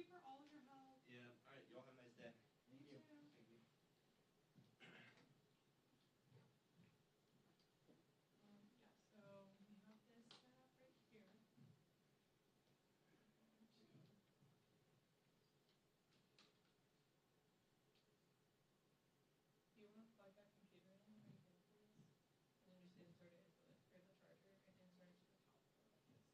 you for all of your help. Yeah, alright, y'all have a nice day. You too. Thank you. Yeah, so we have this set up right here. Do you want to plug that computer in right here, please? And then just insert it into the charger and insert it to the top like this.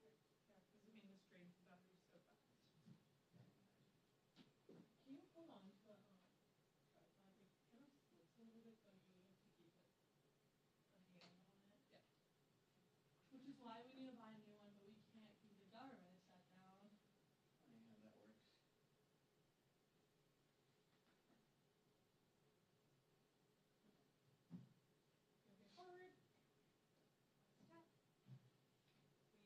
Okay. Yeah, because I mean this drains the battery so fast. Can you hold on to the tripod? It kind of slips a little bit, so you need to keep it a hand on it. Yeah. Which is why we need to buy a new one, but we can't because the government is shut down. Funny how that works. Moving forward. Step.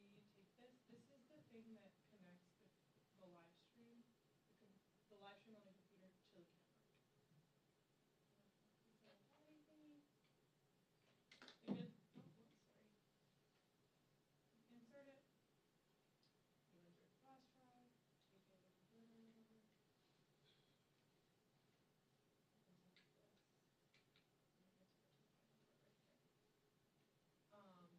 We take this. This is the thing that connects the live stream, the live stream on the computer to the camera. Is that anything? You good? Oh, whoops, sorry. Insert it. You insert the flash drive. Take it over. Nice. Put the camera on. I'm gonna turn it on.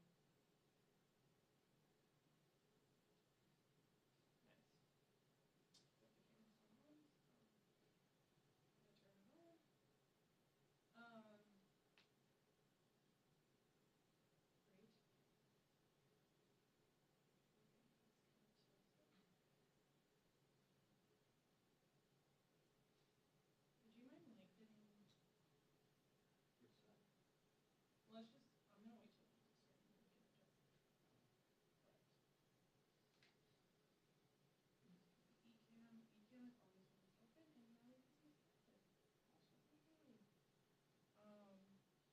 Great. Would you mind lengthening? Which side? Well, let's just, I'm gonna wait till it's starting and we can adjust it. But eCam is always when it's open and now we can see it's connected. Awesome. Okay. Unless the tripod comes up over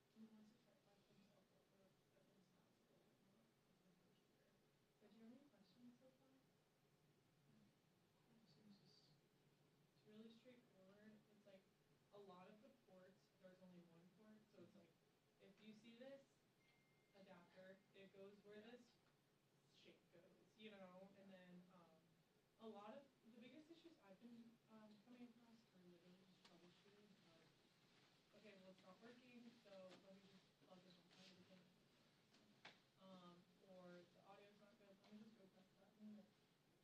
Evan's house a little bit more with the computer. But do you have any questions so far? It seems just... It's really straightforward. It's like a lot of the ports, there's only one port, so it's like if you see this adapter, it goes where this shape goes, you know, and then a lot of the biggest issues I've been coming across are literally just troubleshooting of, okay, well it's not working, so let me just plug it in from the beginning. Or the audio's not good, let me just go press the button that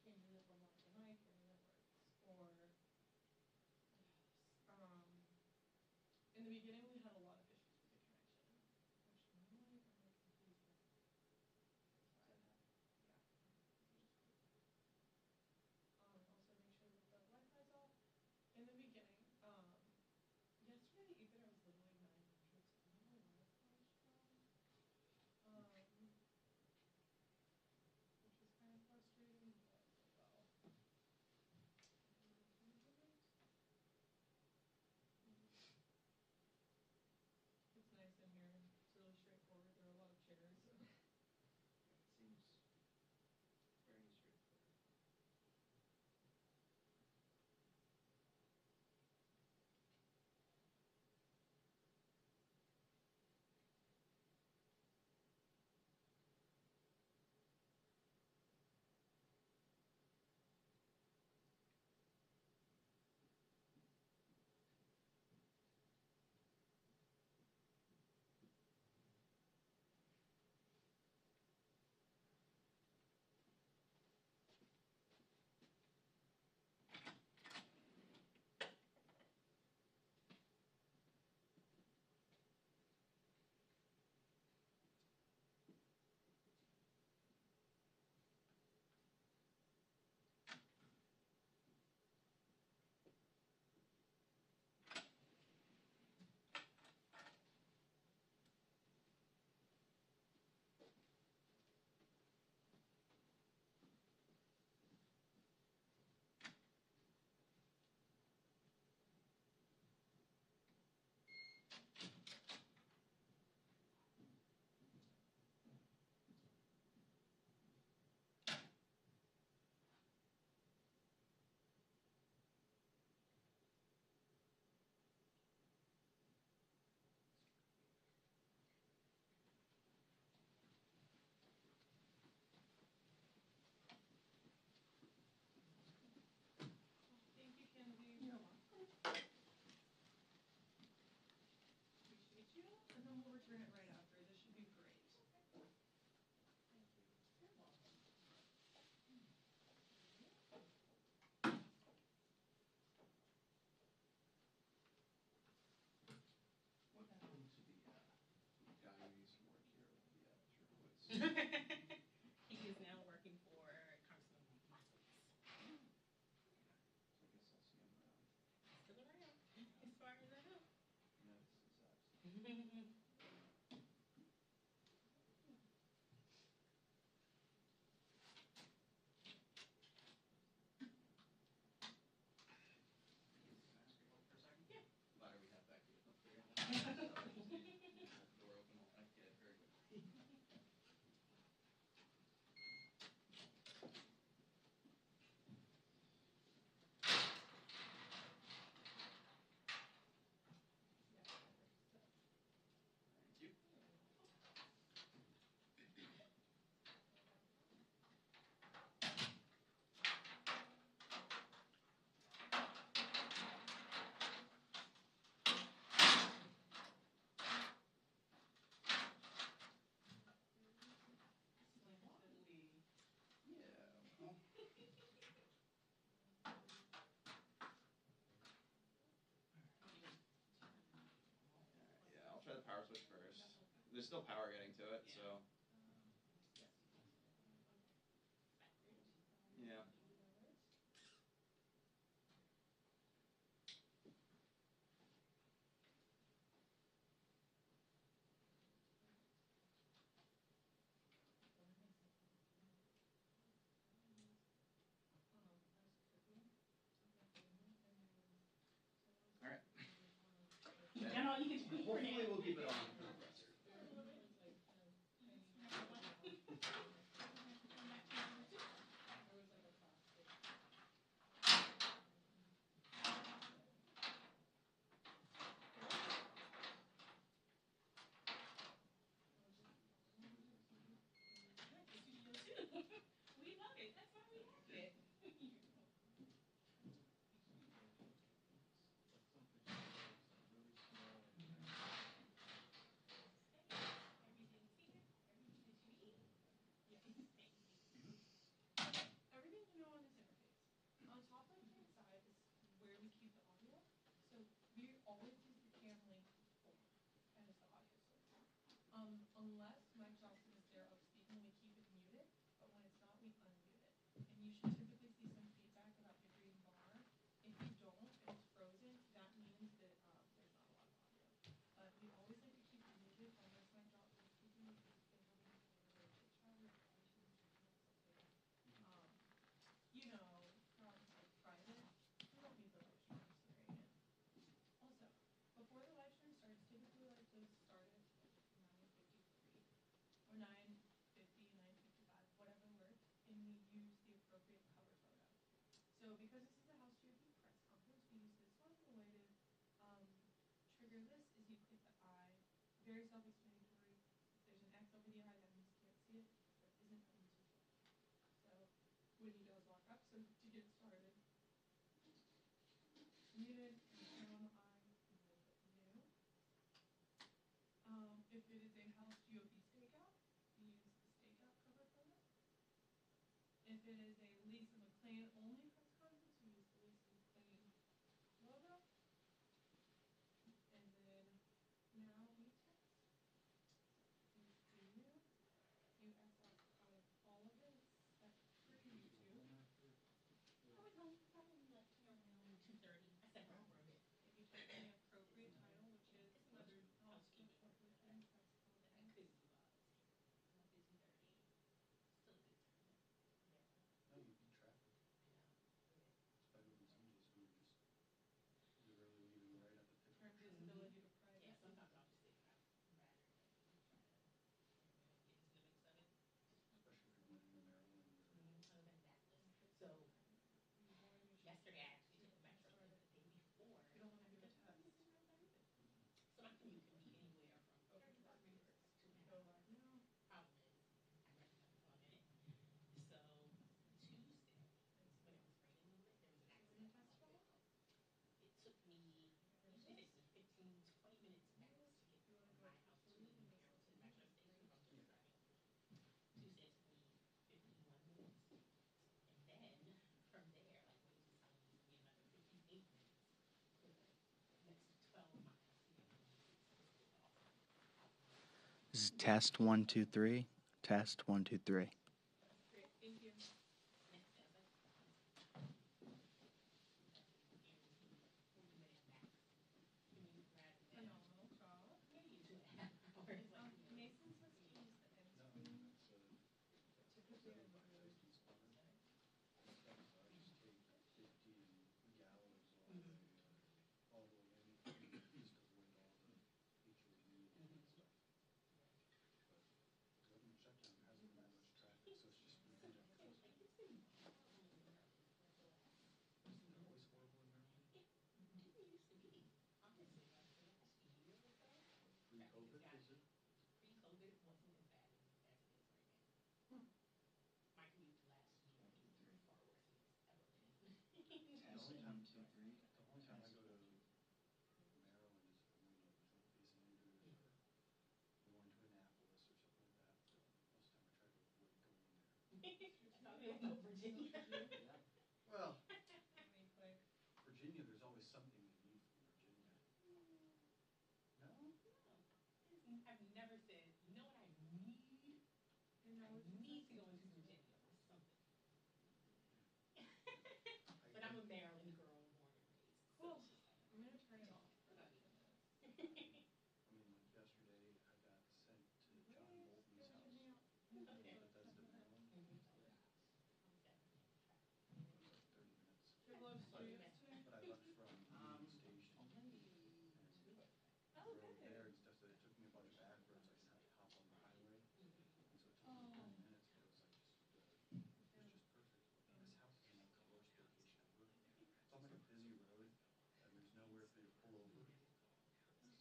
changes it from left to right and it works. Or in the beginning we had a lot of issues with the connection, which normally I'm like confused with. Yeah. Also make sure that the Wi-Fi's off. In the beginning, yesterday even I was literally 9 metrics on my Wi-Fi strong. Which was kind of frustrating, but oh well. For a second? Yeah. Glad we have back to get up there. Door open. I get it very quickly. Thank you. Yeah. Well. Yeah, I'll try the power switch first. There's still power getting to it, so. Yeah. All right. Hopefully we'll keep it on the compressor. We love it. That's why we have it. Everything you know on this interface. On top left-hand side is where we keep the audio. So we always use the cam link form as the audio source. Unless Microsoft is there of speaking, we keep it muted. But when it's not, we unmute it. And you should typically see some feedback about the green bar. If you don't and it's frozen, that means that there's not a lot of audio. But we always like to keep it muted unless Microsoft is speaking because they have a really good chat with iTunes or something. You know, like private, we don't need the live stream scenario. Also, before the live stream starts, typically like to start at like 9:53 or 9:50, 9:55, whatever works, and we use the appropriate cover photo. So because this is a House GOP press conference, we use this one. The way to trigger this is you click the eye. Very self-explanatory. If there's an X over the eye, that means you can't see it. If there isn't, that means you can. So when he does walk up, so to get started, muted, and turn on the eye, and then click new. If it is a House GOP stakeout, we use the stakeout cover photo. If it is a Lisa McLean only press conference, we use the Lisa McLean logo. And then now we text. You see new. You X out of all of it except for YouTube. I was home probably like around 2:30. I said wrong for a bit. If you type in the appropriate title, which is Another House housekeeping GOP order that press I conference. couldn't do while I was here. So I did 2:30. Still a good turn. Yeah. No, you beat traffic. I know. Yeah. It's better than some days when you're just literally leaving right at the pit. Turn visibility to privacy. Yeah, sometimes I'll just sit out rather than try to get into the mix of it. Especially if you're going into Maryland or. Other than that list. So yesterday I actually took the metro and the day before You don't want to do a I took test. the metro everything. So my commute can be anywhere from 35 minutes to an Go hour. live now. Problem is, I rarely have a phone in it. So Tuesday, when it was raining a little bit, there was an accident on my vehicle. It took me, usually takes me 15, 20 minutes max to get from my house to the metro station from just driving. Tuesday it took me 51 minutes. And then from there, like Waze was telling me, it's gonna be another 58 minutes for the next 12 miles to get from my house to the office. This is test 1 2 3. Test 1 2 3. Great, thank you. Next day, I was like, guaranteed 40-minute max commute rather than Phenomenal job. maybe No, Virginia. Well, Let me click. Virginia, there's always something you need from Virginia. No? I've never said, you know what I need? And now I it's need to just go like- into Virginia for something. I- But I'm a Maryland girl, born and raised. So Cool. it's just like, I'm gonna turn it off for a few minutes. I mean, like yesterday, I got sent to John Bolton's house Okay. in Bethesda, Maryland. oh gosh. I'm It was like 30 minutes. Do you have a lot of But- students today? But I left from Union Station and Oh, drove good. there and stuff, so it took me a bunch of back roads. I didn't have to hop on the highway. And so it took me Oh. 30 minutes, but it was like it was just perfect. And this house is in like the worst location ever. It's on like a busy road and there's nowhere for you to pull over.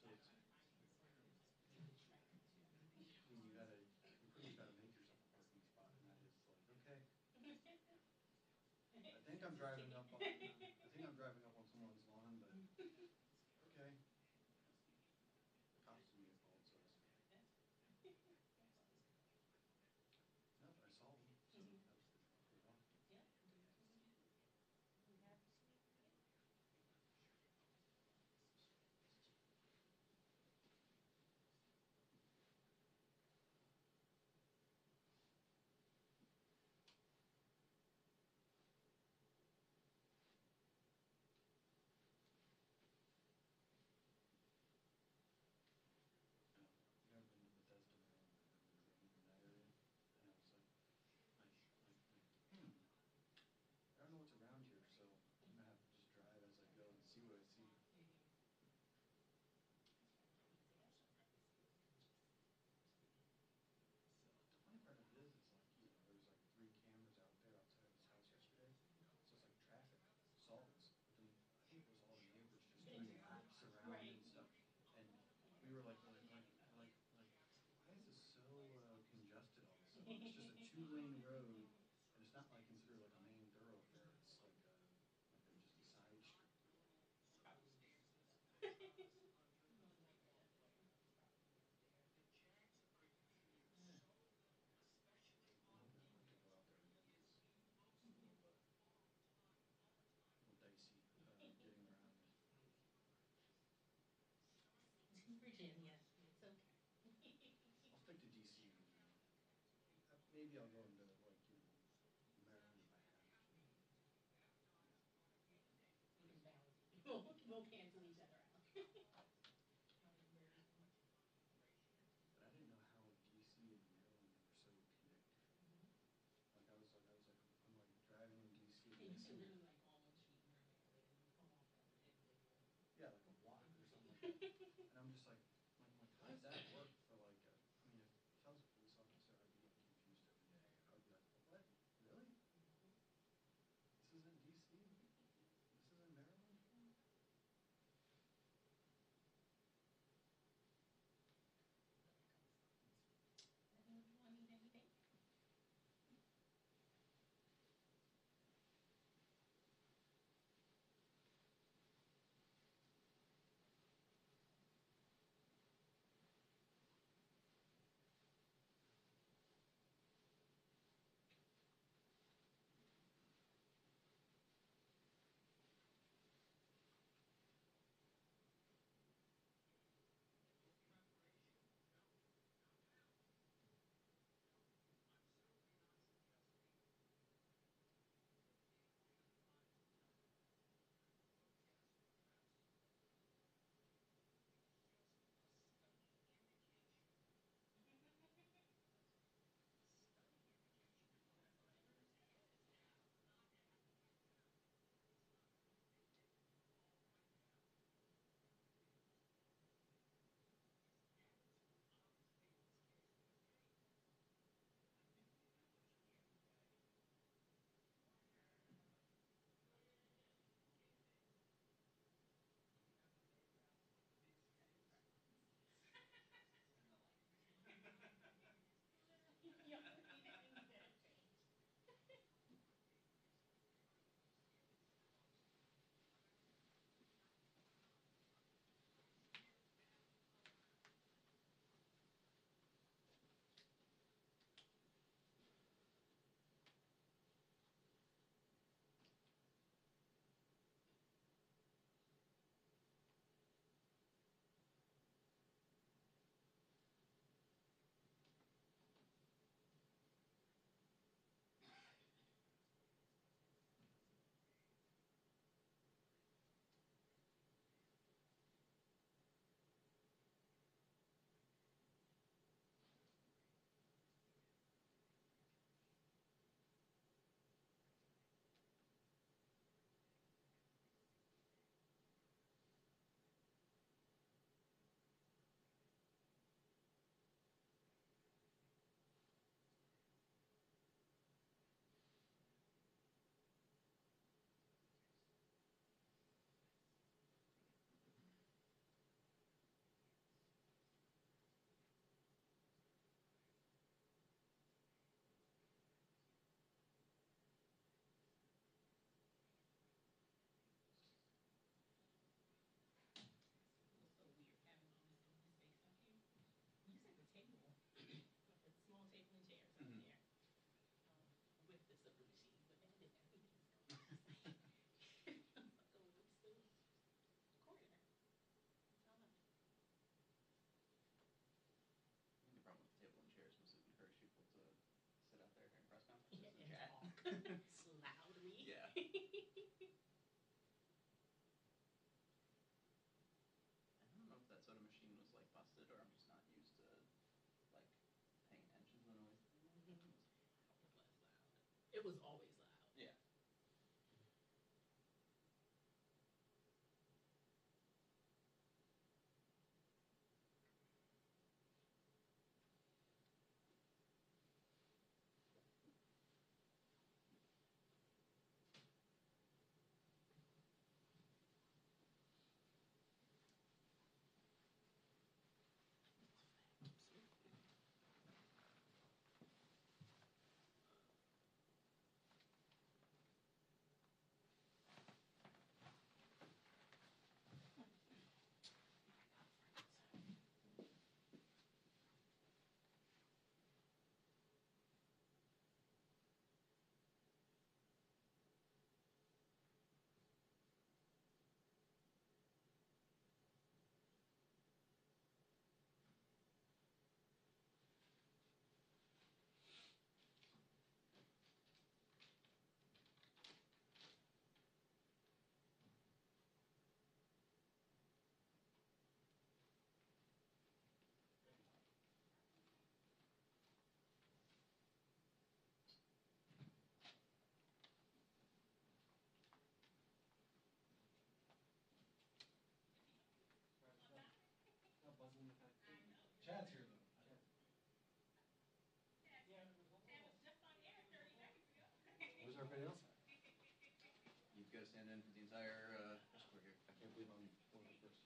So it's, I mean, you pretty much gotta make yourself a parking spot, and that is like, okay, I think I'm driving up on someone's lawn, but okay. The cops give me a call, so it's, no, but I saw them, so that was pretty awesome. You know, I've never been to Bethesda, Maryland. I've never been in that area, and I was like, I don't know what's around here, so I'm gonna have to just drive as I go and see what I see. The funny part of it is, it's like, you know, there's like 3 cameras out there outside of his house yesterday, so it's like traffic solves. But then I think it was all the neighbors just doing laps around Right. and stuff. And we were like, why is this so congested all of a sudden? It's just a 2-lane road, and it's not like considered like a main thoroughfare. It's like just a side street. I'm hoping I don't have to go out there again because it's a little dicey getting around. Virginia, it's okay. I'll stick to DC. Maybe I'll go into like, you know, Maryland if I have to. We can balance it. We'll cancel each other out. But I didn't know how DC and Maryland were so connected. Like I'm like driving in DC Yeah, and you I can see, literally like almost shoot in Maryland and you come off as an individual. yeah, like a block or something like that. And I'm just like, how does that work for like, I mean, if I was a police officer, I'd be getting confused every day. I would loudly. Yeah. I don't know if that soda machine was like busted or I'm just not used to like paying attention to the noise. It was always loud. Yeah. Chad's here though. Where's everybody else at? You've got to stand in for the entire press corps here. I can't believe I'm one of the first.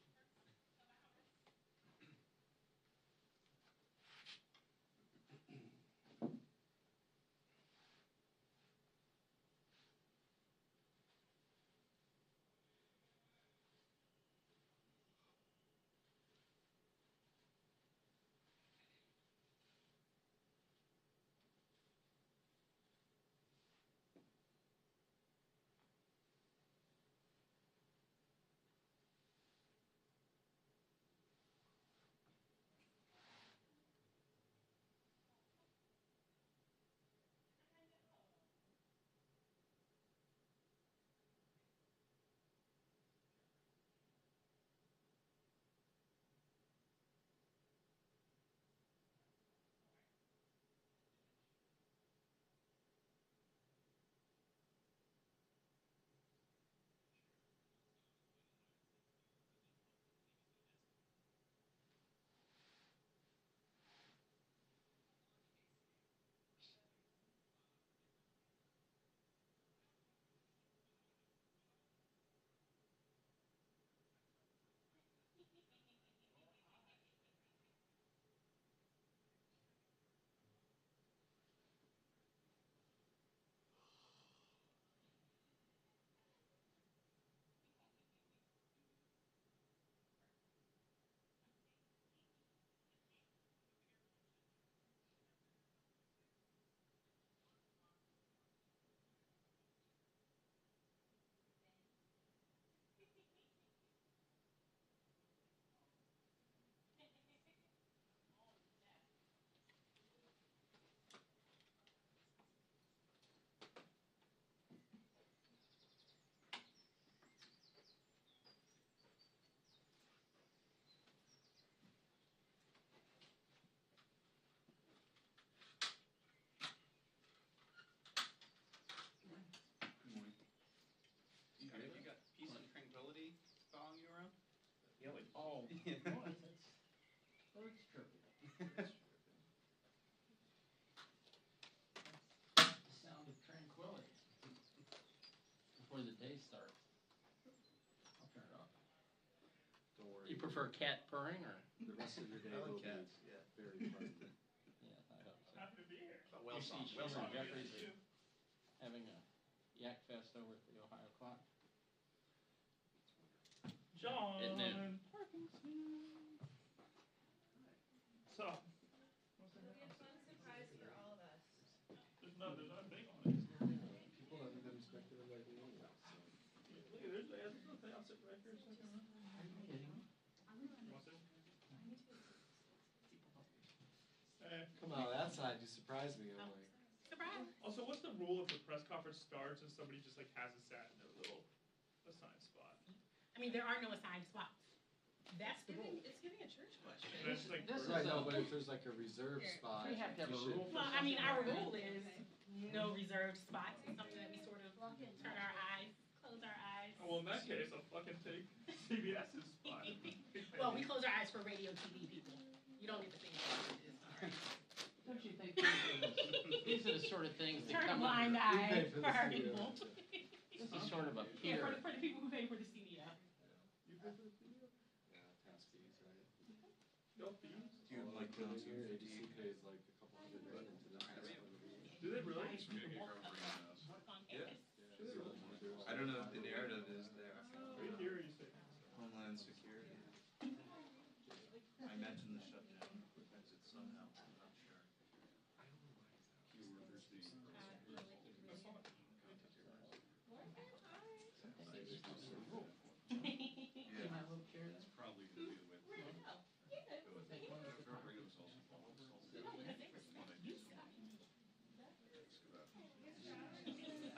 You got peace and tranquility following you around? Yeah, like, oh, Yeah. noise, that's birds chirping. The sound of tranquility before the day starts. I'll turn it off. Don't worry. You prefer cat purring or? The rest of your day I like will be cats, yeah. very pleasant. Yeah, I hope so. Happy to be here. But well You see song, well Sharon song. Jeffries having a yak fest over at the Ohio Clock. John. At noon. So, It'll be a fun surprise for all of us. there's nothing big on it. People haven't been respected lately anyway, so. Look at this, there's nothing. I'll sit right here a second. Are you kidding me? You want to? Me too. Hey. Come on, that side, you surprised me, I'm like. Oh, Also, what's the rule if the press conference starts and somebody just like hasn't sat in their little assigned spot? I mean, there are no assigned spots. That's the rule. It's giving a church question. And it's like, This is Right, a- no, but if there's like a reserve spot, We have to have a you should- rule for Well, I mean, our rule is no reserved spots. It's something that we sort of turn our eyes, close our eyes. oh, well, in that case, I'll fucking take CBS's spot. Well, we close our eyes for radio, TV people. You don't need to think about it. Sorry. Don't you think these are the sort of things that Turn a come blind under, eye for for the our studio. people. this is sort of a Yeah, peer. for the people who pay for the studio. You pay for the studio? tax fees, right? No fees? Do you like here, ADC pays like a couple hundred grand into the tax fund. Do they really? Guys who work on campus. I don't know if the narrative is there. Right here, you say. Homeland Security. I mentioned the shutdown because it's somehow, I'm not sure. That's all. See my little chair there? Probably gonna be the way.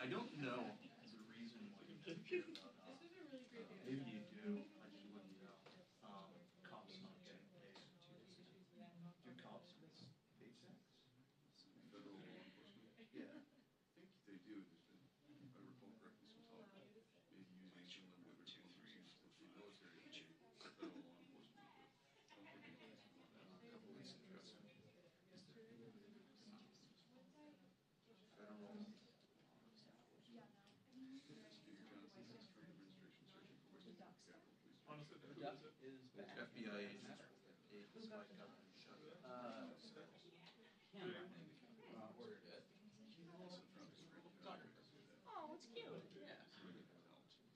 I don't know the reason why you don't care about This is a really great video. maybe you do, I just wouldn't know. Cops not getting paid. Do cops miss paychecks? Federal law enforcement, Yeah. I think they do, there's been, if I recall correctly, some talk about maybe using some of the resources that the military pay federal law enforcement, but I don't think it's a couple weeks ago. Federal. Speaker Johnson says Trump administration searching for ways to stop Capitol Police. Honestly, The who duck is it? is back. FBI agents, it's like shut Uh, ordered it. So Trump is free to do Daughter. that. Oh, it's cute. Yeah. His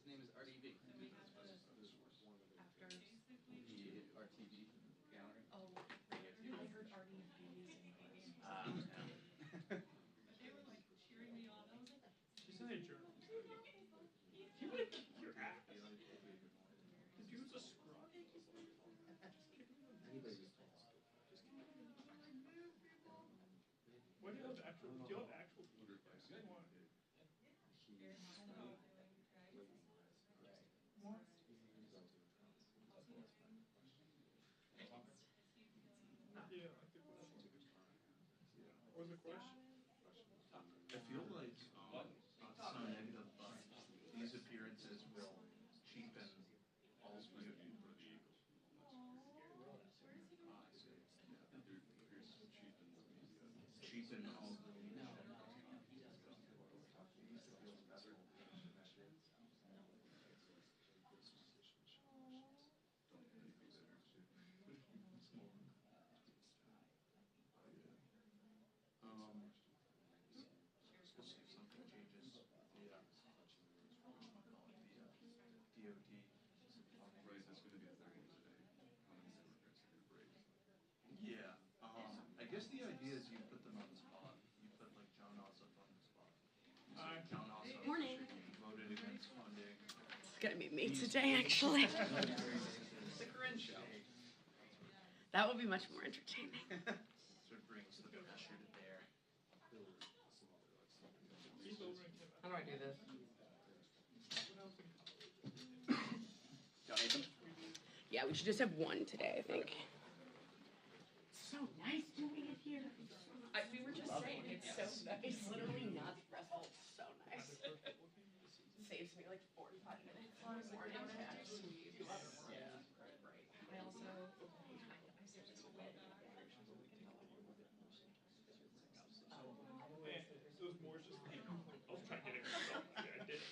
name is RDV. The RTV gallery. Oh, I heard RDBs in class. Yeah. They were like cheering me on. I was like, She said, hey, journalist. He would have kicked your ass. The dude's a scrub. Anybody who's tall. Why do you have actual, do you have actual Peter? Why? Yeah, I think that's a good time. What was the question? I feel like, not to sound negative, but these appearances will cheapen all the cheapen all the we'll see if something changes. Yeah. DOD. Right, that's gonna be a 30 a day. How many Democrats are gonna break? Yeah, I guess the idea is you put them on the spot. You put like John Ossoff on the spot. You say, Hi. John Ossoff Morning. voted against funding. It's gonna be me today, actually. The Corinne show. That will be much more entertaining. So it brings the pressure to bear. Keith over and Kim. How do I do this? Donate them. Yeah, we should just have one today, I think. So nice doing it here. We were just saying, it's so nice. It's literally not stressful. It's so nice. Saves me like 45 minutes in the morning. Yeah. I also, I said this with Man, it was more just like, I was trying to get it myself. Yeah, I did. It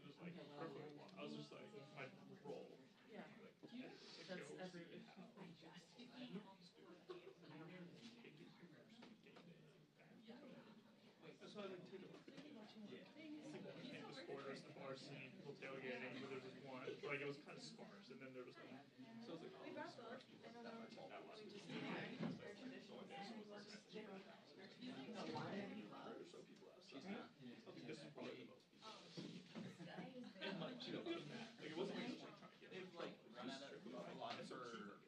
was like perfect. I was just like, my role. yeah. Like, That's go every. see how that's why I like take a look. Campus quarters, the bar scene, people tailgating, but there was just one. Like it was kind of sparse, and then there was like, so it was like, oh, sparse people. That was all. That was just so people outside. I think this is probably the most people. And like, you know, like it wasn't like just like trying to get. They've like run out of a lot for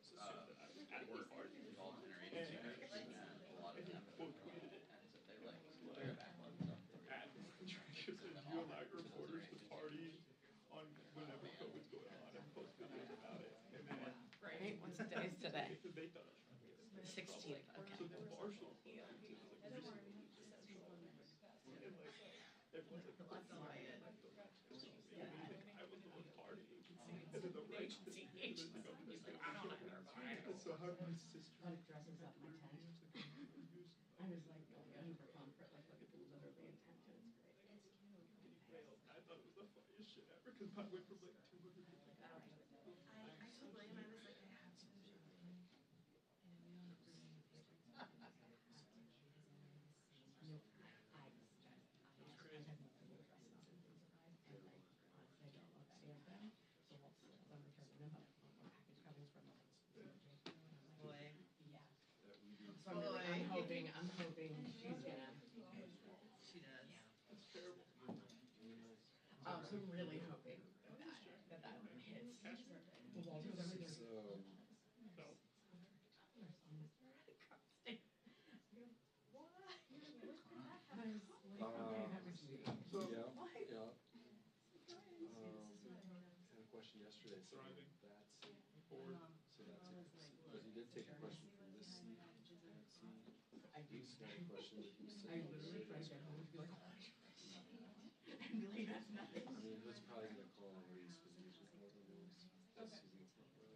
work involved in our agency, and a lot of them. And so they like, they're back right? What's the day's today? They thought I was trying to get it. 16th, okay. So then Marshall, he was like, recently losing control. And like, everyone's like, That's why it. I was the one partying. And then the right Agency. He's like, I don't have their Bible. so how did my sister? Dresses up my tent. I was like going for comfort, like look at the literally intent, and it's great. I thought it was the funniest shit ever because I went from like 200 to like. I told William, I was like, I have to do something. And we don't approve any paychecks. No, I have multiple dresses and things arrive, and like honestly, I don't love any of them. So we'll see. I'm returning them, but one package comes from like. Boy. Yeah. That we do. So I'm hoping she's gonna. She does. That's terrible. So really hoping that one hits. Well, Walter's over there. No. Had a question yesterday, so Thriving. that's, Forward. so that's it. Because you did take a question from this seat, and that seat. I do. He's got a question that he was I literally try to get home and be like, oh, and be like, that's nothing. I mean, he's probably gonna call and raise because he's recording those. That's his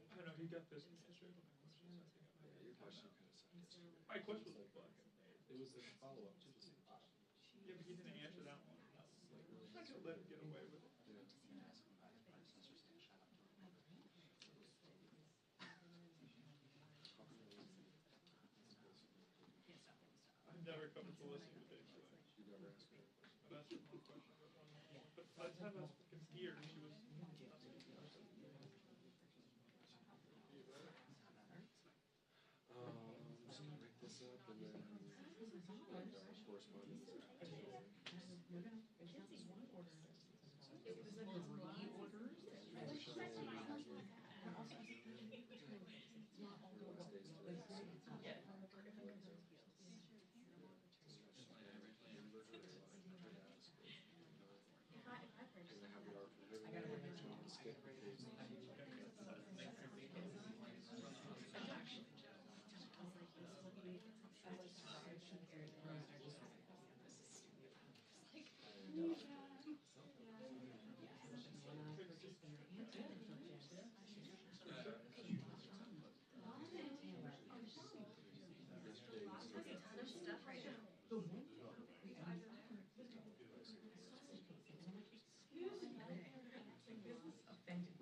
I don't know, he got pissed yesterday with my questions. I think I Yeah, your question kind of sucked yesterday. My question was fucking. It was a follow-up to the same question. Yeah, but he didn't answer that one. I was like, I'm not gonna let him get away with it. Yeah. I've never come to listen to Dave's way. You never asked her a question. I've asked her one question, but one more. But by the time I was fucking here, she was. Just gonna break this up and then correspondence. It was like reorders. Offended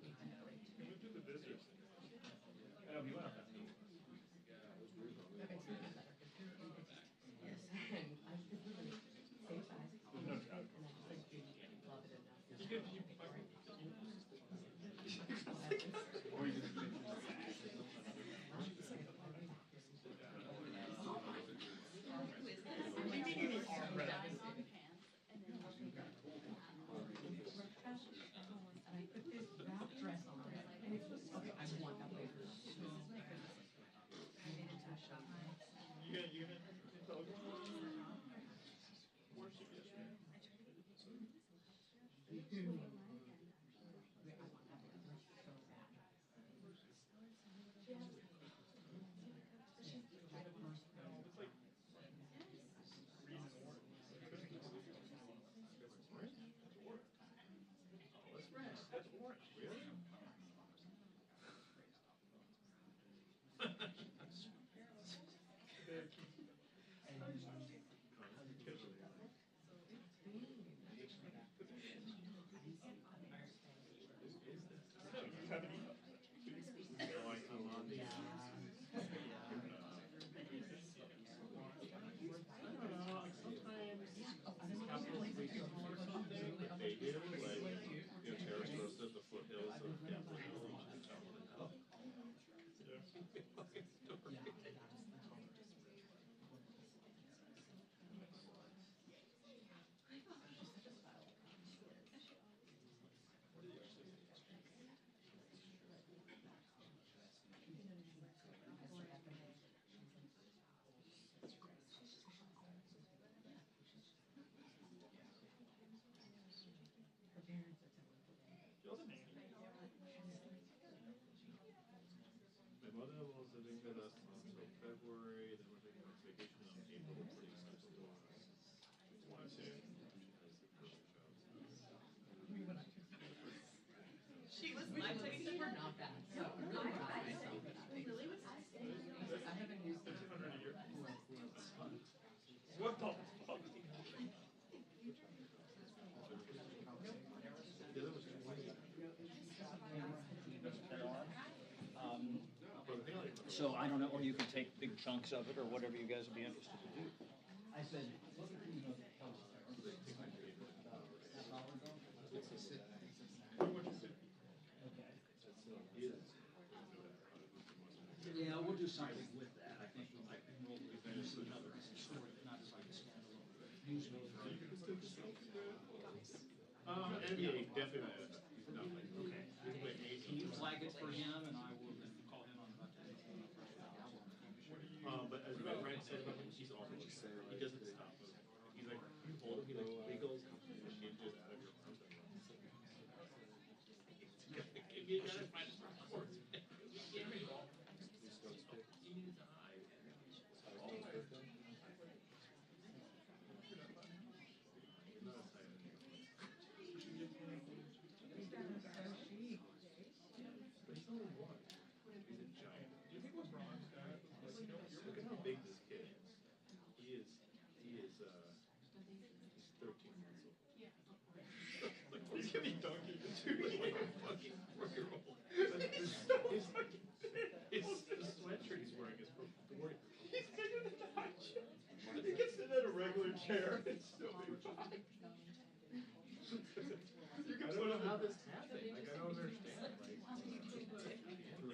mother-in-law is living with us until February, then we're taking a vacation on April, pretty expensive to us. Want to? She was like, we're not bad. So, really was I haven't used 100 a year. What the fuck? So I don't know, or you can take big chunks of it, or whatever you guys would be interested to do. I said, look at the, half hour ago. Yeah, we'll do something with that. I think we'll use another story, not just like a standalone. Usually. NBA definitely. Okay. Can you flag it for him, and I will then call him on about that. But as Ryan said about him, he's also he doesn't stop moving. He's like, you hold him, he like wiggles hinges out of your arms and runs. You gotta find a course. You need to hide. But he's only one. He's a giant. Do you think what's wrong with that? Look at how big this kid is. He is 13 months old. Like, he's gonna be dunking into like a fucking 4-year-old. The sweatshirt he's wearing is from 40. He's bigger than that. He can sit in a regular chair and still be fine. I don't know how this happened. Like, I don't understand. Like,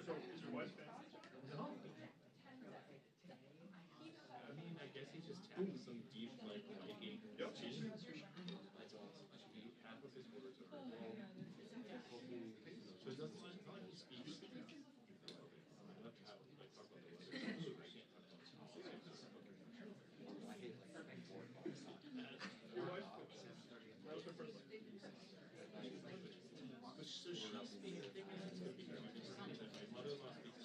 is your wife fast? No. I mean, I guess he's just tapping some deep, like, liking. Yep. That's awesome. Half of his words are well. So it doesn't it's not like he speaks. I love to have like talk about the weather. I can't talk about your wife? That was her first one. So she speaks my mother-in-law speaks.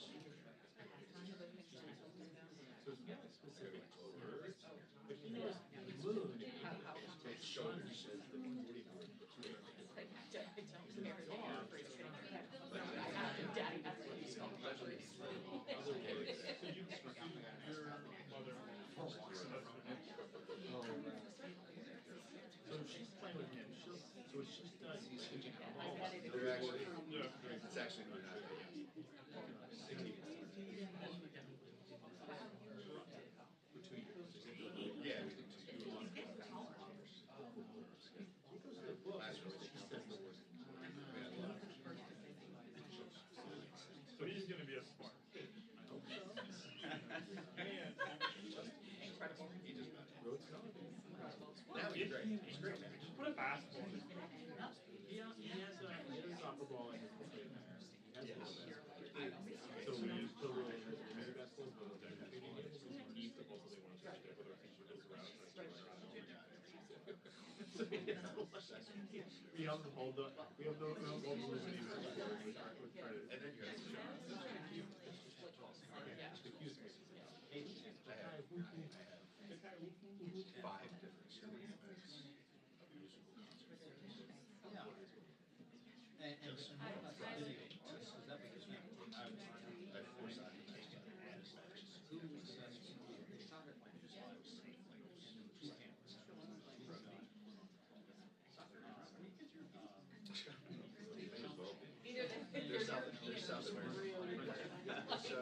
So it's not specific words, but he knows the moon. His son says the 40 word. Daddy, that's what he's called. Other words. So your mother-in-law. So she's playing with him. So what she's done is she's They're actually, it's actually not happening. for 2 years. Yeah. So he's going to be a smart kid. I hope so. And Incredible. He just got it. road's coming. That was great. It was great. Put a basketball in his pocket. He has a soccer ball in his pocket. He has a basketball. So we use the mini basketball, but he needs to also they want to teach whether it's teaching goes around. So we have to hold the mini basketball with credit. And then you have to five different streams of musical concerts. And so what about the video? Is that because I was I force out the next one. who was they shot it like this and then two cameras. They're South American. So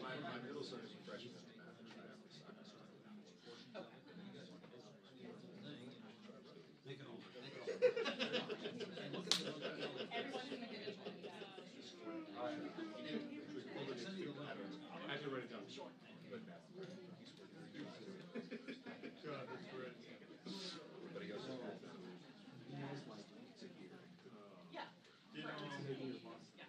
my middle son is a freshman at the math and try out soccer. Make it over. And look at the Everyone in the video. send me the link. I have to write it down. But God, that's great. But he goes, he has like, it's a year. Yeah. You know, Yes.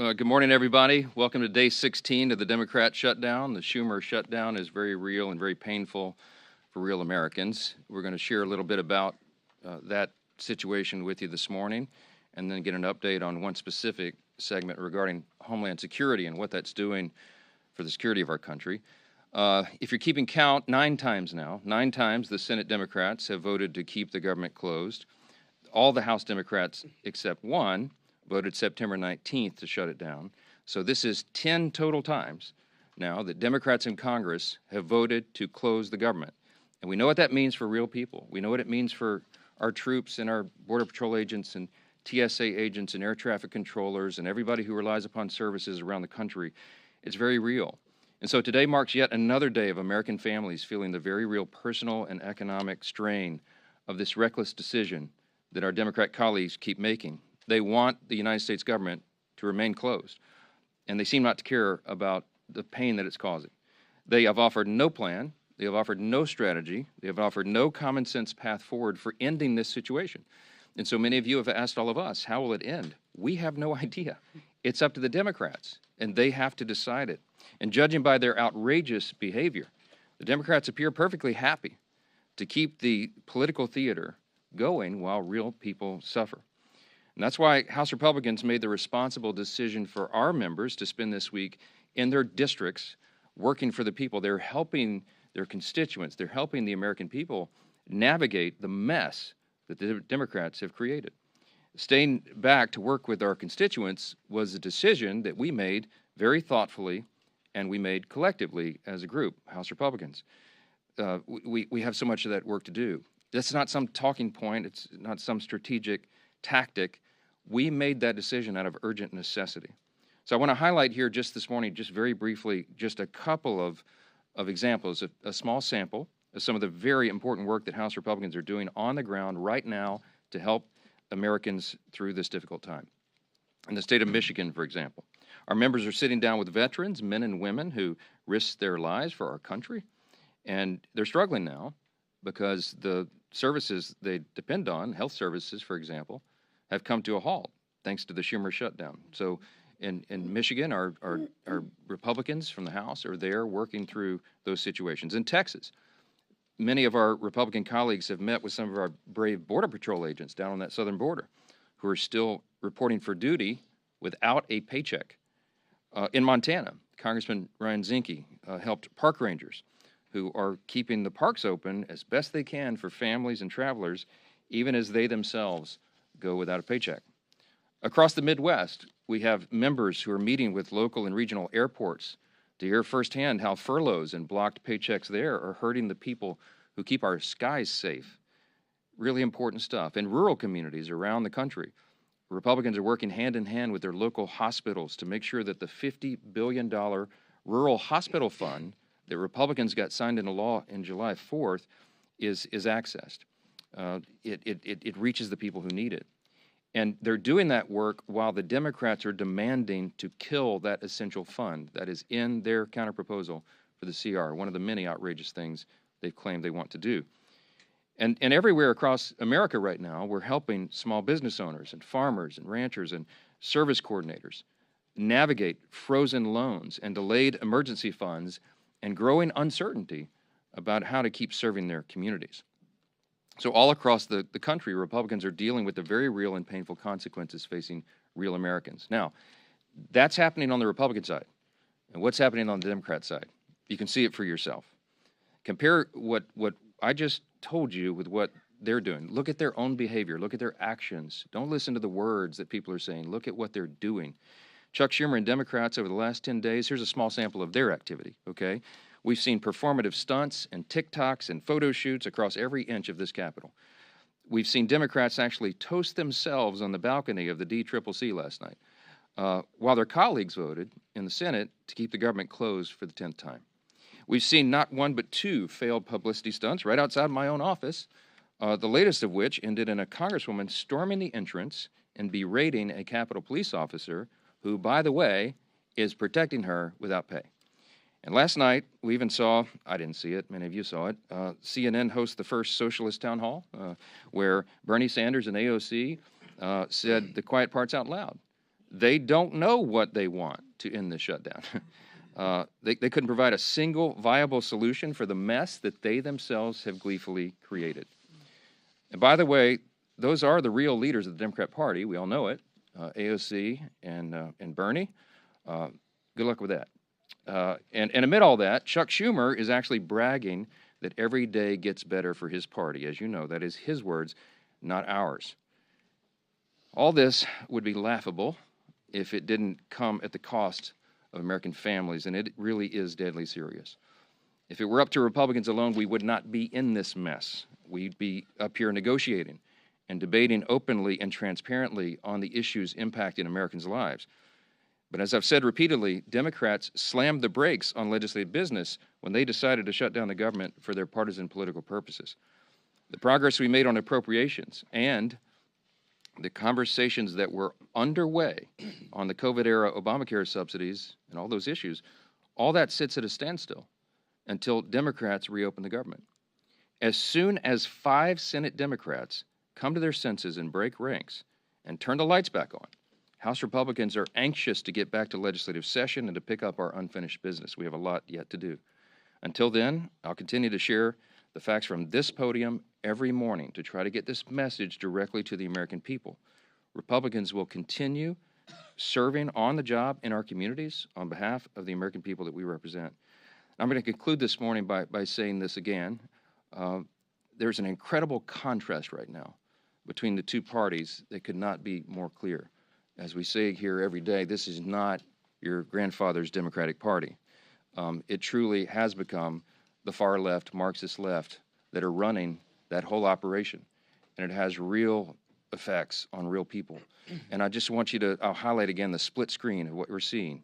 Good morning, everybody. Welcome to day 16 of the Democrat shutdown. The Schumer shutdown is very real and very painful for real Americans. We're going to share a little bit about that situation with you this morning, and then get an update on one specific segment regarding Homeland Security and what that's doing for the security of our country. If you're keeping count, 9 times the Senate Democrats have voted to keep the government closed. All the House Democrats except one voted September 19th to shut it down. So this is 10 total times now that Democrats in Congress have voted to close the government. And we know what that means for real people. We know what it means for our troops and our Border Patrol agents and TSA agents and air traffic controllers and everybody who relies upon services around the country. It's very real. And so today marks yet another day of American families feeling the very real personal and economic strain of this reckless decision that our Democrat colleagues keep making. They want the United States government to remain closed, and they seem not to care about the pain that it's causing. They have offered no plan. They have offered no strategy. They have offered no common sense path forward for ending this situation. And so many of you have asked all of us, how will it end? We have no idea. It's up to the Democrats, and they have to decide it. And judging by their outrageous behavior, the Democrats appear perfectly happy to keep the political theater going while real people suffer. And that's why House Republicans made the responsible decision for our members to spend this week in their districts working for the people. They're helping their constituents. They're helping the American people navigate the mess that the Democrats have created. Staying back to work with our constituents was a decision that we made very thoughtfully, and we made collectively as a group, House Republicans. We have so much of that work to do. That's not some talking point. It's not some strategic tactic. We made that decision out of urgent necessity. So I want to highlight here just this morning, just very briefly, just a couple of examples, a small sample of some of the very important work that House Republicans are doing on the ground right now to help Americans through this difficult time. In the state of Michigan, for example, our members are sitting down with veterans, men and women who risked their lives for our country, and they're struggling now because the services they depend on, health services, for example, have come to a halt thanks to the Schumer shutdown. So in Michigan, our Republicans from the House are there working through those situations. In Texas, many of our Republican colleagues have met with some of our brave Border Patrol agents down on that southern border who are still reporting for duty without a paycheck. In Montana, Congressman Ryan Zinke helped park rangers who are keeping the parks open as best they can for families and travelers, even as they themselves go without a paycheck. Across the Midwest, we have members who are meeting with local and regional airports to hear firsthand how furloughs and blocked paychecks there are hurting the people who keep our skies safe. Really important stuff. In rural communities around the country, Republicans are working hand in hand with their local hospitals to make sure that the $50 billion rural hospital fund that Republicans got signed into law in July 4th is accessed. It reaches the people who need it. And they're doing that work while the Democrats are demanding to kill that essential fund that is in their counterproposal for the CR, one of the many outrageous things they've claimed they want to do. And everywhere across America right now, we're helping small business owners and farmers and ranchers and service coordinators navigate frozen loans and delayed emergency funds and growing uncertainty about how to keep serving their communities. So all across the country, Republicans are dealing with the very real and painful consequences facing real Americans. Now, that's happening on the Republican side. And what's happening on the Democrat side? You can see it for yourself. Compare what I just told you with what they're doing. Look at their own behavior. Look at their actions. Don't listen to the words that people are saying. Look at what they're doing. Chuck Schumer and Democrats over the last 10 days, here's a small sample of their activity, okay? We've seen performative stunts and TikToks and photo shoots across every inch of this Capitol. We've seen Democrats actually toast themselves on the balcony of the DCCC last night, while their colleagues voted in the Senate to keep the government closed for the 10th time. We've seen not one but 2 failed publicity stunts right outside my own office, the latest of which ended in a congresswoman storming the entrance and berating a Capitol police officer who, by the way, is protecting her without pay. And last night, we even saw, I didn't see it, many of you saw it, CNN host the first socialist town hall where Bernie Sanders and AOC said the quiet parts out loud. They don't know what they want to end the shutdown. They couldn't provide a single viable solution for the mess that they themselves have gleefully created. And by the way, those are the real leaders of the Democrat Party. We all know it, AOC and Bernie. Good luck with that. And amid all that, Chuck Schumer is actually bragging that every day gets better for his party. As you know, that is his words, not ours. All this would be laughable if it didn't come at the cost of American families, and it really is deadly serious. If it were up to Republicans alone, we would not be in this mess. We'd be up here negotiating and debating openly and transparently on the issues impacting Americans' lives. But as I've said repeatedly, Democrats slammed the brakes on legislative business when they decided to shut down the government for their partisan political purposes. The progress we made on appropriations and the conversations that were underway on the COVID-era Obamacare subsidies and all those issues, all that sits at a standstill until Democrats reopen the government. As soon as 5 Senate Democrats come to their senses and break ranks and turn the lights back on, House Republicans are anxious to get back to legislative session and to pick up our unfinished business. We have a lot yet to do. Until then, I'll continue to share the facts from this podium every morning to try to get this message directly to the American people. Republicans will continue serving on the job in our communities on behalf of the American people that we represent. I'm going to conclude this morning by saying this again. There's an incredible contrast right now between the two parties that could not be more clear. As we say here every day, this is not your grandfather's Democratic Party. It truly has become the far left, Marxist left, that are running that whole operation. And it has real effects on real people. And I just want you to, I'll highlight again the split screen of what we're seeing.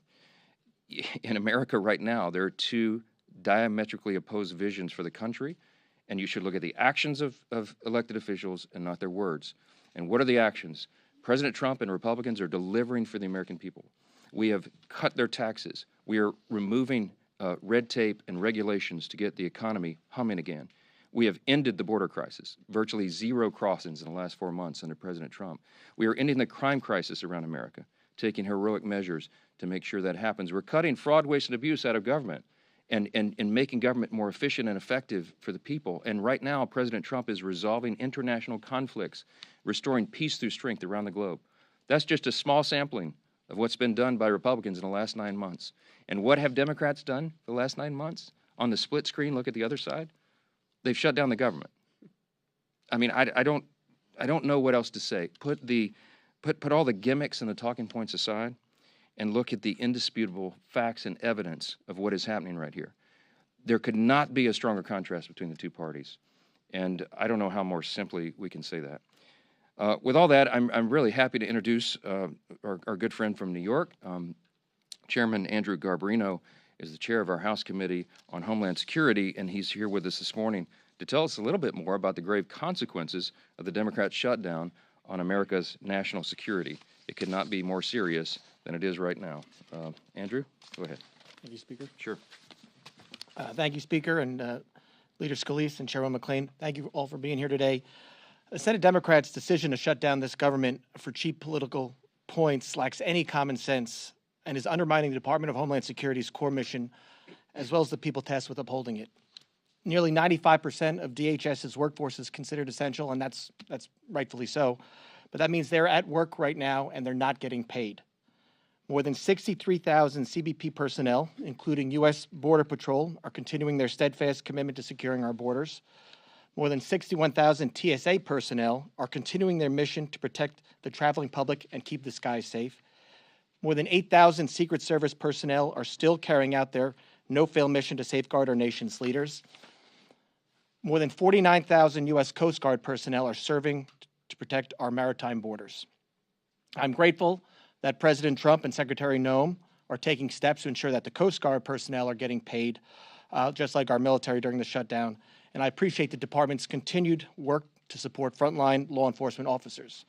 In America right now, there are 2 diametrically opposed visions for the country, and you should look at the actions of elected officials and not their words. And what are the actions? President Trump and Republicans are delivering for the American people. We have cut their taxes. We are removing red tape and regulations to get the economy humming again. We have ended the border crisis, virtually 0 crossings in the last 4 months under President Trump. We are ending the crime crisis around America, taking heroic measures to make sure that happens. We're cutting fraud, waste, and abuse out of government and making government more efficient and effective for the people. And right now, President Trump is resolving international conflicts, restoring peace through strength around the globe. That's just a small sampling of what's been done by Republicans in the last 9 months. And what have Democrats done the last 9 months? On the split screen, look at the other side. They've shut down the government. I mean, I don't know what else to say. Put all the gimmicks and the talking points aside and look at the indisputable facts and evidence of what is happening right here. There could not be a stronger contrast between the two parties. And I don't know how more simply we can say that. With all that, I'm really happy to introduce our good friend from New York. Chairman Andrew Garbarino is the chair of our House Committee on Homeland Security, and he's here with us this morning to tell us a little bit more about the grave consequences of the Democrat shutdown on America's national security. It could not be more serious than it is right now. Andrew, go ahead. Thank you, Speaker. Sure. Thank you, Speaker, and Leader Scalise and Chairman McClain. Thank you all for being here today. The Senate Democrats' decision to shut down this government for cheap political points lacks any common sense and is undermining the Department of Homeland Security's core mission, as well as the people tasked with upholding it. Nearly 95% of DHS's workforce is considered essential, and that's rightfully so. But that means they're at work right now, and they're not getting paid. More than 63,000 CBP personnel, including U.S. Border Patrol, are continuing their steadfast commitment to securing our borders. More than 61,000 TSA personnel are continuing their mission to protect the traveling public and keep the skies safe. More than 8,000 Secret Service personnel are still carrying out their no-fail mission to safeguard our nation's leaders. More than 49,000 U.S. Coast Guard personnel are serving to protect our maritime borders. I'm grateful that President Trump and Secretary Noem are taking steps to ensure that the Coast Guard personnel are getting paid, just like our military during the shutdown. And I appreciate the department's continued work to support frontline law enforcement officers.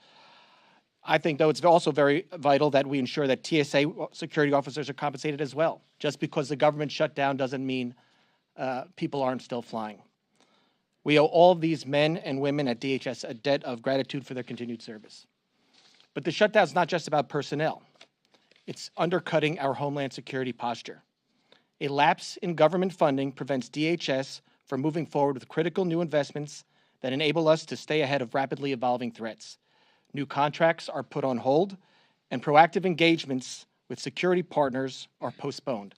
I think, though, it's also very vital that we ensure that TSA security officers are compensated as well. Just because the government shut down doesn't mean people aren't still flying. We owe all of these men and women at DHS a debt of gratitude for their continued service. But the shutdown is not just about personnel. It's undercutting our Homeland Security posture. A lapse in government funding prevents DHS from moving forward with critical new investments that enable us to stay ahead of rapidly evolving threats. New contracts are put on hold, and proactive engagements with security partners are postponed.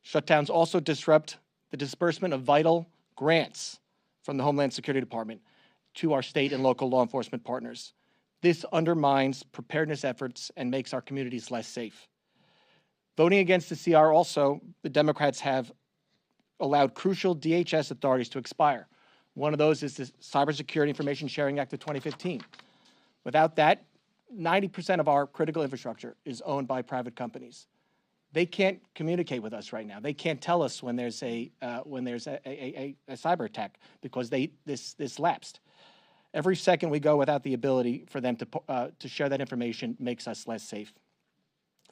Shutdowns also disrupt the disbursement of vital grants from the Homeland Security Department to our state and local law enforcement partners. This undermines preparedness efforts and makes our communities less safe. Voting against the CR also, the Democrats have allowed crucial DHS authorities to expire. One of those is the Cybersecurity Information Sharing Act of 2015. Without that, 90% of our critical infrastructure is owned by private companies. They can't communicate with us right now. They can't tell us when there's a cyber attack because this lapsed. Every second we go without the ability for them to share that information makes us less safe.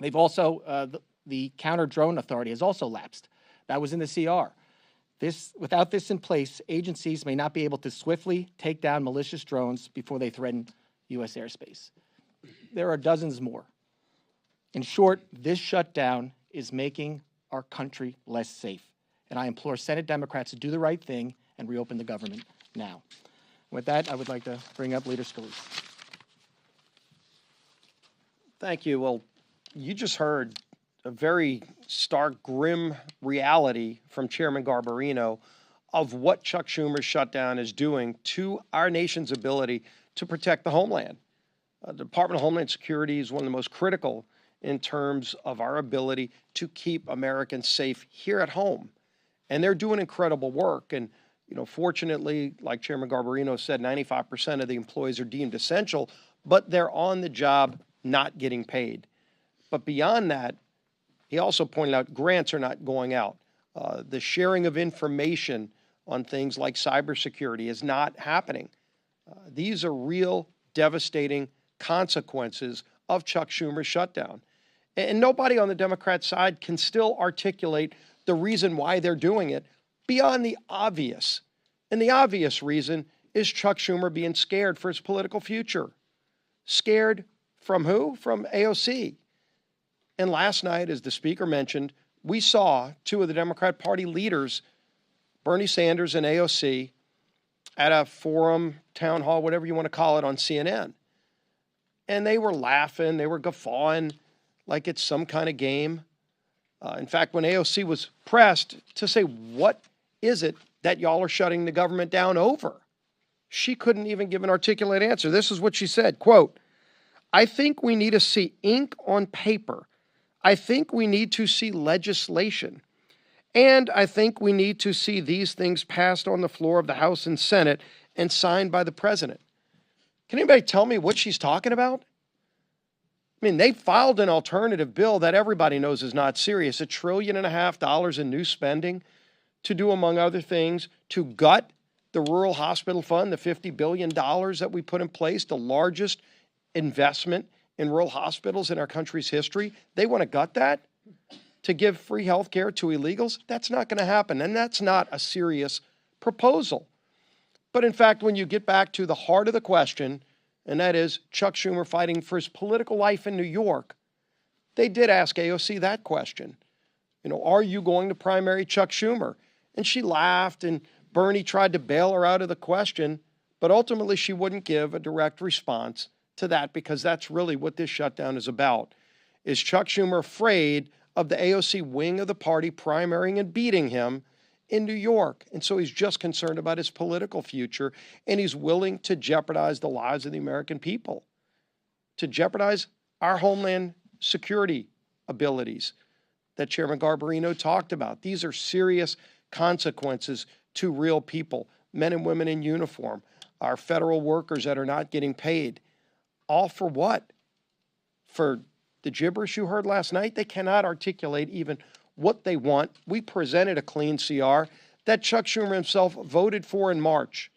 They've also the counter drone authority has also lapsed. That was in the CR. Without this in place, agencies may not be able to swiftly take down malicious drones before they threaten U.S. airspace. There are dozens more. In short, this shutdown is making our country less safe. And I implore Senate Democrats to do the right thing and reopen the government now. With that, I would like to bring up Leader Scalise. Thank you. Well, you just heard a very stark, grim reality from Chairman Garbarino of what Chuck Schumer's shutdown is doing to our nation's ability to protect the homeland. The Department of Homeland Security is one of the most critical in terms of our ability to keep Americans safe here at home. And they're doing incredible work. And, you know, fortunately, like Chairman Garbarino said, 95% of the employees are deemed essential, but they're on the job not getting paid. But beyond that, he also pointed out grants are not going out. The sharing of information on things like cybersecurity is not happening. These are real devastating consequences of Chuck Schumer's shutdown. And nobody on the Democrat side can still articulate the reason why they're doing it beyond the obvious. And the obvious reason is Chuck Schumer being scared for his political future. Scared from who? From AOC. And last night, as the speaker mentioned, we saw two of the Democrat Party leaders, Bernie Sanders and AOC, at a forum, town hall, whatever you want to call it, on CNN. And they were laughing, they were guffawing like it's some kind of game. In fact, when AOC was pressed to say, what is it that y'all are shutting the government down over? She couldn't even give an articulate answer. This is what she said, quote, "I think we need to see ink on paper. I think we need to see legislation. And I think we need to see these things passed on the floor of the House and Senate and signed by the president." Can anybody tell me what she's talking about? I mean, they filed an alternative bill that everybody knows is not serious, $1.5 trillion in new spending to do, among other things, to gut the rural hospital fund, the $50 billion that we put in place, the largest investment in rural hospitals in our country's history. They want to gut that to give free health care to illegals. That's not going to happen, and that's not a serious proposal. But in fact, when you get back to the heart of the question, and that is Chuck Schumer fighting for his political life in New York, they did ask AOC that question. You know, are you going to primary Chuck Schumer? And she laughed, and Bernie tried to bail her out of the question, but ultimately she wouldn't give a direct response to that, because that's really what this shutdown is about. Is Chuck Schumer afraid of the AOC wing of the party primarying and beating him in New York? And so he's just concerned about his political future, and he's willing to jeopardize the lives of the American people, to jeopardize our Homeland Security abilities that Chairman Garbarino talked about. These are serious consequences to real people, men and women in uniform, our federal workers that are not getting paid. All for what? For the gibberish you heard last night? They cannot articulate even what they want. We presented a clean CR that Chuck Schumer himself voted for in March.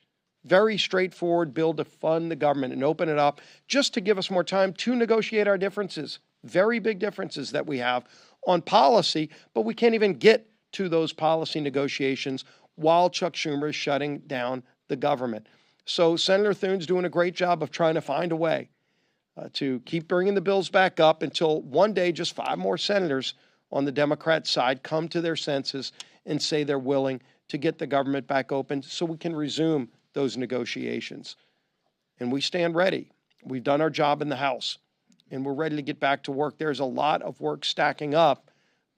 Very straightforward bill to fund the government and open it up just to give us more time to negotiate our differences. Very big differences that we have on policy, but we can't even get to those policy negotiations while Chuck Schumer is shutting down the government. So Senator Thune's doing a great job of trying to find a way. to keep bringing the bills back up until one day just 5 more senators on the Democrat side come to their senses and say they're willing to get the government back open so we can resume those negotiations. And we stand ready. We've done our job in the House, and we're ready to get back to work. There's a lot of work stacking up,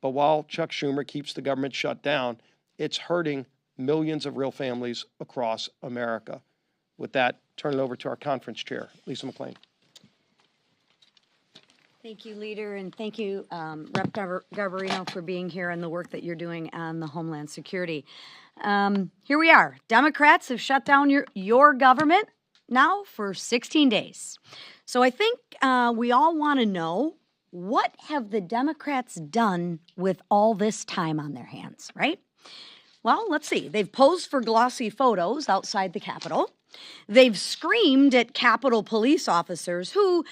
but while Chuck Schumer keeps the government shut down, it's hurting millions of real families across America. With that, turn it over to our conference chair, Lisa McClain. Thank you, Leader, and thank you, Rep. Garbarino, for being here and the work that you're doing on the Homeland Security. Here we are. Democrats have shut down your government now for 16 days. So I think we all want to know, what have the Democrats done with all this time on their hands, right? Well, let's see. They've posed for glossy photos outside the Capitol. They've screamed at Capitol police officers who,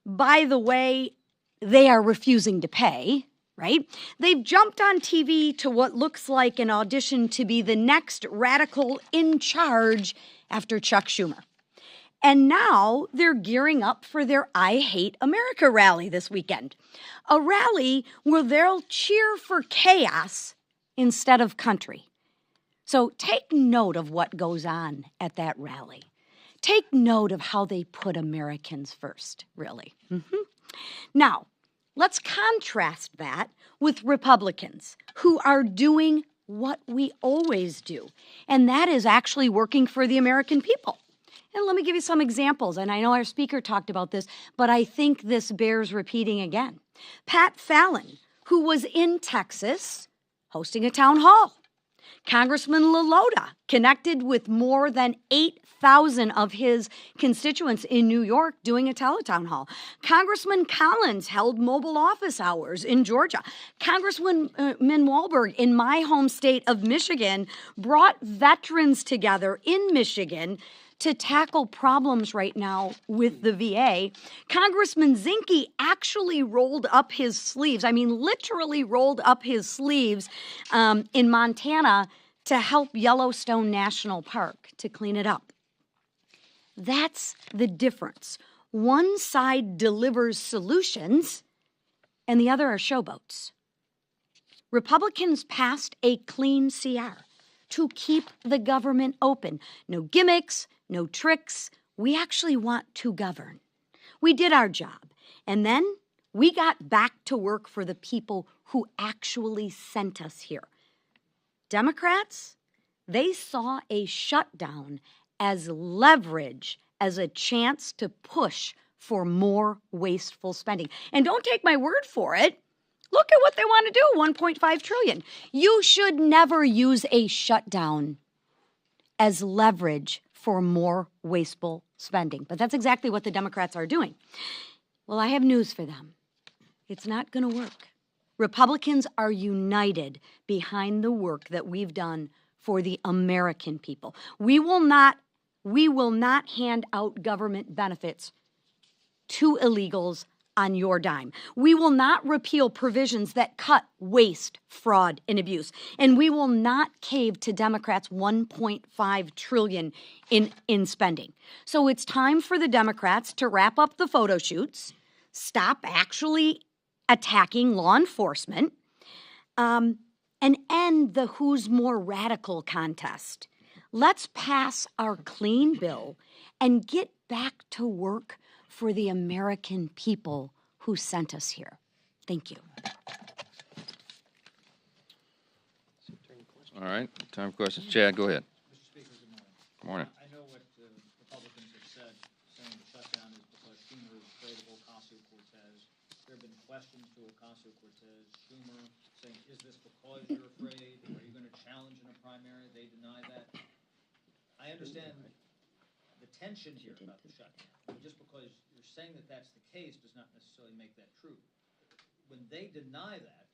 by the way, they are refusing to pay, right? They've jumped on TV to what looks like an audition to be the next radical in charge after Chuck Schumer. And now they're gearing up for their I Hate America rally this weekend. A rally where they'll cheer for chaos instead of country. So take note of what goes on at that rally. Take note of how they put Americans first, really. Now, let's contrast that with Republicans who are doing what we always do, and that is actually working for the American people. And let me give you some examples, and I know our speaker talked about this, but I think this bears repeating again. Pat Fallon, who was in Texas hosting a town hall. Congressman LaLota connected with more than 8,000 of his constituents in New York doing a teletown hall. Congressman Collins held mobile office hours in Georgia. Congressman Walberg in my home state of Michigan brought veterans together in Michigan to tackle problems right now with the VA. Congressman Zinke actually rolled up his sleeves, literally rolled up his sleeves in Montana to help Yellowstone National Park to clean it up. That's the difference. One side delivers solutions and the other are showboats. Republicans passed a clean CR to keep the government open. No gimmicks, no tricks. We actually want to govern. We did our job. And then we got back to work for the people who actually sent us here. Democrats, they saw a shutdown as leverage, as a chance to push for more wasteful spending. And don't take my word for it. Look at what they want to do, $1.5 trillion. You should never use a shutdown as leverage for more wasteful spending. But that's exactly what the Democrats are doing. Well, I have news for them. It's not going to work. Republicans are united behind the work that we've done for the American people. We will not hand out government benefits to illegals on your dime. We will not repeal provisions that cut waste, fraud, and abuse. And we will not cave to Democrats' $1.5 trillion in spending. So it's time for the Democrats to wrap up the photo shoots, stop actually attacking law enforcement, and end the who's more radical contest. Let's pass our clean bill and get back to work for the American people who sent us here. Thank you. All right, time for questions. Chad, go ahead. Mr. Speaker, good morning. Good morning. I know what Republicans have said, saying the shutdown is because Schumer is afraid of Ocasio-Cortez. There have been questions to Ocasio-Cortez. Schumer saying, is this because you're afraid? Are you going to challenge in a primary? They deny that. I understand the tension here about the shutdown. Just because you're saying that that's the case does not necessarily make that true. When they deny that,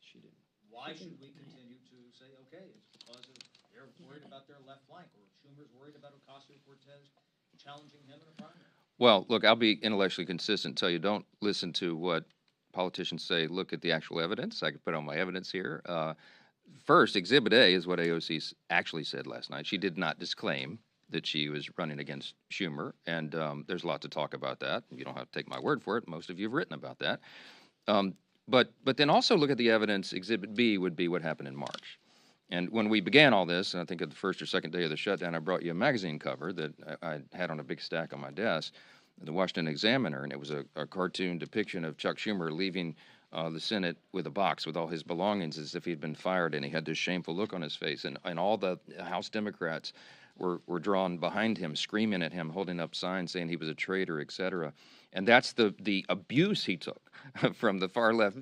why should we continue to say, okay, it's because they're worried about their left flank, or Schumer's worried about Ocasio-Cortez challenging him in a primary? Well, look, I'll be intellectually consistent. Tell you, don't listen to what politicians say. Look at the actual evidence. I can put on my evidence here. First, Exhibit A is what AOC actually said last night. She did not disclaim that she was running against Schumer, and there's a lot to talk about that. You don't have to take my word for it. Most of you have written about that. But then also look at the evidence. Exhibit B would be what happened in March. And when we began all this, and I think at the first or second day of the shutdown, I brought you a magazine cover that I had on a big stack on my desk, the Washington Examiner, and it was a cartoon depiction of Chuck Schumer leaving the Senate with a box with all his belongings as if he'd been fired, and he had this shameful look on his face. And all the House Democrats were drawn behind him, screaming at him, holding up signs saying he was a traitor, etc. And that's the abuse he took from the far left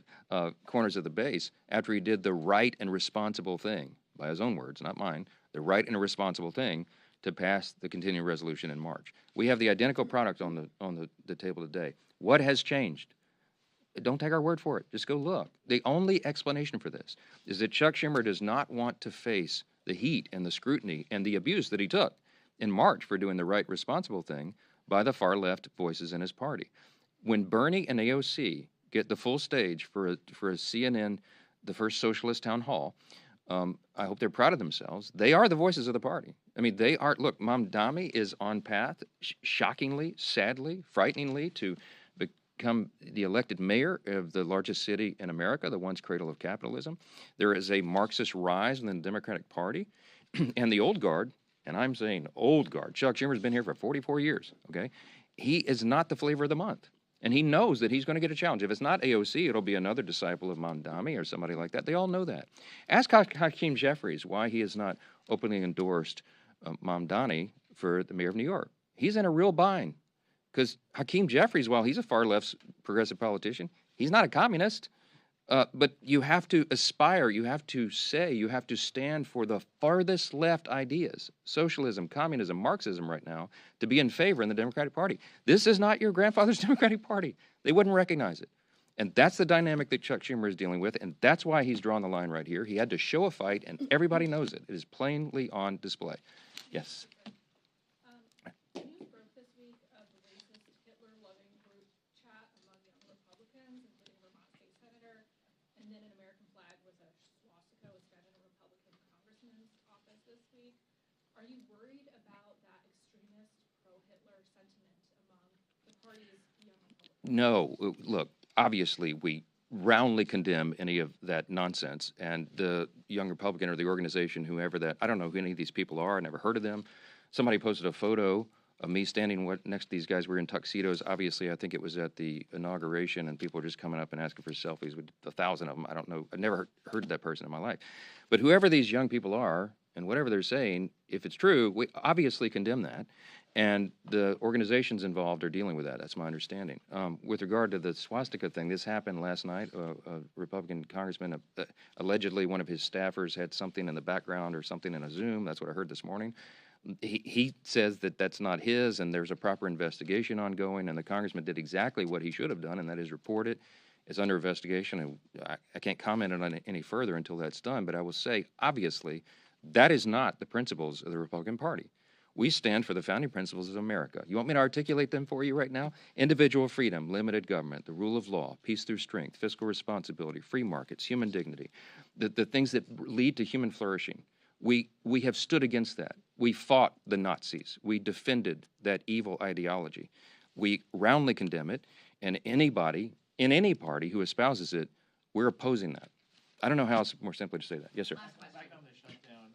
corners of the base after he did the right and responsible thing, by his own words, not mine, the right and responsible thing to pass the continuing resolution in March. We have the identical product on the table today. What has changed? Don't take our word for it. Just go look. The only explanation for this is that Chuck Schumer does not want to face the heat and the scrutiny and the abuse that he took in March for doing the right, responsible thing by the far left voices in his party. When Bernie and AOC get the full stage for a CNN, the first socialist town hall, I hope they're proud of themselves. They are the voices of the party. I mean, they are. Look, Mamdani is on path, shockingly, sadly, frighteningly, to become the elected mayor of the largest city in America, the once cradle of capitalism. There is a Marxist rise in the Democratic Party, and the old guard, and I'm saying old guard, Chuck Schumer's been here for 44 years, okay? He is not the flavor of the month, and he knows that he's going to get a challenge. If it's not AOC, it'll be another disciple of Mamdani or somebody like that. They all know that. Ask Hakeem Jeffries why he has not openly endorsed Mamdani for the mayor of New York. He's in a real bind. Because Hakeem Jeffries, while he's a far-left progressive politician, he's not a communist. But you have to aspire, you have to say, you have to stand for the farthest left ideas, socialism, communism, Marxism right now, to be in favor in the Democratic Party. This is not your grandfather's Democratic Party. They wouldn't recognize it. And that's the dynamic that Chuck Schumer is dealing with, and that's why he's drawn the line right here. He had to show a fight, and everybody knows it. It is plainly on display. Yes? Are you worried about that extremist pro-Hitler sentiment among the party's young Republicans? No. Look, obviously we roundly condemn any of that nonsense. And the Young Republican or the organization, whoever that, I don't know who any of these people are. I never heard of them. Somebody posted a photo of me standing next to these guys. We were in tuxedos. Obviously, I think it was at the inauguration, and people were just coming up and asking for selfies with 1,000 of them. I don't know. I've never heard of that person in my life. But whoever these young people are, and whatever they're saying, if it's true, we obviously condemn that. And the organizations involved are dealing with that. That's my understanding. With regard to the swastika thing, this happened last night. A Republican congressman, allegedly one of his staffers had something in the background or something in a Zoom. That's what I heard this morning. He says that that's not his, and there's a proper investigation ongoing, and the congressman did exactly what he should have done, and that is report it. It's under investigation, and I can't comment on it any further until that's done, but I will say, obviously, that is not the principles of the Republican Party. We stand for the founding principles of America. You want me to articulate them for you right now? Individual freedom, limited government, the rule of law, peace through strength, fiscal responsibility, free markets, human dignity, the things that lead to human flourishing. We have stood against that. We fought the Nazis. We defended that evil ideology. We roundly condemn it, and anybody in any party who espouses it, we're opposing that. I don't know how else more simply to say that. Yes, sir. Back on the shutdown,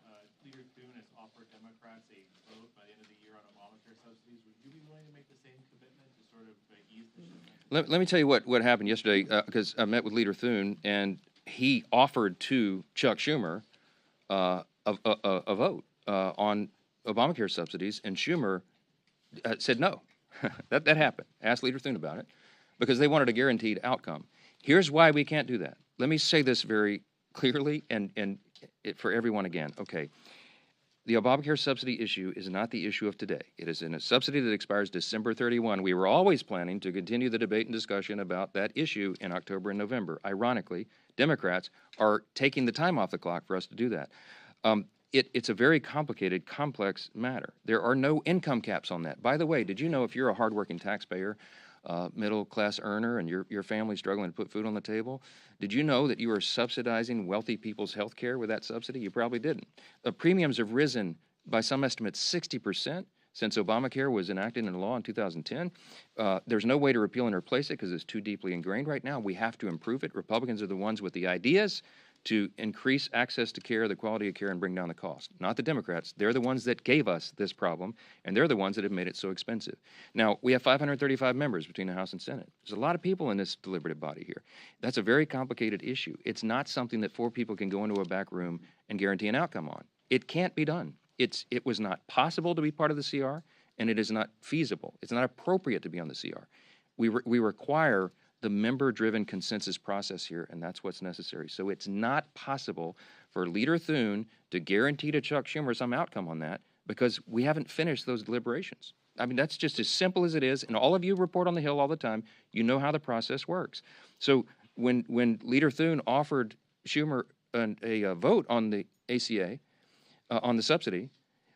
Leader Thune has offered Democrats a vote by the end of the year on Obamacare subsidies. Would you be willing to make the same commitment to sort of ease the shutdown? Let me tell you what happened yesterday, because I met with Leader Thune, and he offered to Chuck Schumer a vote on Obamacare subsidies, and Schumer said no. that happened. Asked Leader Thune about it, because they wanted a guaranteed outcome. Here's why we can't do that. Let me say this very clearly and for everyone again. Okay, the Obamacare subsidy issue is not the issue of today. It is in a subsidy that expires December 31. We were always planning to continue the debate and discussion about that issue in October and November. Ironically, Democrats are taking the time off the clock for us to do that. It's a very complicated, complex matter. There are no income caps on that. By the way, did you know if you're a hardworking taxpayer, middle-class earner, and your family's struggling to put food on the table, did you know that you are subsidizing wealthy people's health care with that subsidy? You probably didn't. Premiums have risen by some estimates 60% since Obamacare was enacted into law in 2010. There's no way to repeal and replace it because it's too deeply ingrained right now. We have to improve it. Republicans are the ones with the ideas to increase access to care, the quality of care, and bring down the cost. Not the Democrats. They're the ones that gave us this problem, and they're the ones that have made it so expensive. Now, we have 535 members between the House and Senate. There's a lot of people in this deliberative body here. That's a very complicated issue. It's not something that 4 people can go into a back room and guarantee an outcome on. It can't be done. It was not possible to be part of the CR, and it is not feasible. It's not appropriate to be on the CR. We require the member-driven consensus process here, and that's what's necessary. So it's not possible for Leader Thune to guarantee to Chuck Schumer some outcome on that because we haven't finished those deliberations. I mean, that's just as simple as it is, and all of you report on the Hill all the time. You know how the process works. So when Leader Thune offered Schumer a vote on the ACA, on the subsidy,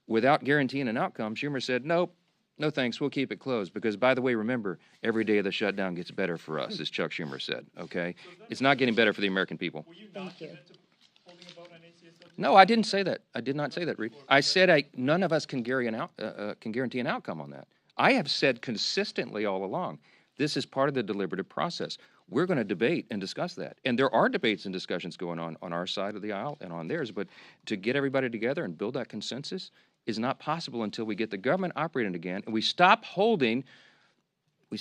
without guaranteeing an outcome, Schumer said, nope, no thanks, we'll keep it closed. Because, by the way, remember, every day of the shutdown gets better for us, as Chuck Schumer said, okay? It's not getting better for the American people. Thank you. No, I didn't say that. I did not say that, Reed. I said none of us can guarantee an outcome on that. I have said consistently all along, this is part of the deliberative process. We're going to debate and discuss that. And there are debates and discussions going on our side of the aisle and on theirs, but to get everybody together and build that consensus is not possible until we get the government operating again and we stop holding, I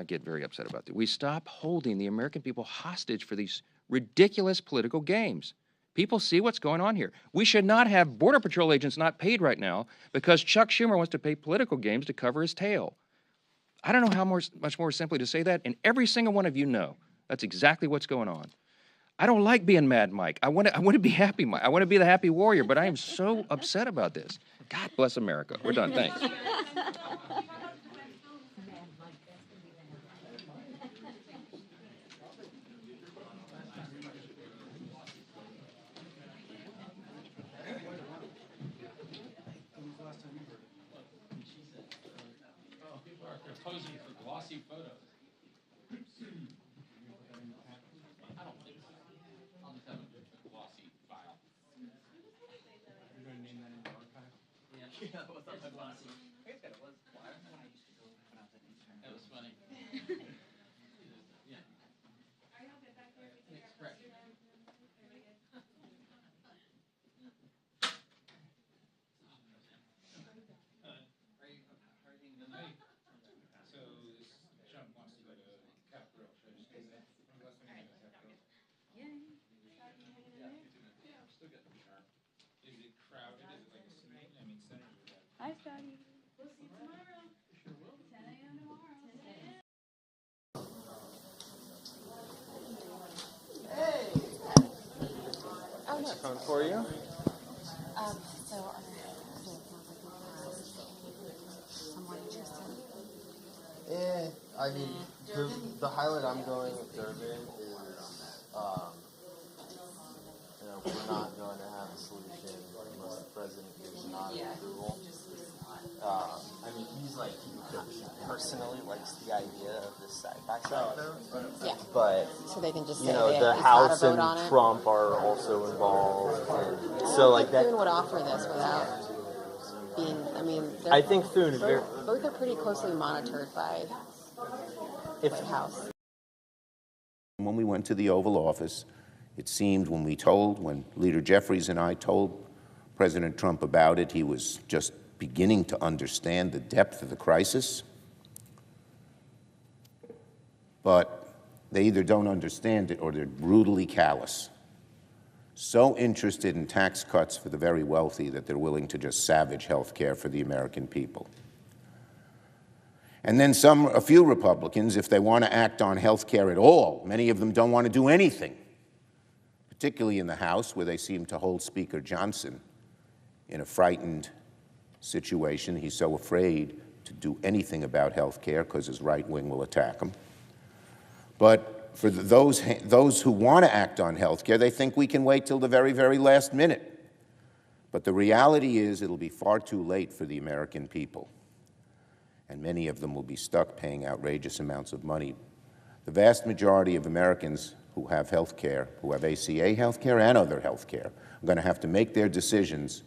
get very upset about that. We stop holding the American people hostage for these ridiculous political games. People see what's going on here. We should not have Border Patrol agents not paid right now because Chuck Schumer wants to pay political games to cover his tail. I don't know how much more simply to say that, and every single one of you know that's exactly what's going on. I don't like being Mad Mike. I want to be Happy Mike. I want to be the happy warrior, but I am so upset about this. God bless America. We're done. Thanks. Posing for glossy photos. I don't think so. I'll just have a glossy file. You're going to name that in the archive? Yeah, what's up, glossy? I guess it was flyer. That was funny. Yeah. Expression. So this chump wants to go to Capitol. Should I just go there? When was the last time you went to Capitol? Yeah, I'm still getting sharp. Is it crowded? Is it like a snake? I mean, senators are. Hi, Scotty. We'll see you tomorrow. Sure will. 10 a.m. tomorrow. Oh, no. Coming for you. I mean, the highlight I'm going with Durban is, we're not going to have a solution unless the president gives not approval. I mean, he personally likes the idea of this side-by-side vote. Yeah. But, So they can just say the House and Trump are also involved. And so, like that. Thune would offer this without being, I think Thune is very. Both are pretty closely monitored by the House. When we went to the Oval Office, it seemed when Leader Jeffries and I told President Trump about it, he was just beginning to understand the depth of the crisis. But they either don't understand it or they're brutally callous. So interested in tax cuts for the very wealthy that they're willing to just savage health care for the American people. And then a few Republicans, if they want to act on health care at all, many of them don't want to do anything, particularly in the House, where they seem to hold Speaker Johnson in a frightened situation. He's so afraid to do anything about health care because his right wing will attack him. But for those who want to act on health care, they think we can wait till the very, very last minute. But the reality is it'll be far too late for the American people. And many of them will be stuck paying outrageous amounts of money. The vast majority of Americans who have health care, who have ACA health care and other health care, are going to have to make their decisions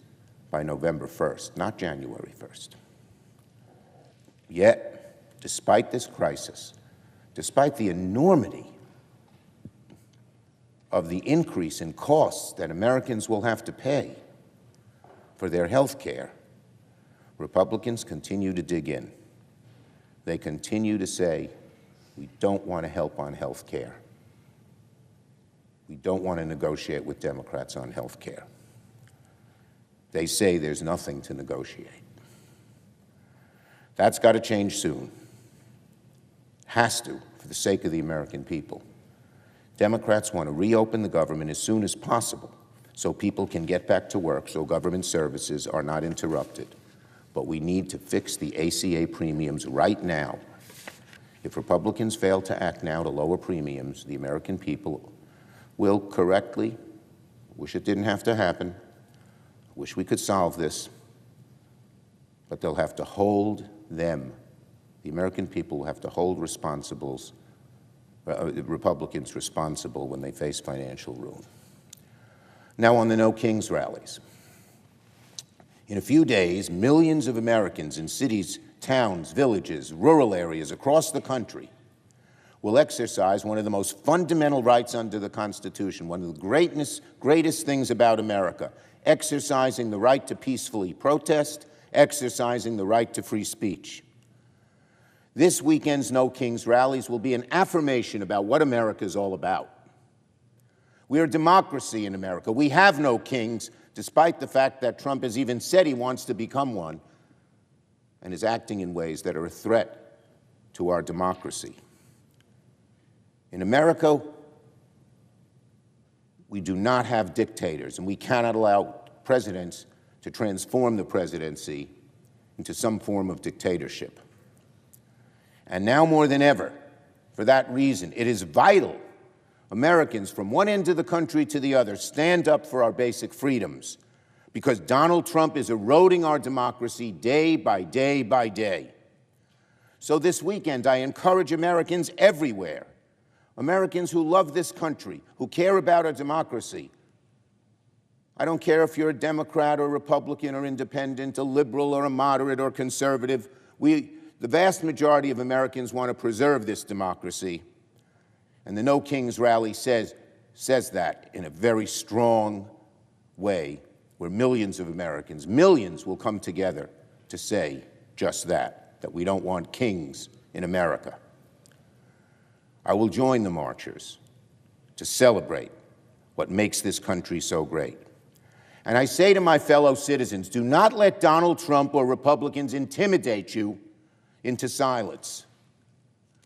by November 1st, not January 1st. Yet, despite this crisis, despite the enormity of the increase in costs that Americans will have to pay for their health care, Republicans continue to dig in. They continue to say, we don't want to help on health care. We don't want to negotiate with Democrats on health care. They say there's nothing to negotiate. That's got to change soon. Has to, for the sake of the American people. Democrats want to reopen the government as soon as possible so people can get back to work, so government services are not interrupted. But we need to fix the ACA premiums right now. If Republicans fail to act now to lower premiums, the American people will correctly, wish it didn't have to happen, wish we could solve this, but they'll have to hold them, the American people will have to hold Republicans responsible when they face financial ruin. Now on the No Kings rallies. In a few days, millions of Americans in cities, towns, villages, rural areas across the country will exercise one of the most fundamental rights under the Constitution, one of the greatest things about America, exercising the right to peacefully protest, exercising the right to free speech. This weekend's No Kings rallies will be an affirmation about what America is all about. We are a democracy in America. We have no kings, despite the fact that Trump has even said he wants to become one and is acting in ways that are a threat to our democracy. In America, we do not have dictators, and we cannot allow presidents to transform the presidency into some form of dictatorship. And now more than ever, for that reason, it is vital Americans from one end of the country to the other stand up for our basic freedoms, because Donald Trump is eroding our democracy day by day by day. So this weekend, I encourage Americans everywhere, Americans who love this country, who care about our democracy. I don't care if you're a Democrat or Republican or independent, a liberal or a moderate or conservative. The vast majority of Americans want to preserve this democracy. And the No Kings rally says that in a very strong way, where millions of Americans, millions will come together to say just that we don't want kings in America. I will join the marchers to celebrate what makes this country so great. And I say to my fellow citizens, do not let Donald Trump or Republicans intimidate you into silence.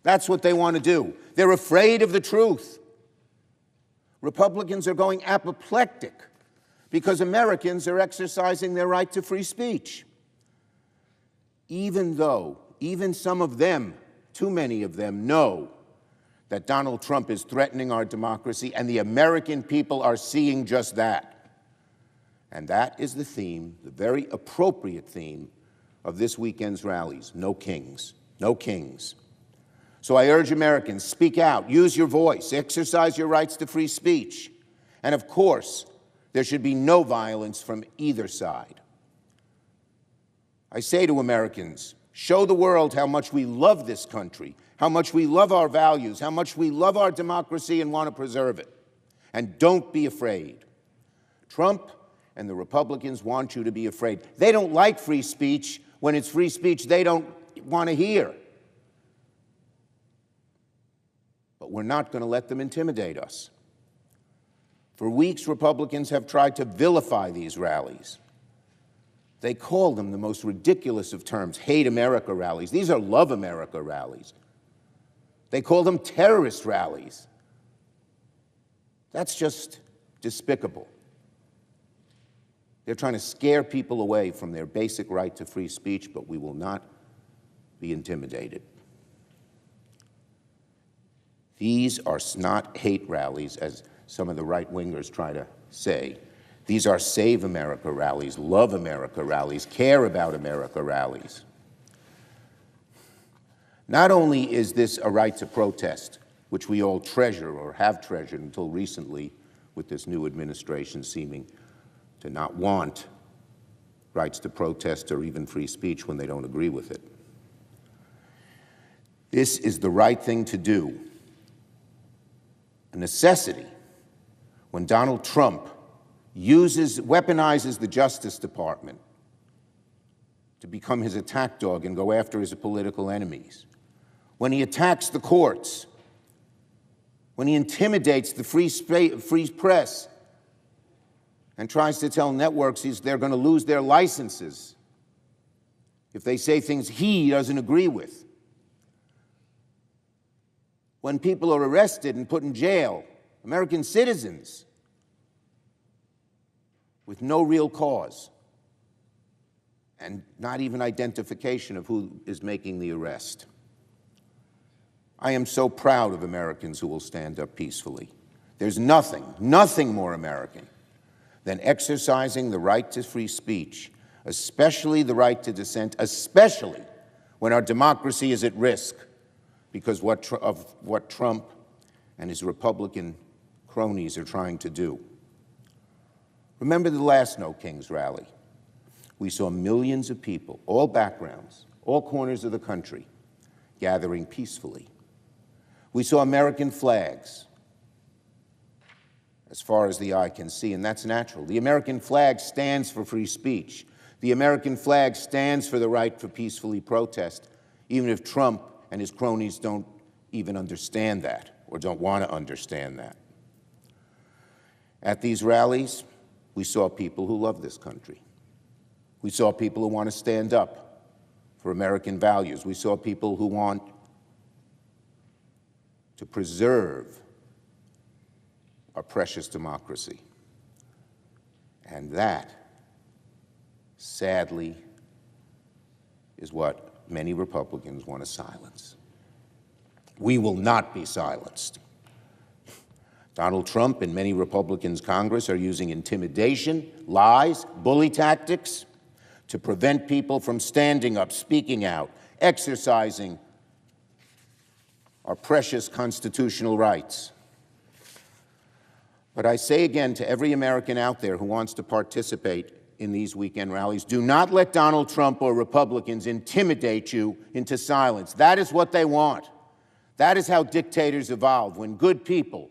That's what they want to do. They're afraid of the truth. Republicans are going apoplectic because Americans are exercising their right to free speech. Even some of them, too many of them, know that Donald Trump is threatening our democracy, and the American people are seeing just that. And that is the theme, the very appropriate theme of this weekend's rallies. No kings. No kings. So I urge Americans, speak out, use your voice, exercise your rights to free speech. And of course, there should be no violence from either side. I say to Americans, show the world how much we love this country, how much we love our values, how much we love our democracy and want to preserve it. And don't be afraid. Trump and the Republicans want you to be afraid. They don't like free speech. When it's free speech, they don't want to hear. But we're not going to let them intimidate us. For weeks, Republicans have tried to vilify these rallies. They call them the most ridiculous of terms, hate America rallies. These are love America rallies. They call them terrorist rallies. That's just despicable. They're trying to scare people away from their basic right to free speech, but we will not be intimidated. These are not hate rallies, as some of the right-wingers try to say. These are Save America rallies, Love America rallies, Care About America rallies. Not only is this a right to protest, which we all treasure or have treasured until recently, with this new administration seeming to not want rights to protest or even free speech when they don't agree with it. This is the right thing to do, a necessity, when Donald Trump weaponizes the Justice Department to become his attack dog and go after his political enemies, when he attacks the courts, when he intimidates the free press and tries to tell networks they're going to lose their licenses if they say things he doesn't agree with. When people are arrested and put in jail, American citizens, with no real cause and not even identification of who is making the arrest. I am so proud of Americans who will stand up peacefully. There's nothing more American than exercising the right to free speech, especially the right to dissent, especially when our democracy is at risk because of what Trump and his Republican cronies are trying to do. Remember the last No Kings rally. We saw millions of people, all backgrounds, all corners of the country, gathering peacefully. We saw American flags as far as the eye can see, and that's natural. The American flag stands for free speech. The American flag stands for the right to peacefully protest, even if Trump and his cronies don't even understand that or don't want to understand that. At these rallies, we saw people who love this country. We saw people who want to stand up for American values. We saw people who want to preserve our precious democracy. And that, sadly, is what many Republicans want to silence. We will not be silenced. Donald Trump and many Republicans in Congress are using intimidation, lies, bully tactics to prevent people from standing up, speaking out, exercising our precious constitutional rights. But I say again to every American out there who wants to participate in these weekend rallies, do not let Donald Trump or Republicans intimidate you into silence. That is what they want. That is how dictators evolve, when good people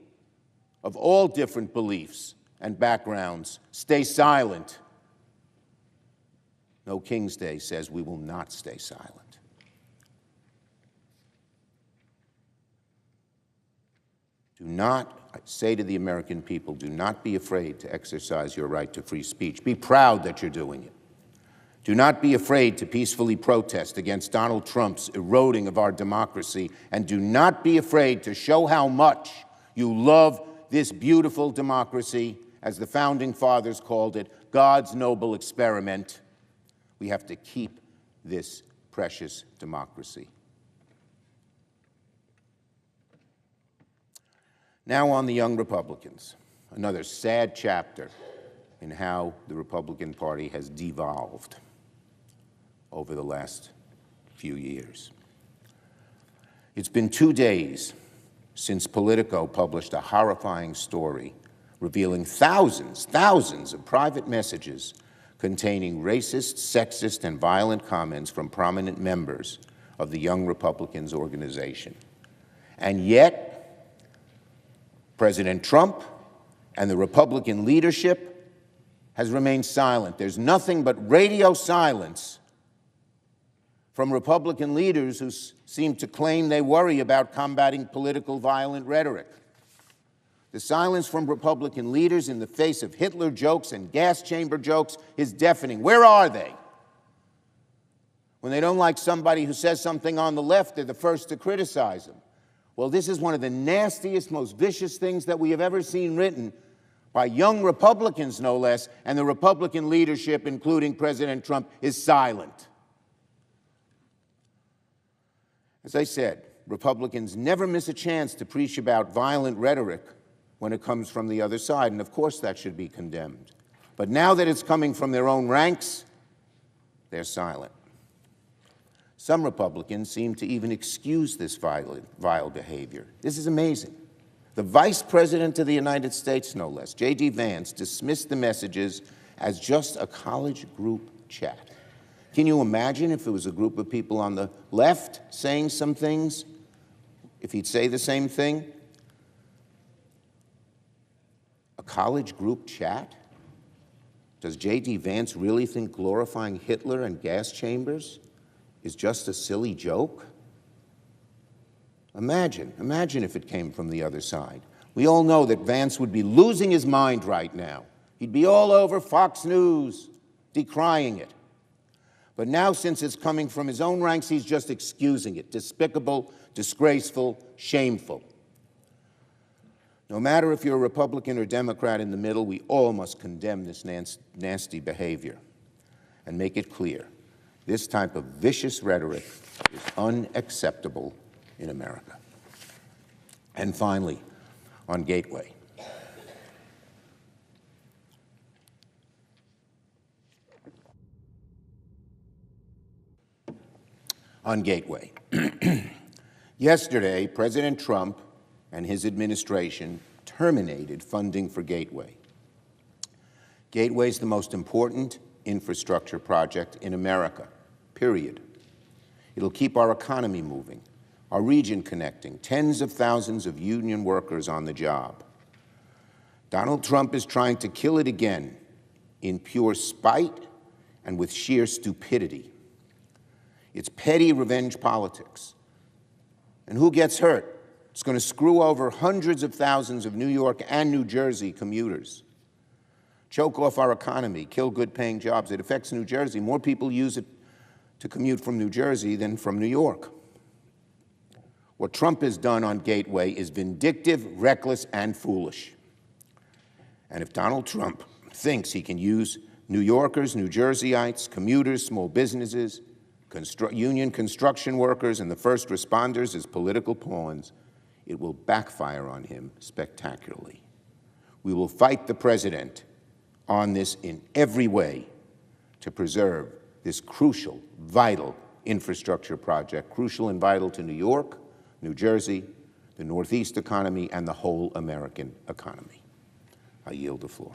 of all different beliefs and backgrounds stay silent. No King's Day says we will not stay silent. Do not, I say to the American people, do not be afraid to exercise your right to free speech. Be proud that you're doing it. Do not be afraid to peacefully protest against Donald Trump's eroding of our democracy, and do not be afraid to show how much you love this beautiful democracy, as the Founding Fathers called it, God's noble experiment. We have to keep this precious democracy. Now on the young Republicans, another sad chapter in how the Republican Party has devolved over the last few years. It's been 2 days since Politico published a horrifying story revealing thousands of private messages containing racist, sexist, and violent comments from prominent members of the Young Republicans organization. And yet, President Trump and the Republican leadership has remained silent. There's nothing but radio silence from Republican leaders who seem to claim they worry about combating political violent rhetoric. The silence from Republican leaders in the face of Hitler jokes and gas chamber jokes is deafening. Where are they? When they don't like somebody who says something on the left, they're the first to criticize them. Well, this is one of the nastiest, most vicious things that we have ever seen written by young Republicans, no less, and the Republican leadership, including President Trump, is silent. As I said, Republicans never miss a chance to preach about violent rhetoric when it comes from the other side, and of course that should be condemned. But now that it's coming from their own ranks, they're silent. Some Republicans seem to even excuse this vile behavior. This is amazing. The Vice President of the United States, no less, J.D. Vance, dismissed the messages as just a college group chat. Can you imagine if it was a group of people on the left saying some things, if he'd say the same thing? A college group chat? Does J.D. Vance really think glorifying Hitler and gas chambers is just a silly joke? Imagine if it came from the other side. We all know that Vance would be losing his mind right now. He'd be all over Fox News, decrying it. But now, since it's coming from his own ranks, he's just excusing it. Despicable, disgraceful, shameful. No matter if you're a Republican or Democrat in the middle, we all must condemn this nasty behavior and make it clear. This type of vicious rhetoric is unacceptable in America. And finally, on Gateway. On Gateway. Yesterday, President Trump and his administration terminated funding for Gateway. Gateway is the most important infrastructure project in America, period. It'll keep our economy moving, our region connecting, tens of thousands of union workers on the job. Donald Trump is trying to kill it again in pure spite and with sheer stupidity. It's petty revenge politics. And who gets hurt? It's going to screw over hundreds of thousands of New York and New Jersey commuters, choke off our economy, kill good-paying jobs. It affects New Jersey. More people use it to commute from New Jersey than from New York. What Trump has done on Gateway is vindictive, reckless, and foolish. And if Donald Trump thinks he can use New Yorkers, New Jerseyites, commuters, small businesses, union construction workers, and the first responders as political pawns, it will backfire on him spectacularly. We will fight the president on this in every way to preserve this crucial, vital infrastructure project, crucial and vital to New York, New Jersey, the Northeast economy, and the whole American economy. I yield the floor.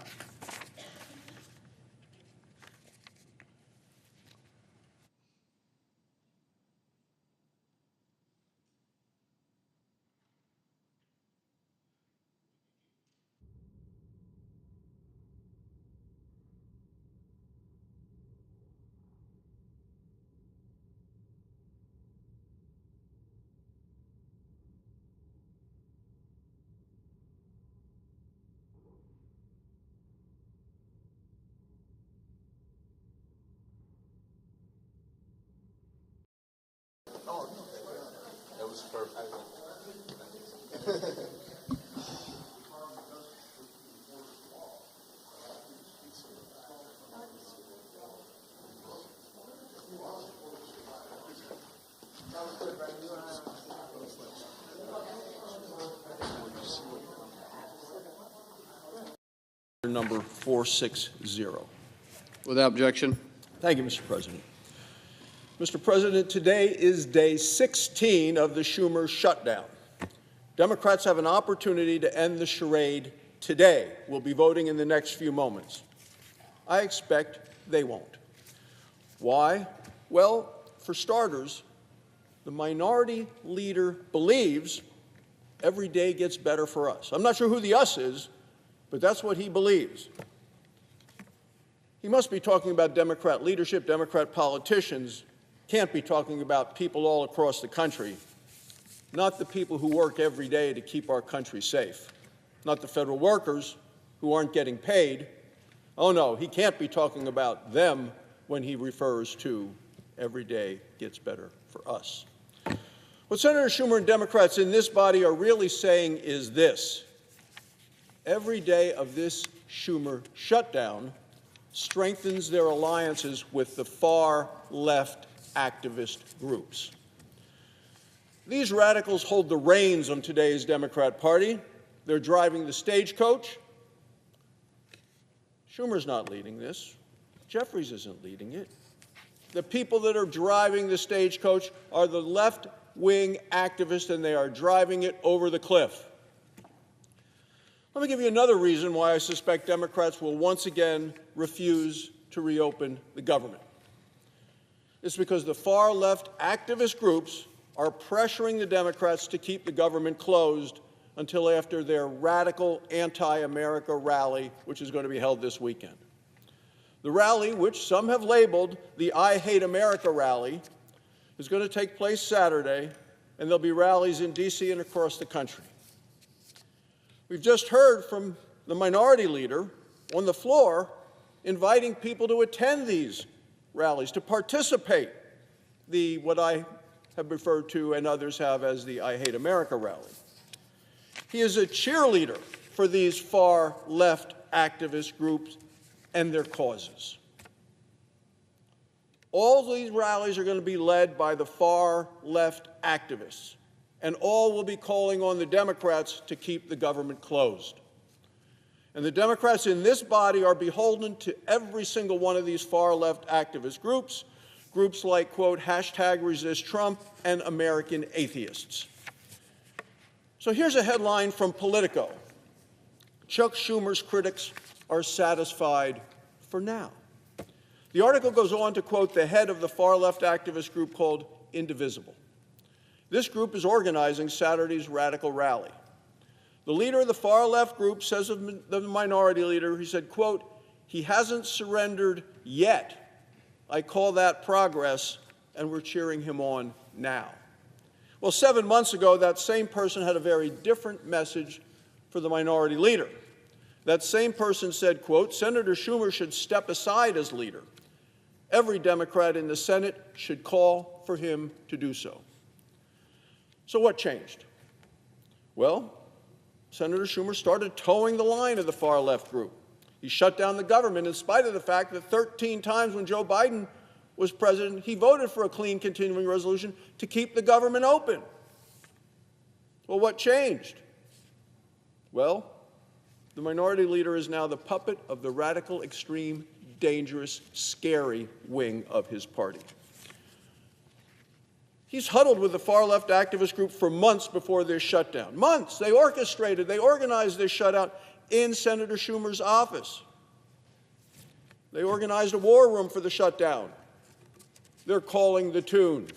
It was perfect. Number 460. Without objection. Thank you, Mr. President. Mr. President, today is day 16 of the Schumer shutdown. Democrats have an opportunity to end the charade today. We'll be voting in the next few moments. I expect they won't. Why? Well, for starters, the minority leader believes every day gets better for us. I'm not sure who the us is, but that's what he believes. He must be talking about Democrat leadership, Democrat politicians. Can't be talking about people all across the country, not the people who work every day to keep our country safe, not the federal workers who aren't getting paid. Oh no, he can't be talking about them when he refers to every day gets better for us. What Senator Schumer and Democrats in this body are really saying is this: every day of this Schumer shutdown strengthens their alliances with the far left activist groups. These radicals hold the reins on today's Democrat Party. They're driving the stagecoach. Schumer's not leading this. Jeffries isn't leading it. The people that are driving the stagecoach are the left-wing activists, and they are driving it over the cliff. Let me give you another reason why I suspect Democrats will once again refuse to reopen the government. It's because the far-left activist groups are pressuring the Democrats to keep the government closed until after their radical anti-America rally, which is going to be held this weekend. The rally, which some have labeled the I Hate America rally, is going to take place Saturday, and there'll be rallies in D.C. and across the country. We've just heard from the minority leader on the floor inviting people to attend these rallies, to participate, what I have referred to and others have as the I Hate America rally. He is a cheerleader for these far-left activist groups and their causes. All these rallies are going to be led by the far-left activists, and all will be calling on the Democrats to keep the government closed. And the Democrats in this body are beholden to every single one of these far-left activist groups, groups like, quote, #ResistTrump and American Atheists. So here's a headline from Politico. Chuck Schumer's critics are satisfied for now. The article goes on to quote the head of the far-left activist group called Indivisible. This group is organizing Saturday's radical rally. The leader of the far-left group says of the minority leader, he said, quote, "He hasn't surrendered yet. I call that progress, and we're cheering him on now." Well, 7 months ago, that same person had a very different message for the minority leader. That same person said, quote, "Senator Schumer should step aside as leader. Every Democrat in the Senate should call for him to do so." So what changed? Well, Senator Schumer started towing the line of the far-left group. He shut down the government in spite of the fact that 13 times when Joe Biden was president, he voted for a clean continuing resolution to keep the government open. Well, what changed? Well, the minority leader is now the puppet of the radical, extreme, dangerous, scary wing of his party. He's huddled with the far-left activist group for months before this shutdown. Months. They organized this shutout in Senator Schumer's office. They organized a war room for the shutdown. They're calling the tune.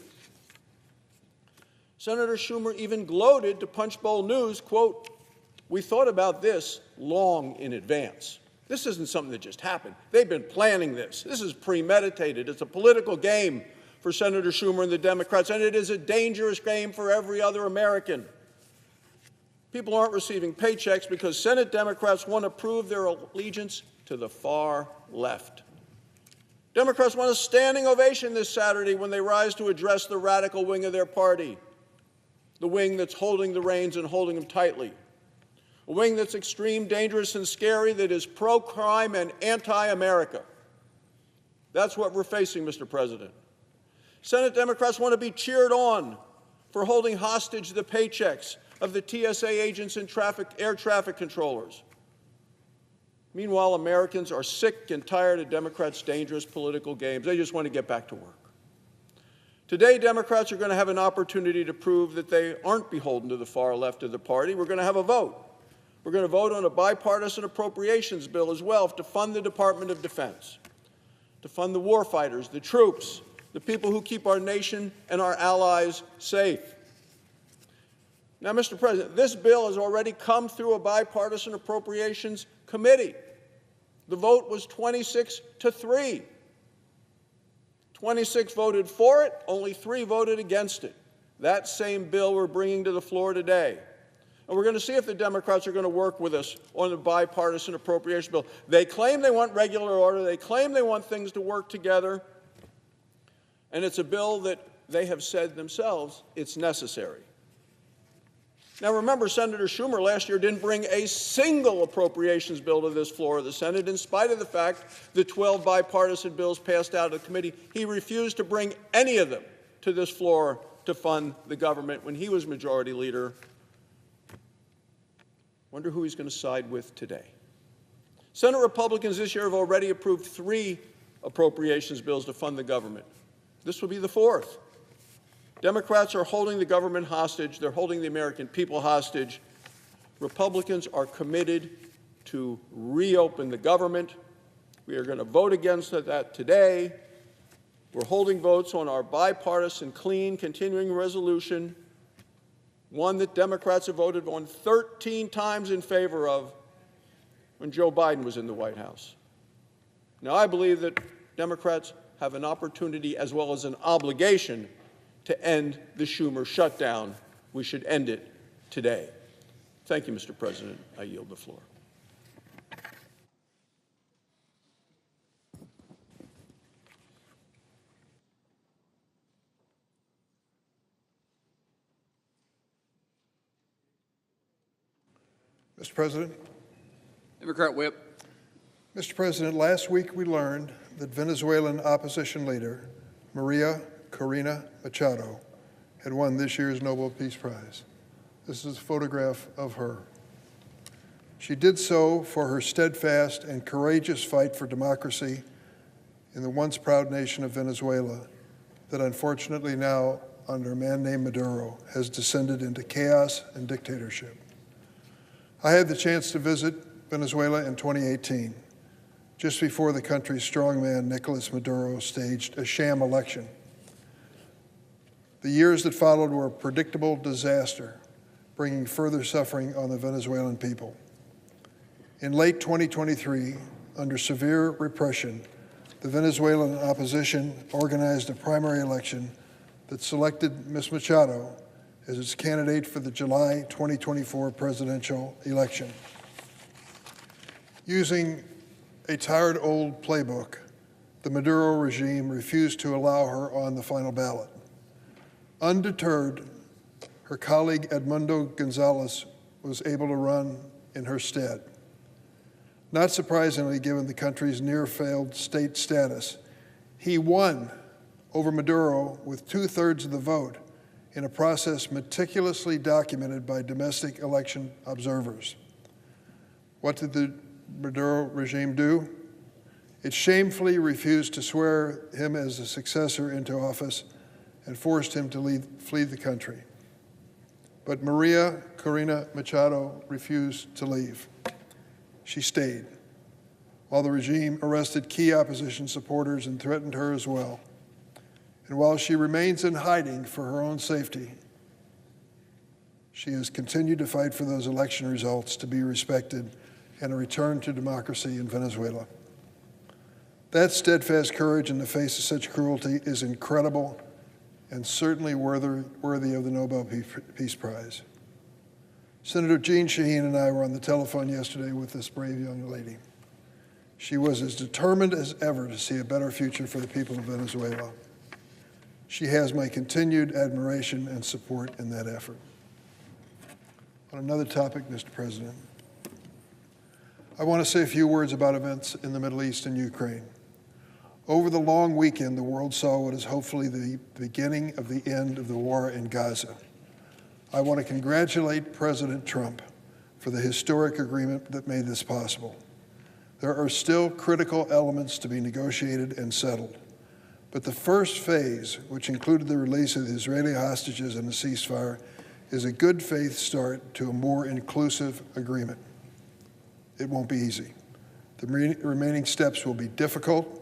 Senator Schumer even gloated to Punchbowl News, quote, "We thought about this long in advance. This isn't something that just happened. They've been planning this. This is premeditated. It's a political game for Senator Schumer and the Democrats, and it is a dangerous game for every other American. People aren't receiving paychecks because Senate Democrats want to prove their allegiance to the far left. Democrats want a standing ovation this Saturday when they rise to address the radical wing of their party, the wing that's holding the reins and holding them tightly, a wing that's extreme, dangerous, and scary, that is pro-crime and anti-America. That's what we're facing, Mr. President. Senate Democrats want to be cheered on for holding hostage the paychecks of the TSA agents and air traffic controllers. Meanwhile, Americans are sick and tired of Democrats' dangerous political games. They just want to get back to work. Today, Democrats are going to have an opportunity to prove that they aren't beholden to the far left of the party. We're going to have a vote. We're going to vote on a bipartisan appropriations bill as well to fund the Department of Defense, to fund the warfighters, the troops, the people who keep our nation and our allies safe. Now, Mr. President, this bill has already come through a bipartisan appropriations committee. The vote was 26-3. 26 voted for it, only 3 voted against it. That same bill we're bringing to the floor today. And we're going to see if the Democrats are going to work with us on the bipartisan appropriation bill. They claim they want regular order. They claim they want things to work together. And it's a bill that they have said themselves it's necessary. Now, remember, Senator Schumer last year didn't bring a single appropriations bill to this floor of the Senate, in spite of the fact that 12 bipartisan bills passed out of the committee. He refused to bring any of them to this floor to fund the government when he was majority leader. Wonder who he's going to side with today. Senate Republicans this year have already approved 3 appropriations bills to fund the government. This will be the fourth. Democrats are holding the government hostage. They're holding the American people hostage. Republicans are committed to reopen the government. We are going to vote against that today. We're holding votes on our bipartisan, clean, continuing resolution, one that Democrats have voted on 13 times in favor of when Joe Biden was in the White House. Now, I believe that Democrats have an opportunity as well as an obligation to end the Schumer shutdown. We should end it today. Thank you, Mr. President. I yield the floor. Mr. President. Democrat Whip. Mr. President, last week we learned that Venezuelan opposition leader Maria Corina Machado had won this year's Nobel Peace Prize. This is a photograph of her. She did so for her steadfast and courageous fight for democracy in the once proud nation of Venezuela that unfortunately now, under a man named Maduro, has descended into chaos and dictatorship. I had the chance to visit Venezuela in 2018, just before the country's strongman Nicolas Maduro staged a sham election. The years that followed were a predictable disaster, bringing further suffering on the Venezuelan people. In late 2023, under severe repression, the Venezuelan opposition organized a primary election that selected Ms. Machado as its candidate for the July 2024 presidential election. Using a tired old playbook, the Maduro regime refused to allow her on the final ballot. Undeterred, her colleague Edmundo Gonzalez was able to run in her stead. Not surprisingly, given the country's near-failed state status, he won over Maduro with 2/3 of the vote in a process meticulously documented by domestic election observers. What did the Maduro regime do? It shamefully refused to swear him as a successor into office and forced him to flee the country. But Maria Corina Machado refused to leave. She stayed, while the regime arrested key opposition supporters and threatened her as well. And while she remains in hiding for her own safety, she has continued to fight for those election results to be respected and a return to democracy in Venezuela. That steadfast courage in the face of such cruelty is incredible and certainly worthy of the Nobel Peace Prize. Senator Jeanne Shaheen and I were on the telephone yesterday with this brave young lady. She was as determined as ever to see a better future for the people of Venezuela. She has my continued admiration and support in that effort. On another topic, Mr. President, I want to say a few words about events in the Middle East and Ukraine. Over the long weekend, the world saw what is hopefully the beginning of the end of the war in Gaza. I want to congratulate President Trump for the historic agreement that made this possible. There are still critical elements to be negotiated and settled, but the first phase, which included the release of the Israeli hostages and a ceasefire, is a good faith start to a more inclusive agreement. It won't be easy. The remaining steps will be difficult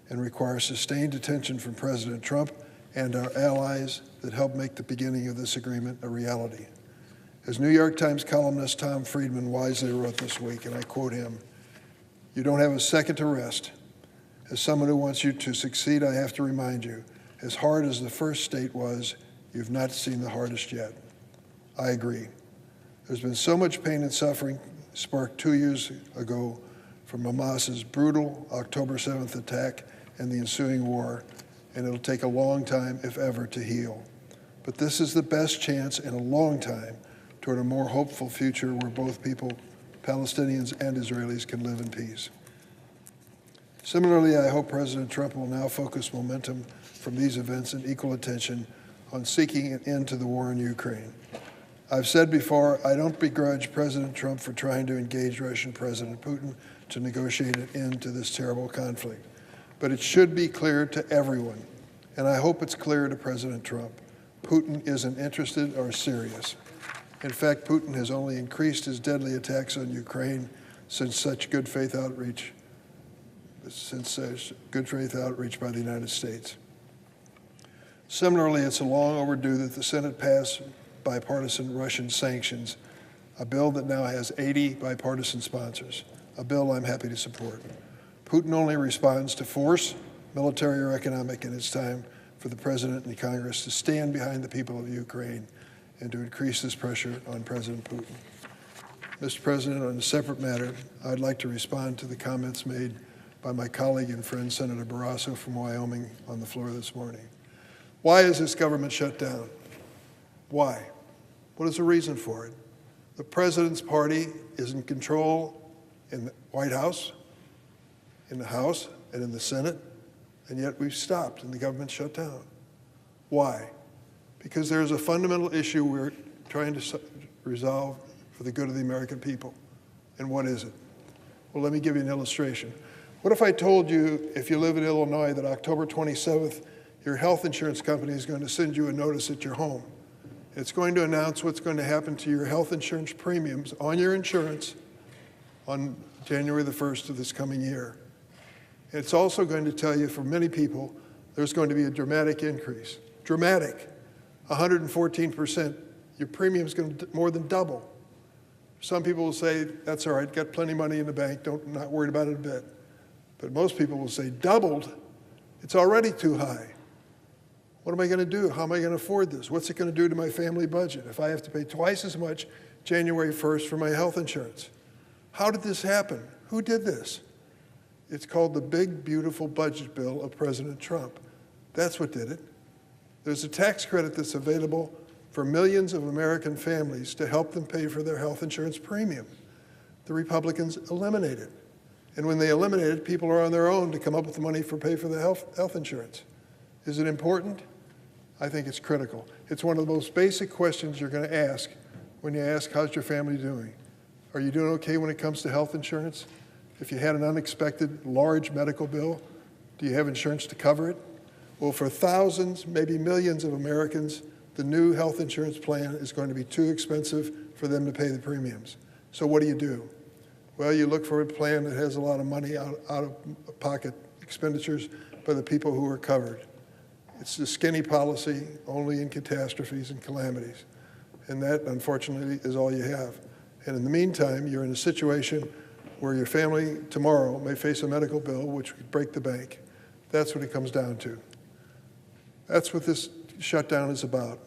and require sustained attention from President Trump and our allies that helped make the beginning of this agreement a reality. As New York Times columnist Tom Friedman wisely wrote this week, and I quote him, "You don't have a second to rest. As someone who wants you to succeed, I have to remind you, as hard as the first state was, you've not seen the hardest yet." I agree. There's been so much pain and suffering sparked 2 years ago from Hamas's brutal October 7th attack and the ensuing war, and it'll take a long time, if ever, to heal. But this is the best chance in a long time toward a more hopeful future where both people, Palestinians and Israelis, can live in peace. Similarly, I hope President Trump will now focus momentum from these events and equal attention on seeking an end to the war in Ukraine. I've said before, I don't begrudge President Trump for trying to engage Russian President Putin to negotiate an end to this terrible conflict. But it should be clear to everyone, And I hope it's clear to President Trump, Putin isn't interested or serious. In fact, Putin has only increased his deadly attacks on Ukraine since good faith outreach by the United States. Similarly, it's long overdue that the Senate pass bipartisan Russian sanctions, a bill that now has 80 bipartisan sponsors, a bill I'm happy to support. Putin only responds to force, military or economic, and it's time for the President and Congress to stand behind the people of Ukraine and to increase this pressure on President Putin. Mr. President, on a separate matter, I'd like to respond to the comments made by my colleague and friend, Senator Barrasso from Wyoming, on the floor this morning. Why is this government shut down? Why? What is the reason for it? The President's party is in control in the White House, in the House, and in the Senate, and yet we've stopped and the government shut down. Why? Because there's a fundamental issue we're trying to resolve for the good of the American people. And what is it? Well, let me give you an illustration. What if I told you, if you live in Illinois, that October 27th, your health insurance company is going to send you a notice at your home. It's going to announce what's going to happen to your health insurance premiums on your insurance on January the 1st of this coming year. It's also going to tell you, for many people, there's going to be a dramatic increase. Dramatic. 114%. Your premium is going to more than double. Some people will say, that's all right, got plenty of money in the bank, not worried about it a bit. But most people will say, doubled? It's already too high. What am I going to do? How am I going to afford this? What's it going to do to my family budget if I have to pay twice as much January 1st for my health insurance? How did this happen? Who did this? It's called the big, beautiful budget bill of President Trump. That's what did it. There's a tax credit that's available for millions of American families to help them pay for their health insurance premium. The Republicans eliminated it. And when they eliminate it, people are on their own to come up with the money pay for the health insurance. Is it important? I think it's critical. It's one of the most basic questions you're going to ask when you ask, how's your family doing? Are you doing okay when it comes to health insurance? If you had an unexpected large medical bill, do you have insurance to cover it? Well, for thousands, maybe millions of Americans, the new health insurance plan is going to be too expensive for them to pay the premiums. So what do? Well, you look for a plan that has a lot of money out of pocket expenditures by the people who are covered. It's a skinny policy, only in catastrophes and calamities. And that, unfortunately, is all you have. And in the meantime, you're in a situation where your family tomorrow may face a medical bill which could break the bank. That's what it comes down to. That's what this shutdown is about.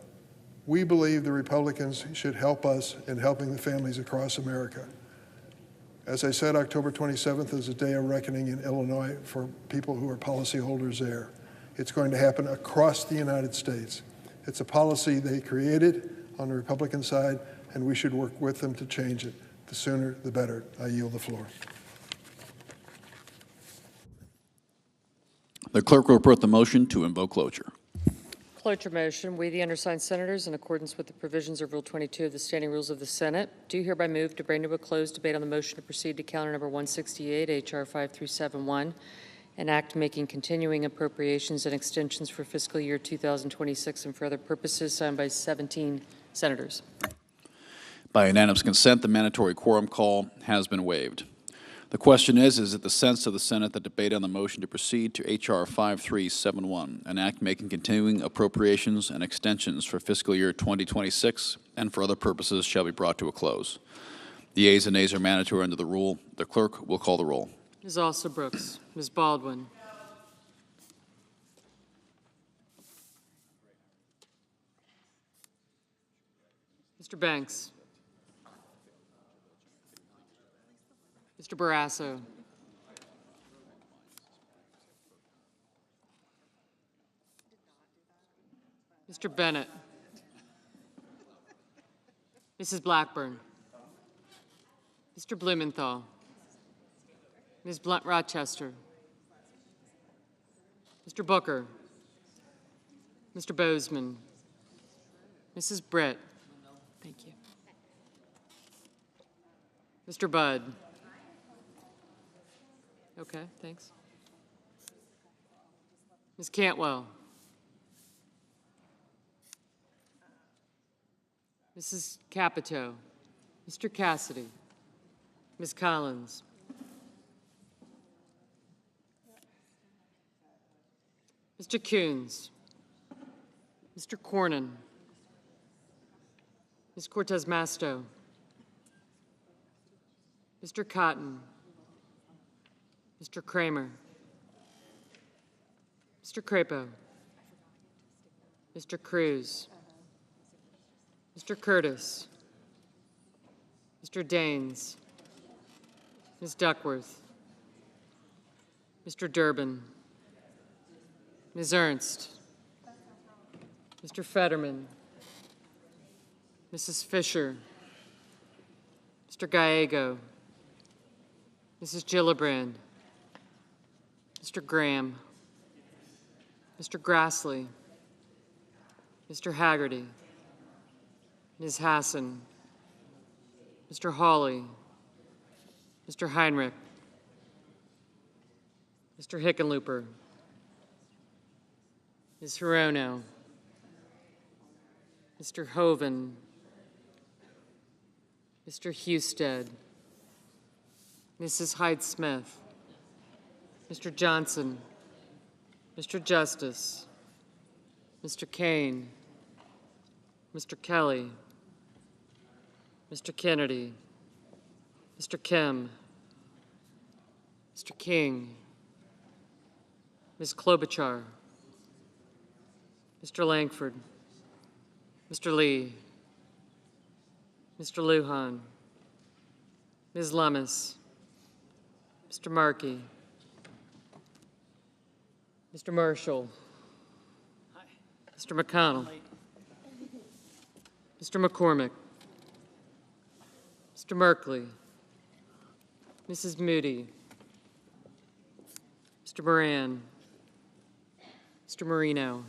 We believe the Republicans should help us in helping the families across America. As I said, October 27th is a day of reckoning in Illinois for people who are policyholders there. It's going to happen across the United States. It's a policy they created on the Republican side, and we should work with them to change it. The sooner, the better. I yield the floor. The clerk will report the motion to invoke cloture. Cloture motion. We, the undersigned senators, in accordance with the provisions of Rule 22 of the Standing Rules of the Senate, do hereby move to bring to a close debate on the motion to proceed to calendar number 168, H.R. 5371, an act making continuing appropriations and extensions for fiscal year 2026 and for other purposes, signed by 17 senators. By unanimous consent, the mandatory quorum call has been waived. The question is it the sense of the Senate that debate on the motion to proceed to H.R. 5371, an act making continuing appropriations and extensions for fiscal year 2026 and for other purposes, shall be brought to a close? The ayes and nays are mandatory under the rule. The clerk will call the roll. Ms. Alston-Brooks. Ms. Baldwin. Mr. Banks. Mr. Barrasso. Mr. Bennett. Mrs. Blackburn. Mr. Blumenthal. Ms. Blunt-Rochester. Mr. Booker. Mr. Bozeman. Mrs. Britt. Thank you. Mr. Budd. Okay, thanks. Ms. Cantwell. Mrs. Capito, Mr. Cassidy, Ms. Collins, Mr. Coons, Mr. Cornyn, Ms. Cortez Masto, Mr. Cotton, Mr. Kramer, Mr. Crapo, Mr. Cruz, Mr. Curtis, Mr. Daines, Ms. Duckworth, Mr. Durbin, Ms. Ernst, Mr. Fetterman, Mrs. Fisher, Mr. Gallego, Mrs. Gillibrand, Mr. Graham, Mr. Grassley, Mr. Haggerty, Ms. Hassan, Mr. Hawley, Mr. Heinrich, Mr. Hickenlooper, Ms. Hirono, Mr. Hoven, Mr. Husted, Mrs. Hyde-Smith, Mr. Johnson, Mr. Justice, Mr. Kane, Mr. Kelly, Mr. Kennedy, Mr. Kim, Mr. King, Ms. Klobuchar, Mr. Langford, Mr. Lee, Mr. Lujan, Ms. Lummis, Mr. Markey, Mr. Marshall, Mr. McConnell, Mr. McCormick, Mr. Merkley, Mrs. Moody, Mr. Moran, Mr. Marino,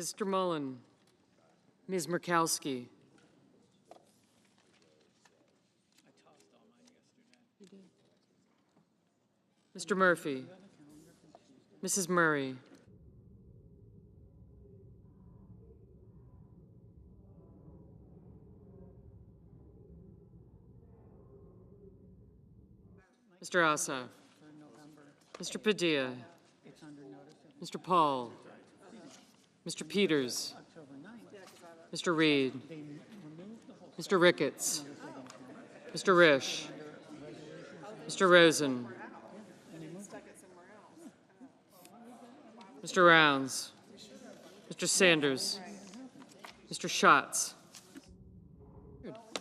Mr. Mullen, Ms. Murkowski, Mr. Murphy, Mrs. Murray, Mr. Ossoff, Mr. Padilla, Mr. Paul, Mr. Peters, Mr. Reed, Mr. Ricketts, Mr. Risch, Mr. Rosen, Mr. Rounds, Mr. Sanders, Mr. Schatz,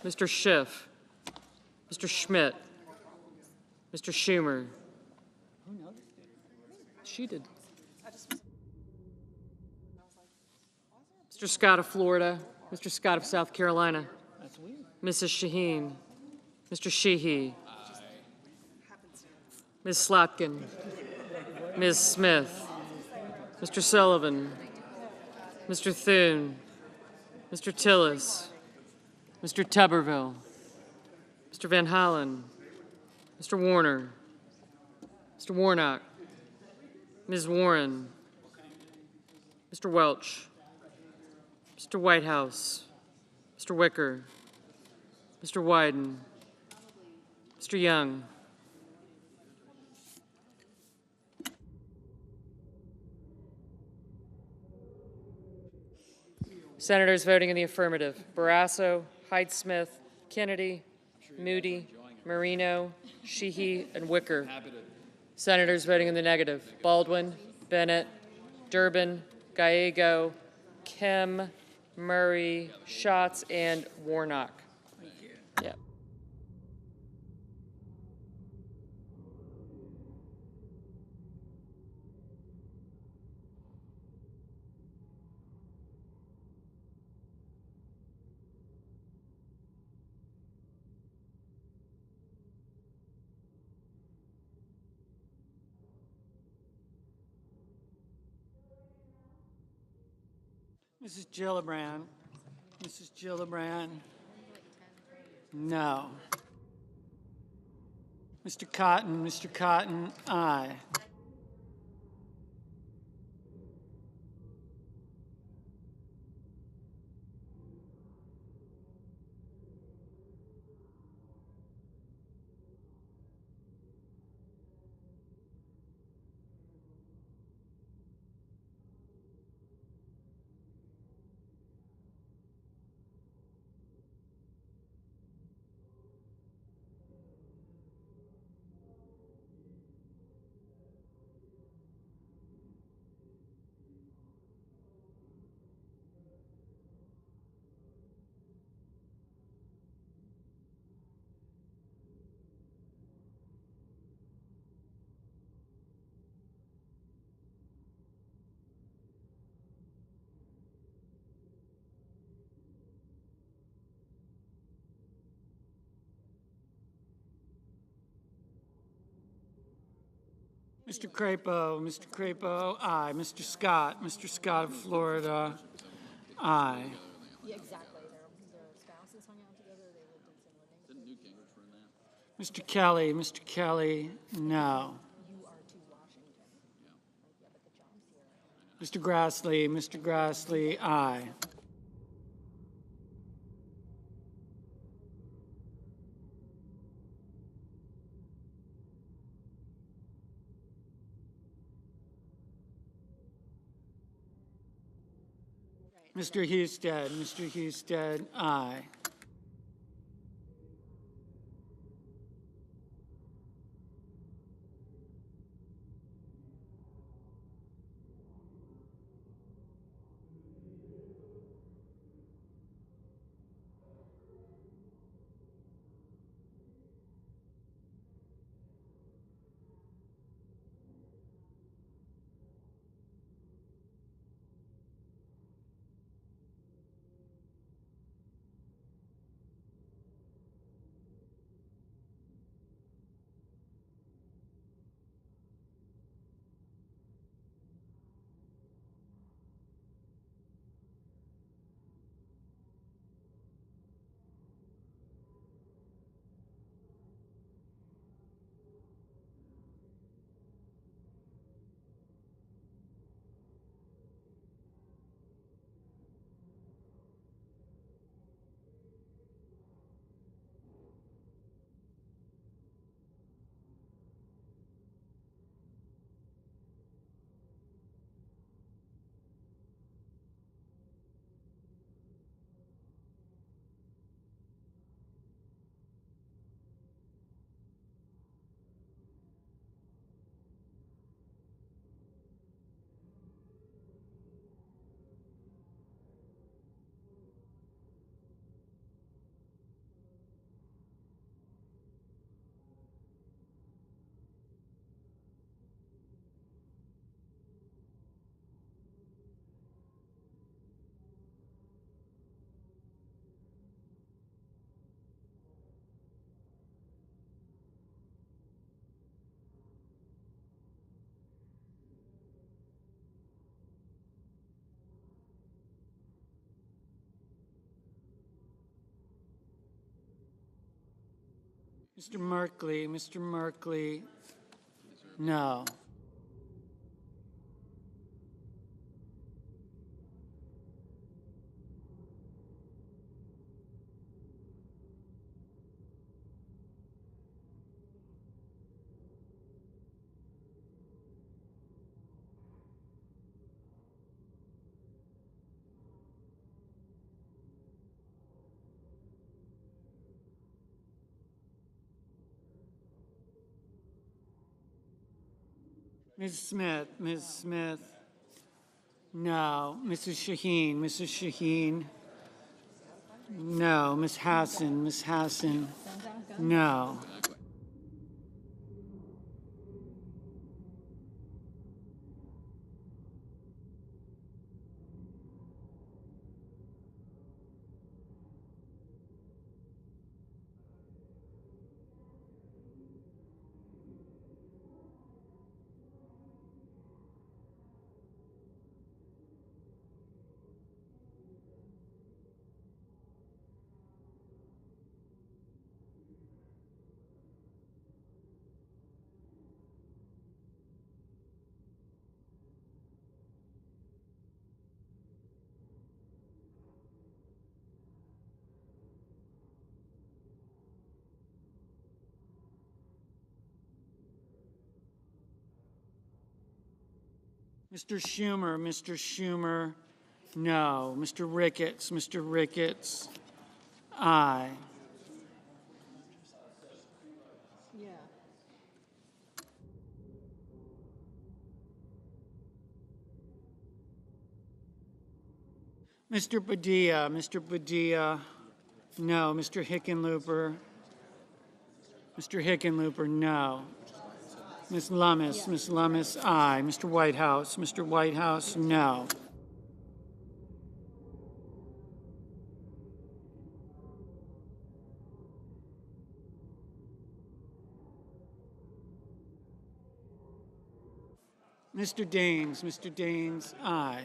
Mr. Schiff, Mr. Schmidt, Mr. Schumer. She did. Mr. Scott of Florida, Mr. Scott of South Carolina, Mrs. Shaheen, Mr. Sheehy, Ms. Slotkin, Ms. Smith, Mr. Sullivan, Mr. Thune, Mr. Tillis, Mr. Tuberville, Mr. Van Hollen, Mr. Warner, Mr. Warnock, Ms. Warren, Mr. Welch, Mr. Whitehouse, Mr. Wicker, Mr. Wyden, Mr. Young, Senators voting in the affirmative: Barrasso, Hyde-Smith, Kennedy, Moody, Marino, Sheehy, and Wicker. Senators voting in the negative: Baldwin, Bennett, Durbin, Gallego, Kim, Murray, Schatz, and Warnock. Yep. Mrs. Gillibrand. Mrs. Gillibrand. No. Mr. Cotton. Mr. Cotton, aye. Mr. Crapo, aye. Mr. Scott of Florida, aye. Yeah, exactly. Their spouses hung out together. They lived in similar neighborhoods. Mr. Kelly, no. You are to Washington. Mr. Grassley, aye. Mr. Husted, aye. Mr. Merkley, no. Ms. Smith, Ms. Smith. No. Mrs. Shaheen, Mrs. Shaheen. No. Ms. Hassan, Ms. Hassan. No. Mr. Schumer, Mr. Schumer. No. Mr. Ricketts, Mr. Ricketts. Aye. Mr. Padilla, Mr. Padilla. No. Mr. Hickenlooper. Mr. Hickenlooper, no. Ms. Lummis, Ms. Lummis, aye. Mr. Whitehouse, Mr. Whitehouse, no. Mr. Daines, aye.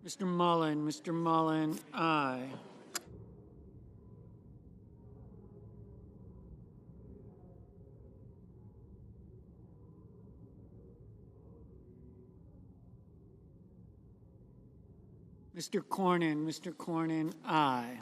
Mr. Mullen, aye. Mr. Cornyn, aye.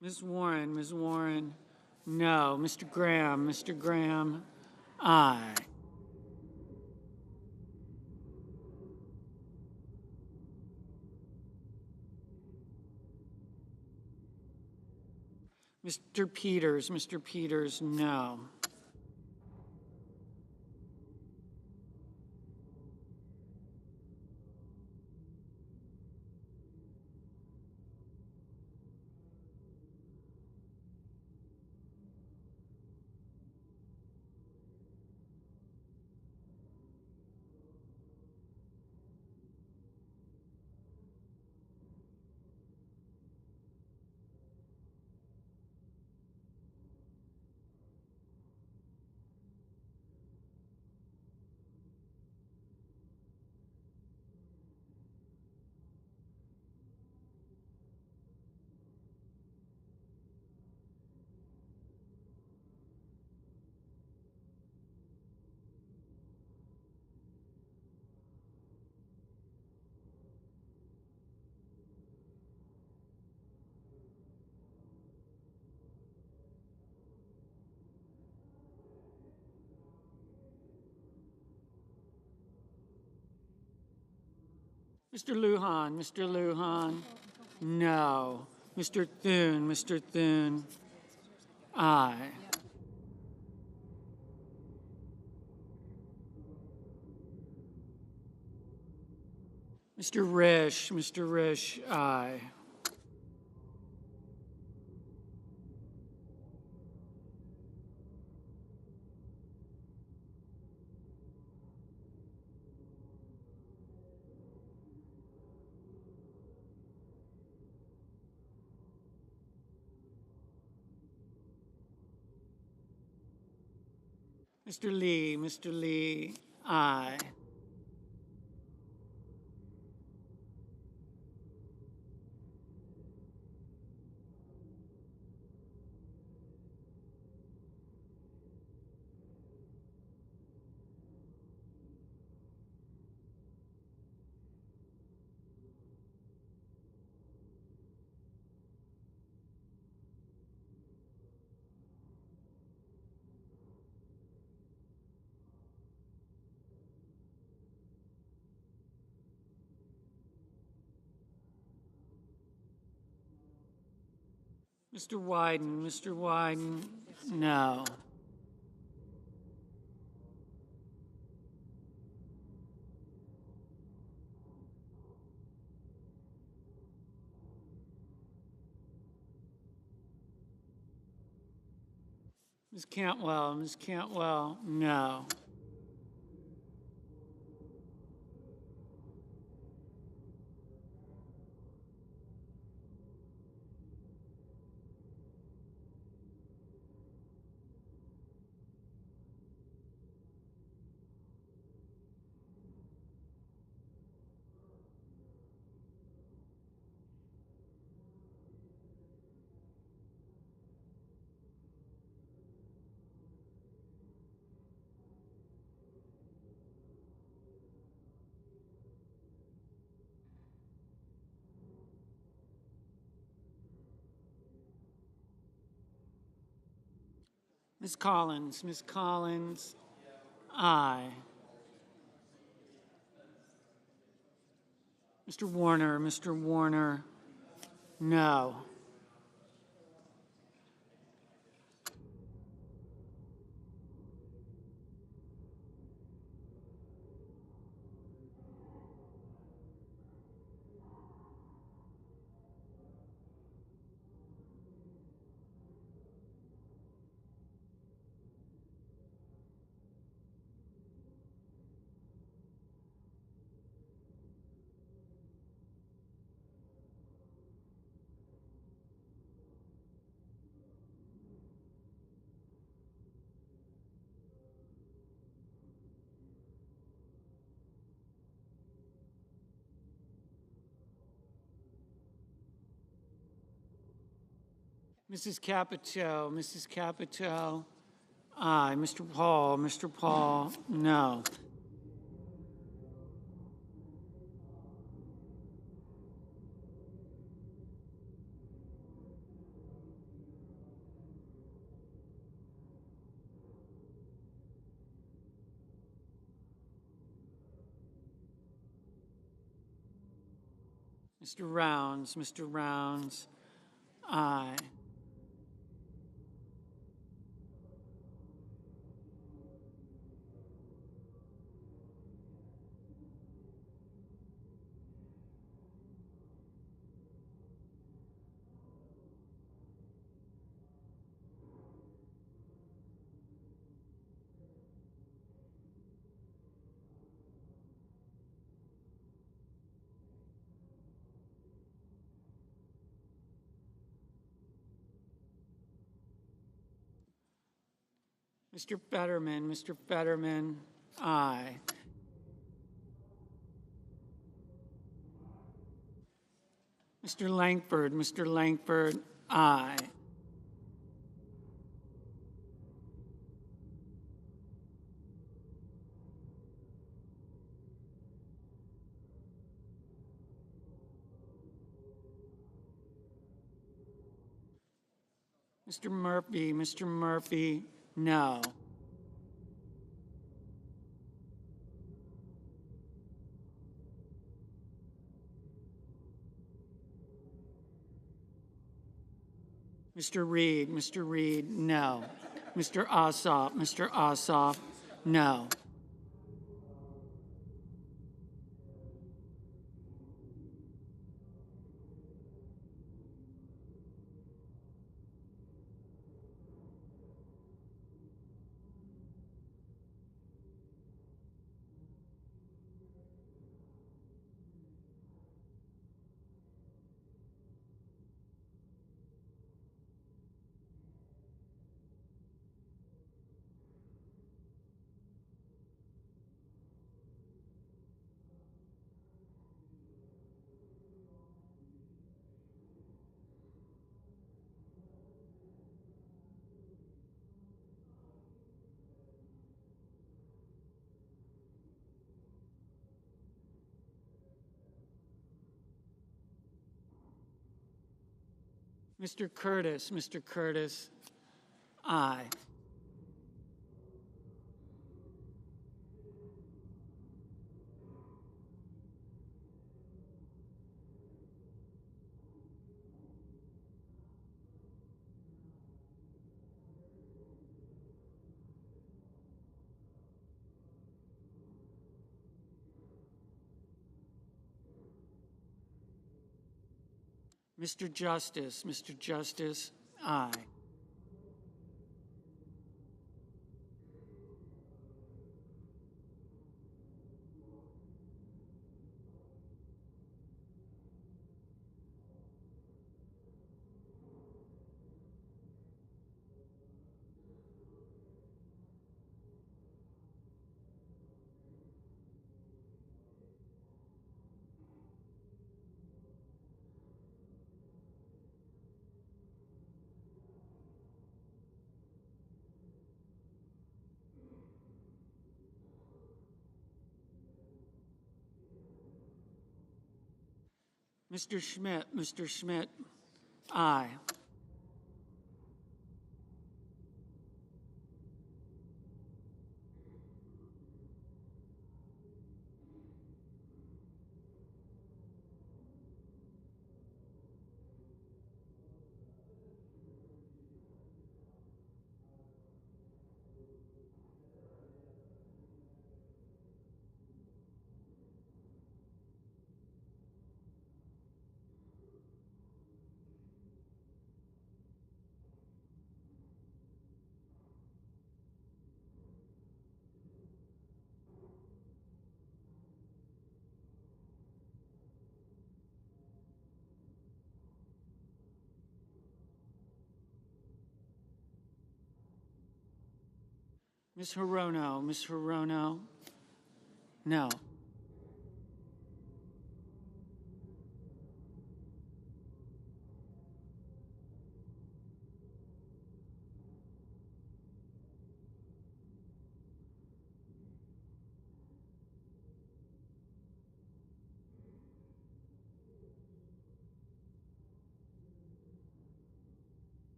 Ms. Warren, no. Mr. Graham, aye. Mr. Peters, no. Mr. Lujan, no. Mr. Thune, aye. Mr. Risch, aye. Mr. Lee, aye. Mr. Wyden, no. Ms. Cantwell, no. Ms. Collins, aye. Mr. Warner, no. Mrs. Capito, aye. Mr. Paul, no. Mr. Rounds, aye. Mr. Fetterman, aye. Mr. Langford, aye. Mr. Murphy, no. Mr. Reed, no. Mr. Ossoff, no. Mr. Curtis, aye. Mr. Justice, aye. Mr. Schmidt, aye. Ms. Hirono, no.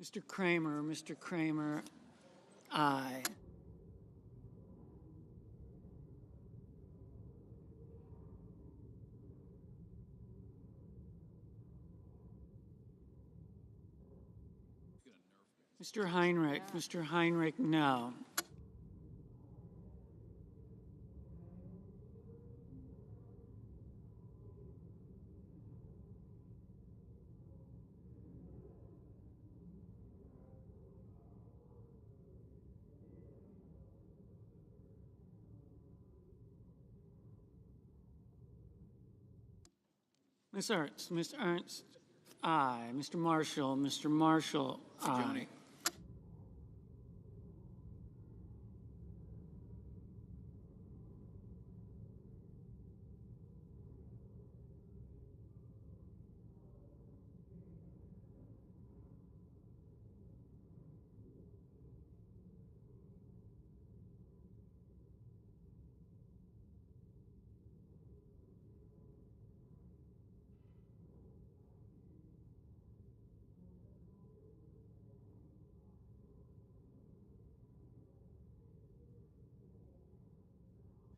Mr. Kramer, aye. Mr. Heinrich, no. Ms. Ernst, aye. Mr. Marshall, aye. Johnny.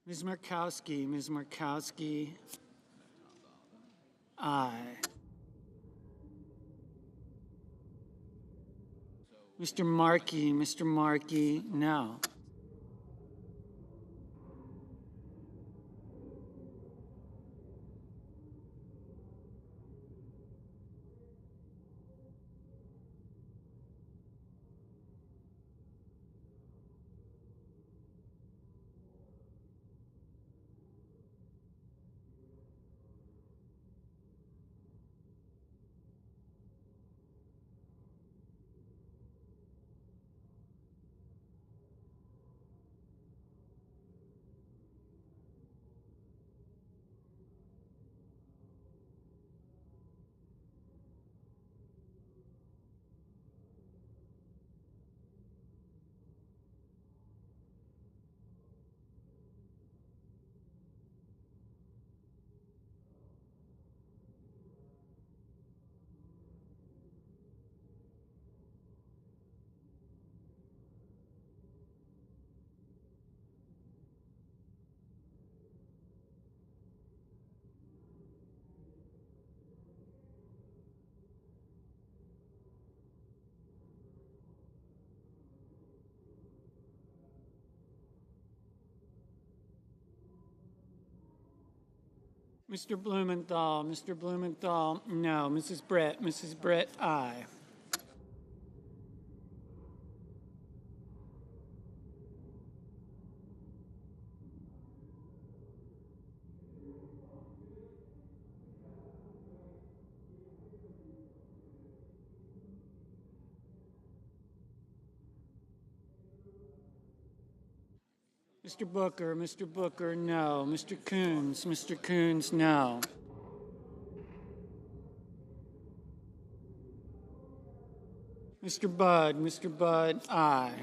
Ms. Markowski, aye. Mr. Markey, no. Mr. Blumenthal, no. Mrs. Brett, aye. Mr. Booker, no. Mr. Coons, no. Mr. Budd, aye.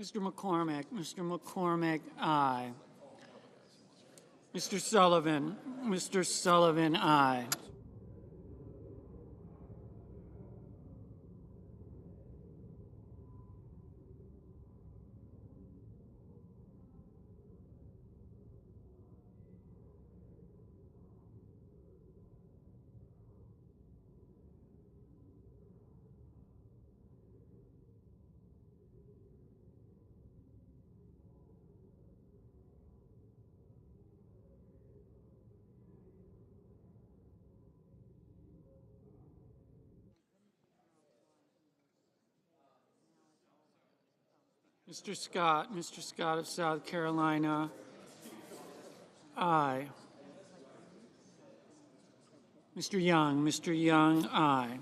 Mr. McCormick, aye. Mr. Sullivan, aye. Mr. Scott of South Carolina, aye. Mr. Young, aye.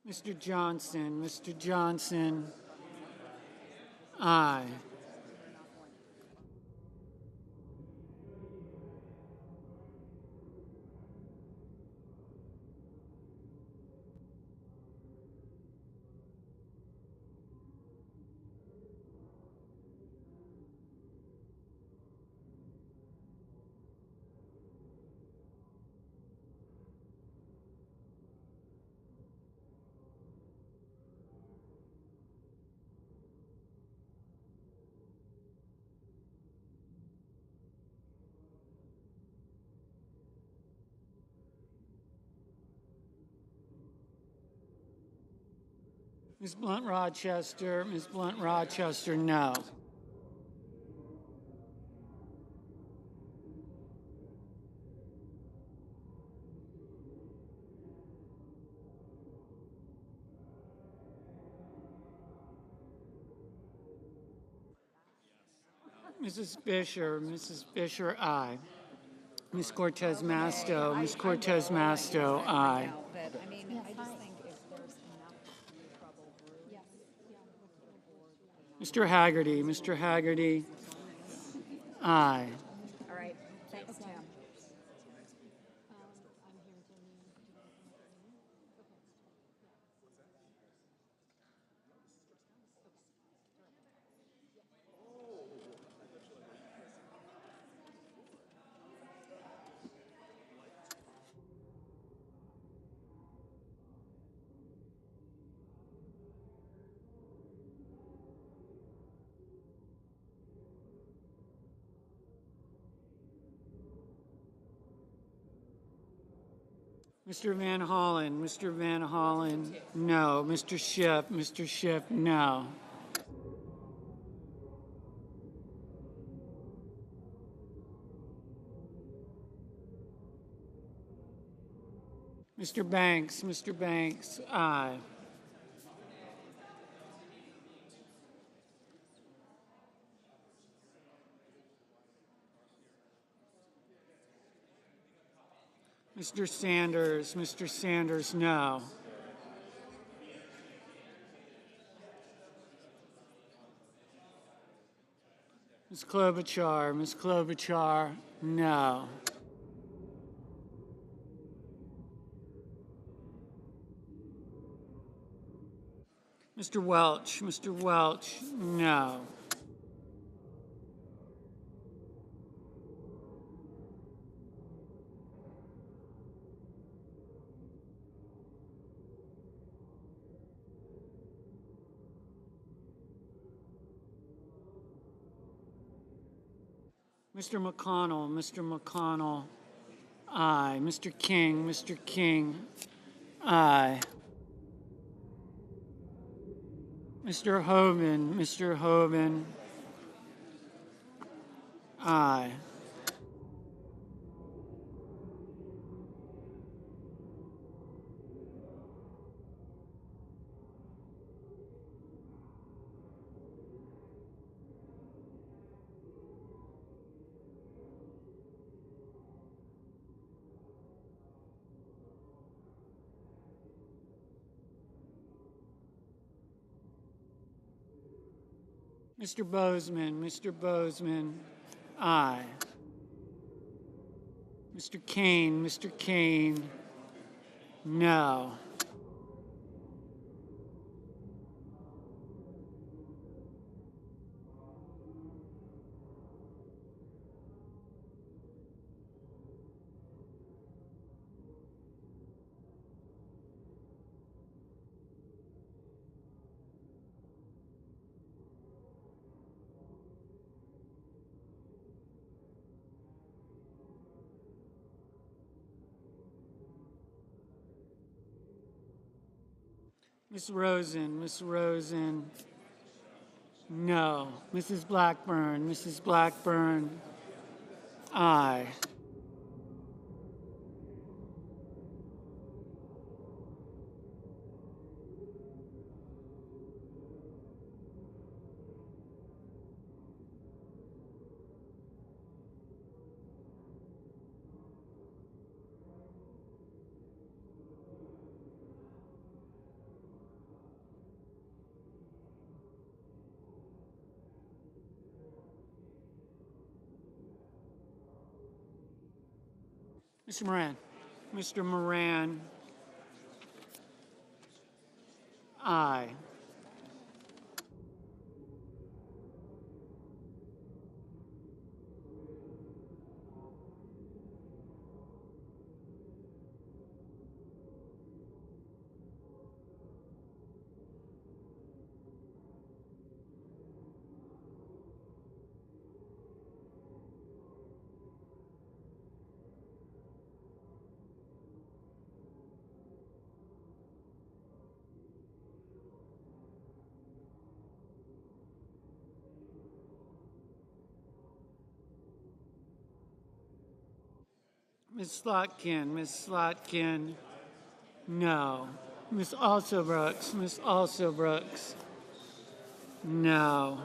Mr. Johnson, aye. Ms. Blunt Rochester, no. Mrs. Fisher, aye. Ms. Cortez Masto, aye. Mr. Haggerty, aye. All right, thanks, Tim. Mr. Van Hollen, no. Mr. Schiff, no. Mr. Banks, aye. Mr. Sanders, no. Ms. Klobuchar, no. Mr. Welch, no. Mr. McConnell, aye. Mr. King, aye. Mr. Hoven, aye. Mr. Bozeman, aye. Mr. Kane, no. Ms. Rosen, no. Mrs. Blackburn, aye. Mr. Moran, aye. Ms. Slotkin, no. Ms. Alsobrooks, no.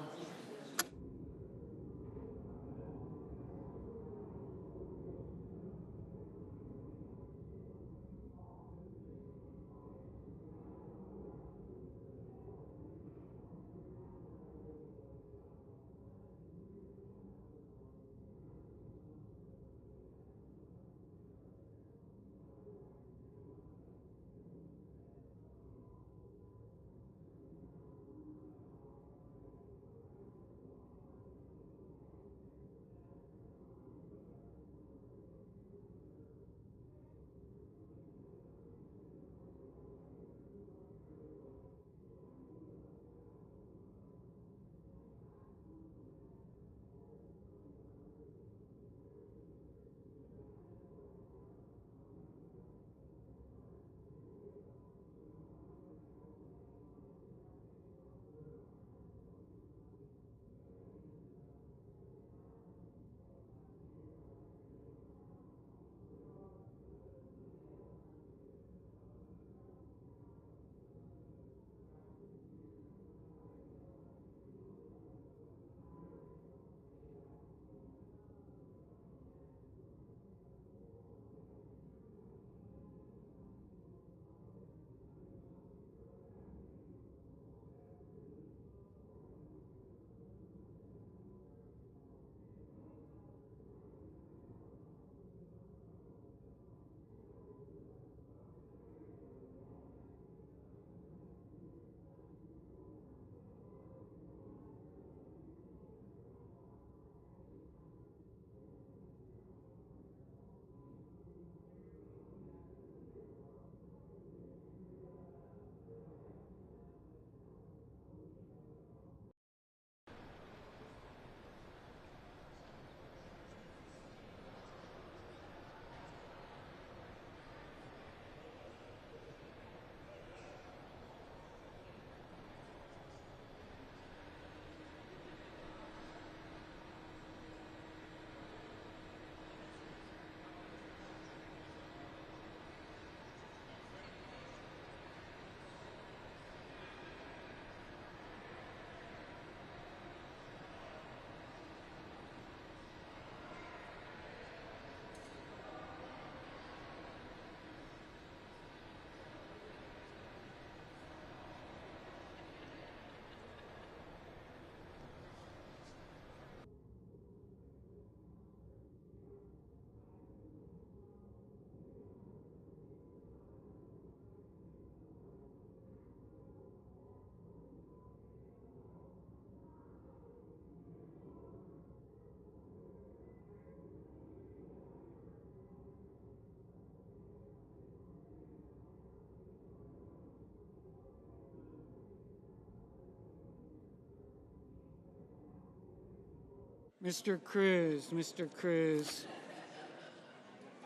Mr. Cruz.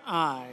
Aye.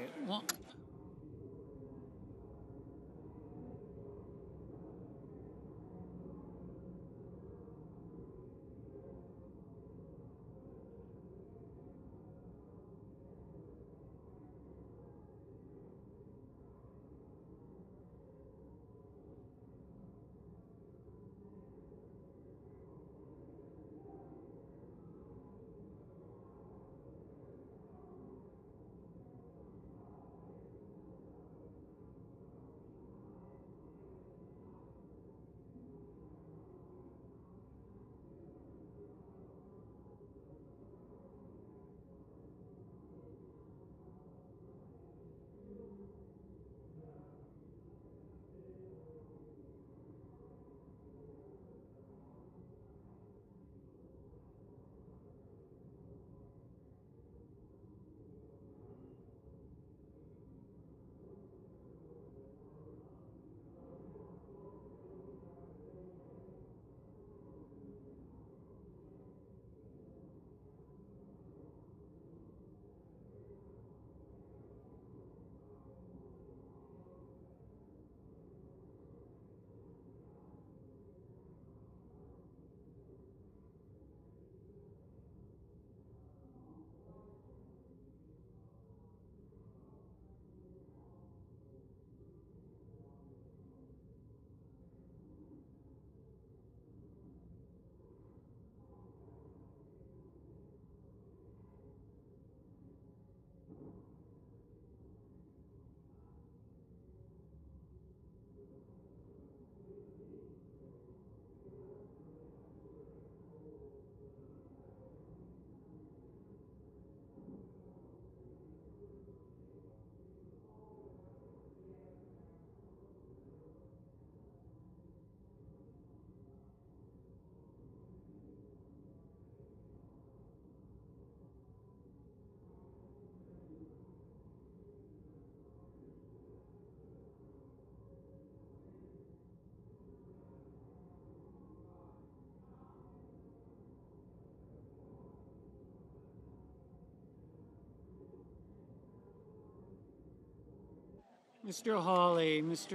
Mr.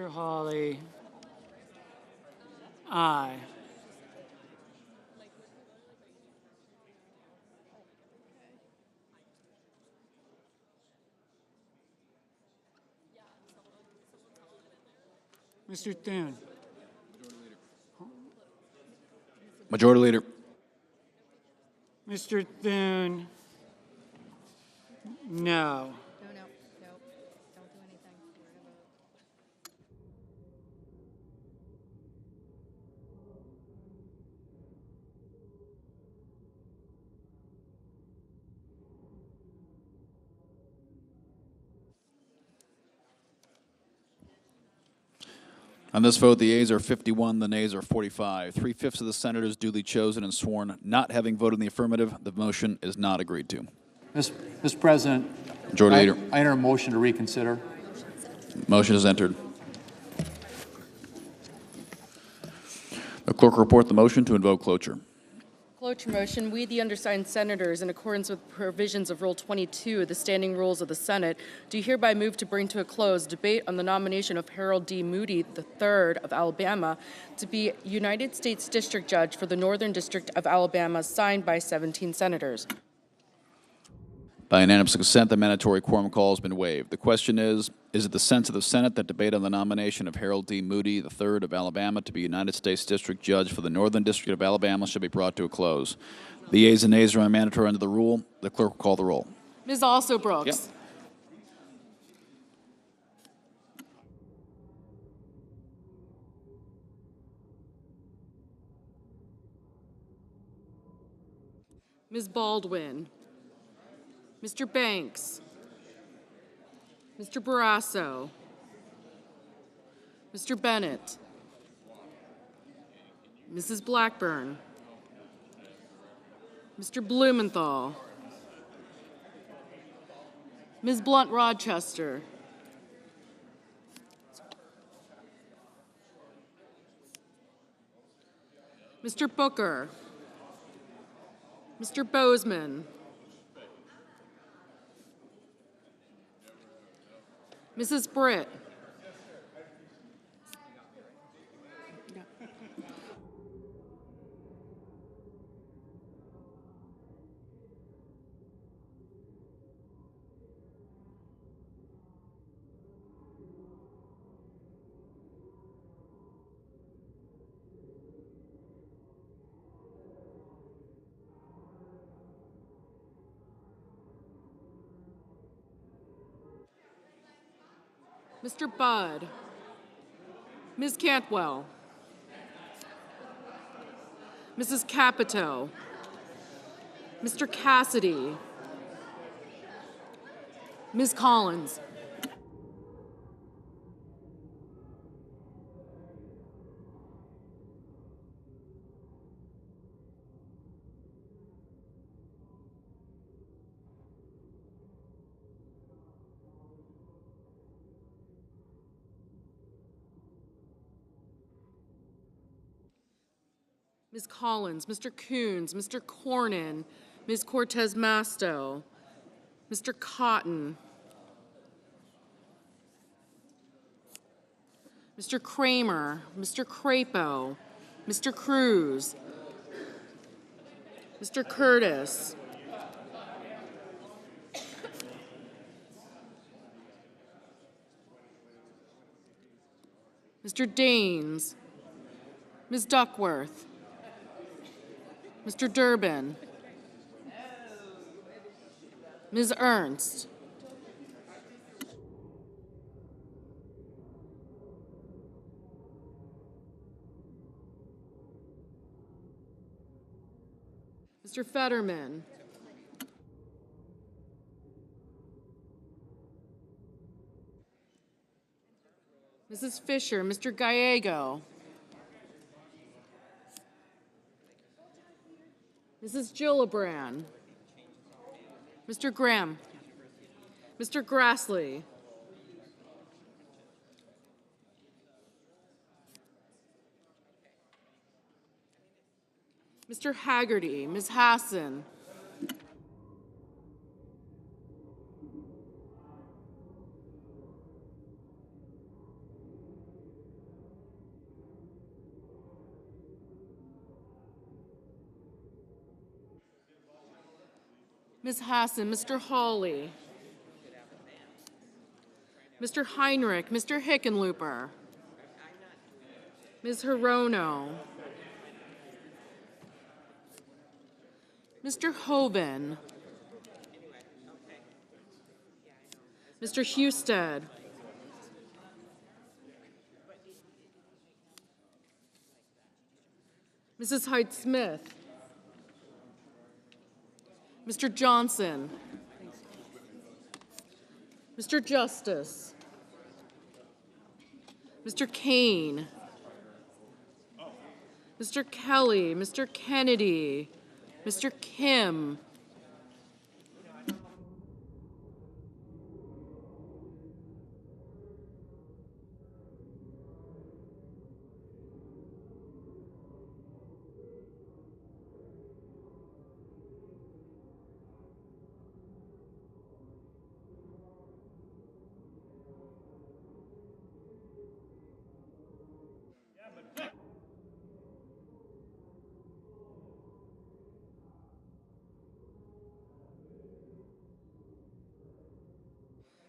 Hawley. Aye. Mr. Thune. Majority Leader. Mr. Thune. No. On this vote, the yeas are 51, the nays are 45. 3/5 of the senators duly chosen and sworn not having voted in the affirmative. The motion is not agreed to. Mr. President, Majority Leader. I enter a motion to reconsider. Motion is entered. The clerk will report the motion to invoke cloture. Cloture motion. We, the undersigned senators, in accordance with provisions of Rule 22 of the Standing Rules of the Senate, do hereby move to bring to a close debate on the nomination of Harold D. Moody III of Alabama to be United States District Judge for the Northern District of Alabama, signed by 17 senators. By unanimous consent, the mandatory quorum call has been waived. The question is it the sense of the Senate that debate on the nomination of Harold D. Moody III of Alabama to be United States District Judge for the Northern District of Alabama shall be brought to a close? The yeas and nays are mandatory under the rule. The clerk will call the roll. Ms. Also Brooks. Yep. Ms. Baldwin. Mr. Banks. Mr. Barrasso. Mr. Bennett. Mrs. Blackburn. Mr. Blumenthal. Ms. Blunt-Rochester. Mr. Booker. Mr. Bozeman. Mrs. Britt. Mr. Budd. Ms. Cantwell. Mrs. Capito. Mr. Cassidy. Ms. Collins. Ms. Collins, Mr. Coons, Mr. Cornyn, Ms. Cortez Masto, Mr. Cotton, Mr. Kramer, Mr. Crapo, Mr. Cruz, Mr. Curtis, Mr. Daines, Ms. Duckworth, Mr. Durbin, Ms. Ernst, Mr. Fetterman, Mrs. Fisher, Mr. Gallego, Mrs. Gillibrand, Mr. Graham, Mr. Grassley, Mr. Haggerty, Ms. Hassan, Ms. Hassan, Mr. Hawley, Mr. Heinrich, Mr. Hickenlooper, Ms. Hirono, Mr. Hoban, Mr. Husted, Mrs. Hyde-Smith, Mr. Johnson, Mr. Justice, Mr. Kane, Mr. Kelly, Mr. Kennedy, Mr. Kim,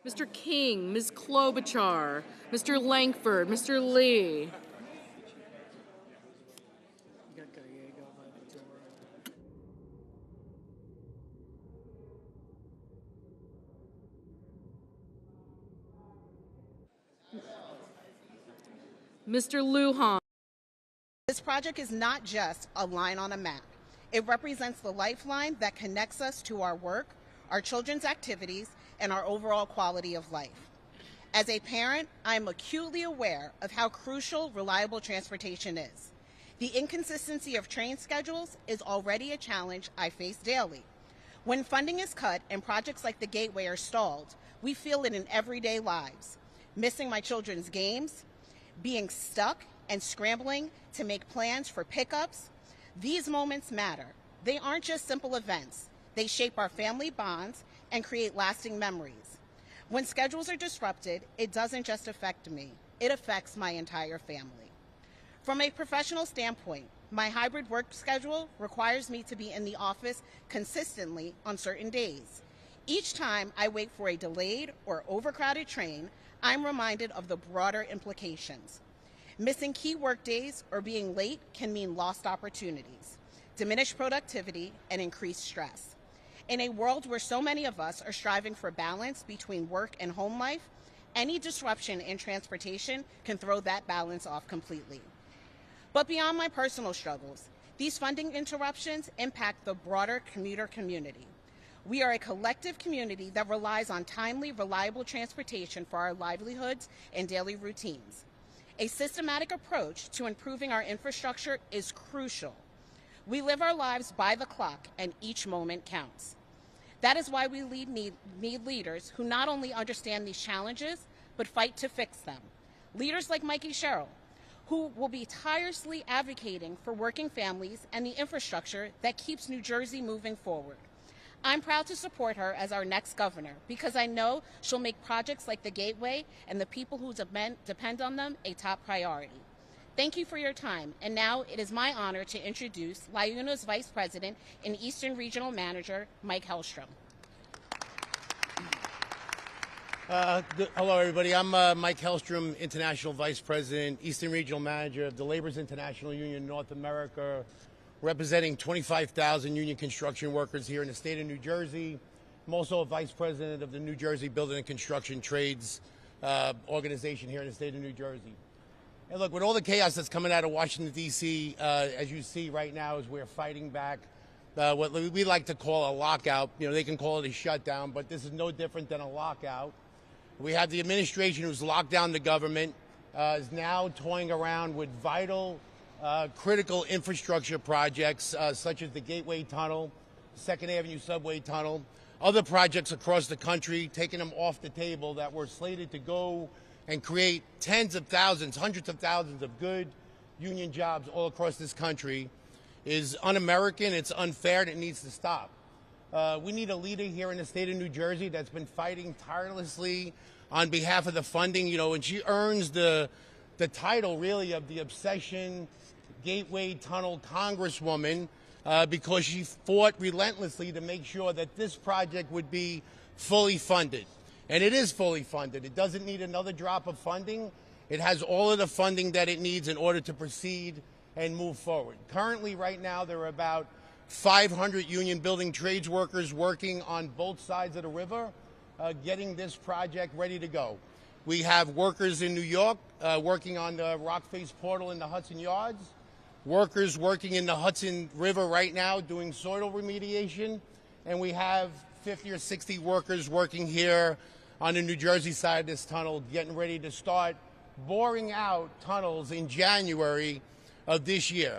Mr. King, Ms. Klobuchar, Mr. Langford, Mr. Lee, Mr. Lujan. This project is not just a line on a map. It represents the lifeline that connects us to our work, our children's activities, and our overall quality of life. As a parent, I am acutely aware of how crucial reliable transportation is. The inconsistency of train schedules is already a challenge I face daily. When funding is cut and projects like the Gateway are stalled, we feel it in everyday lives. Missing my children's games, being stuck and scrambling to make plans for pickups, these moments matter. They aren't just simple events. They shape our family bonds and create lasting memories. When schedules are disrupted, it doesn't just affect me. It affects my entire family. From a professional standpoint, my hybrid work schedule requires me to be in the office consistently on certain days. Each time I wait for a delayed or overcrowded train, I'm reminded of the broader implications. Missing key work days or being late can mean lost opportunities, diminished productivity, and increased stress. In a world where so many of us are striving for balance between work and home life, any disruption in transportation can throw that balance off completely. But beyond my personal struggles, these funding interruptions impact the broader commuter community. We are a collective community that relies on timely, reliable transportation for our livelihoods and daily routines. A systematic approach to improving our infrastructure is crucial. We live our lives by the clock, and each moment counts. That is why we need leaders who not only understand these challenges, but fight to fix them. Leaders like Mikey Sherrill, who will be tirelessly advocating for working families and the infrastructure that keeps New Jersey moving forward. I'm proud to support her as our next governor because I know she'll make projects like the Gateway and the people who depend on them a top priority. Thank you for your time, and now it is my honor to introduce LIUNA's Vice President and Eastern Regional Manager, Mike Hellstrom. Hello, everybody. I'm Mike Hellstrom, International Vice President, Eastern Regional Manager of the Labor's International Union North America, representing 25,000 union construction workers here in the state of New Jersey. I'm also a Vice President of the New Jersey Building and Construction Trades organization here in the state of New Jersey. And look, with all the chaos that's coming out of Washington, D.C., as you see right now, as we're fighting back what we like to call a lockout. You know, they can call it a shutdown, but this is no different than a lockout. We have the administration who's locked down the government, is now toying around with vital, critical infrastructure projects such as the Gateway Tunnel, Second Avenue Subway Tunnel, other projects across the country, taking them off the table that were slated to go and create tens of thousands, hundreds of thousands of good union jobs all across this country is un-American, it's unfair, and it needs to stop. We need a leader here in the state of New Jersey that's been fighting tirelessly on behalf of the funding, you know, and she earns the title, really, of the Obsession Gateway Tunnel Congresswoman because she fought relentlessly to make sure that this project would be fully funded. And it is fully funded. It doesn't need another drop of funding. It has all of the funding that it needs in order to proceed and move forward. Currently, right now, there are about 500 union building trades workers working on both sides of the river, getting this project ready to go. We have workers in New York working on the Rockface Portal in the Hudson Yards, workers working in the Hudson River right now doing soil remediation, and we have 50 or 60 workers working here on the New Jersey side of this tunnel, getting ready to start boring out tunnels in January of this year.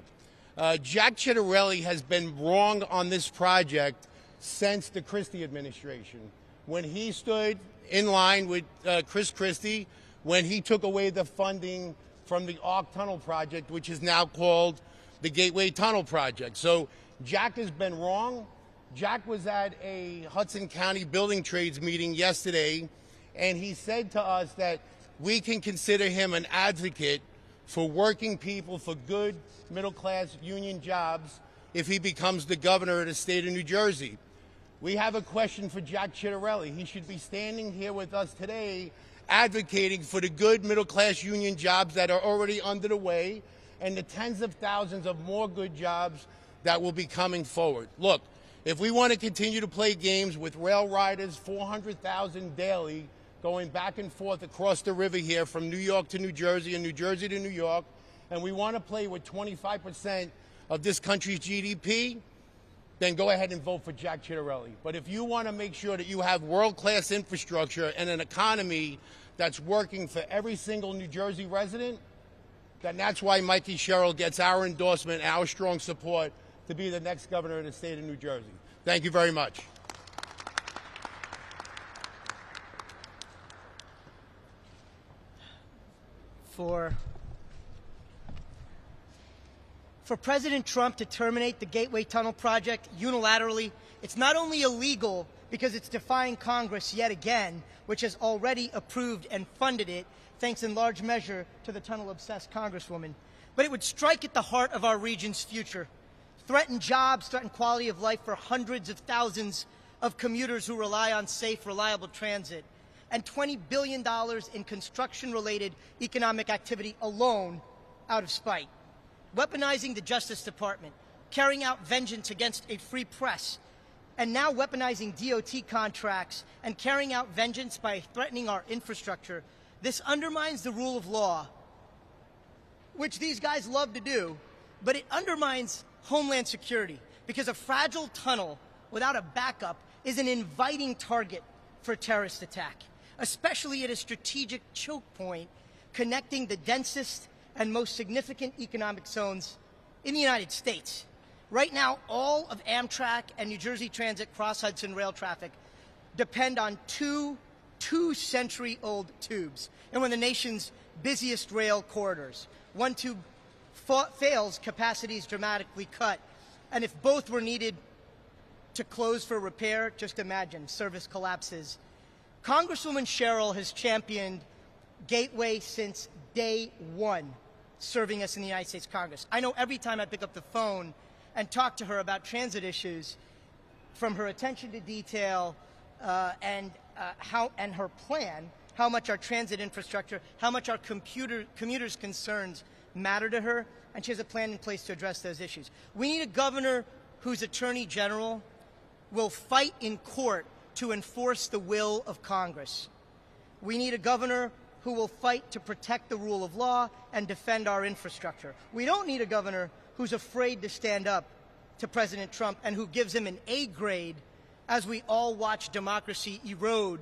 Jack Ciattarelli has been wrong on this project since the Christie administration. When he stood in line with Chris Christie, when he took away the funding from the Arc Tunnel project, which is now called the Gateway Tunnel project. So Jack has been wrong. Jack was at a Hudson County Building Trades meeting yesterday, and he said to us that we can consider him an advocate for working people, for good middle-class union jobs, if he becomes the governor of the state of New Jersey. We have a question for Jack Ciattarelli. He should be standing here with us today advocating for the good middle-class union jobs that are already under the way and the tens of thousands of more good jobs that will be coming forward. Look, if we want to continue to play games with rail riders, 400,000 daily, going back and forth across the river here from New York to New Jersey and New Jersey to New York, and we want to play with 25% of this country's GDP, then go ahead and vote for Jack Ciattarelli. But if you want to make sure that you have world-class infrastructure and an economy that's working for every single New Jersey resident, then that's why Mikey Sherrill gets our endorsement, our strong support to be the next governor of the state of New Jersey. Thank you very much. For President Trump to terminate the Gateway Tunnel project unilaterally, it's not only illegal because it's defying Congress yet again, which has already approved and funded it, thanks in large measure to the tunnel-obsessed Congresswoman, but it would strike at the heart of our region's future, threaten jobs, threaten quality of life for hundreds of thousands of commuters who rely on safe, reliable transit, and $20 billion in construction-related economic activity alone out of spite. Weaponizing the Justice Department, carrying out vengeance against a free press, and now weaponizing DOT contracts and carrying out vengeance by threatening our infrastructure. This undermines the rule of law, which these guys love to do, but it undermines Homeland Security because a fragile tunnel without a backup is an inviting target for terrorist attack, especially at a strategic choke point connecting the densest and most significant economic zones in the United States. Right now, all of Amtrak and New Jersey Transit cross-Hudson rail traffic depend on two century-old tubes in one of the nation's busiest rail corridors. One tube fails, capacity is dramatically cut. And if both were needed to close for repair, just imagine, service collapses. Congresswoman Cheryl has championed Gateway since day one, serving us in the United States Congress. I know every time I pick up the phone and talk to her about transit issues, from her attention to detail and her plan, how much our transit infrastructure, how much our commuters' concerns matter to her, and she has a plan in place to address those issues. We need a governor whose attorney general will fight in court to enforce the will of Congress. We need a governor who will fight to protect the rule of law and defend our infrastructure. We don't need a governor who's afraid to stand up to President Trump and who gives him an A grade as we all watch democracy erode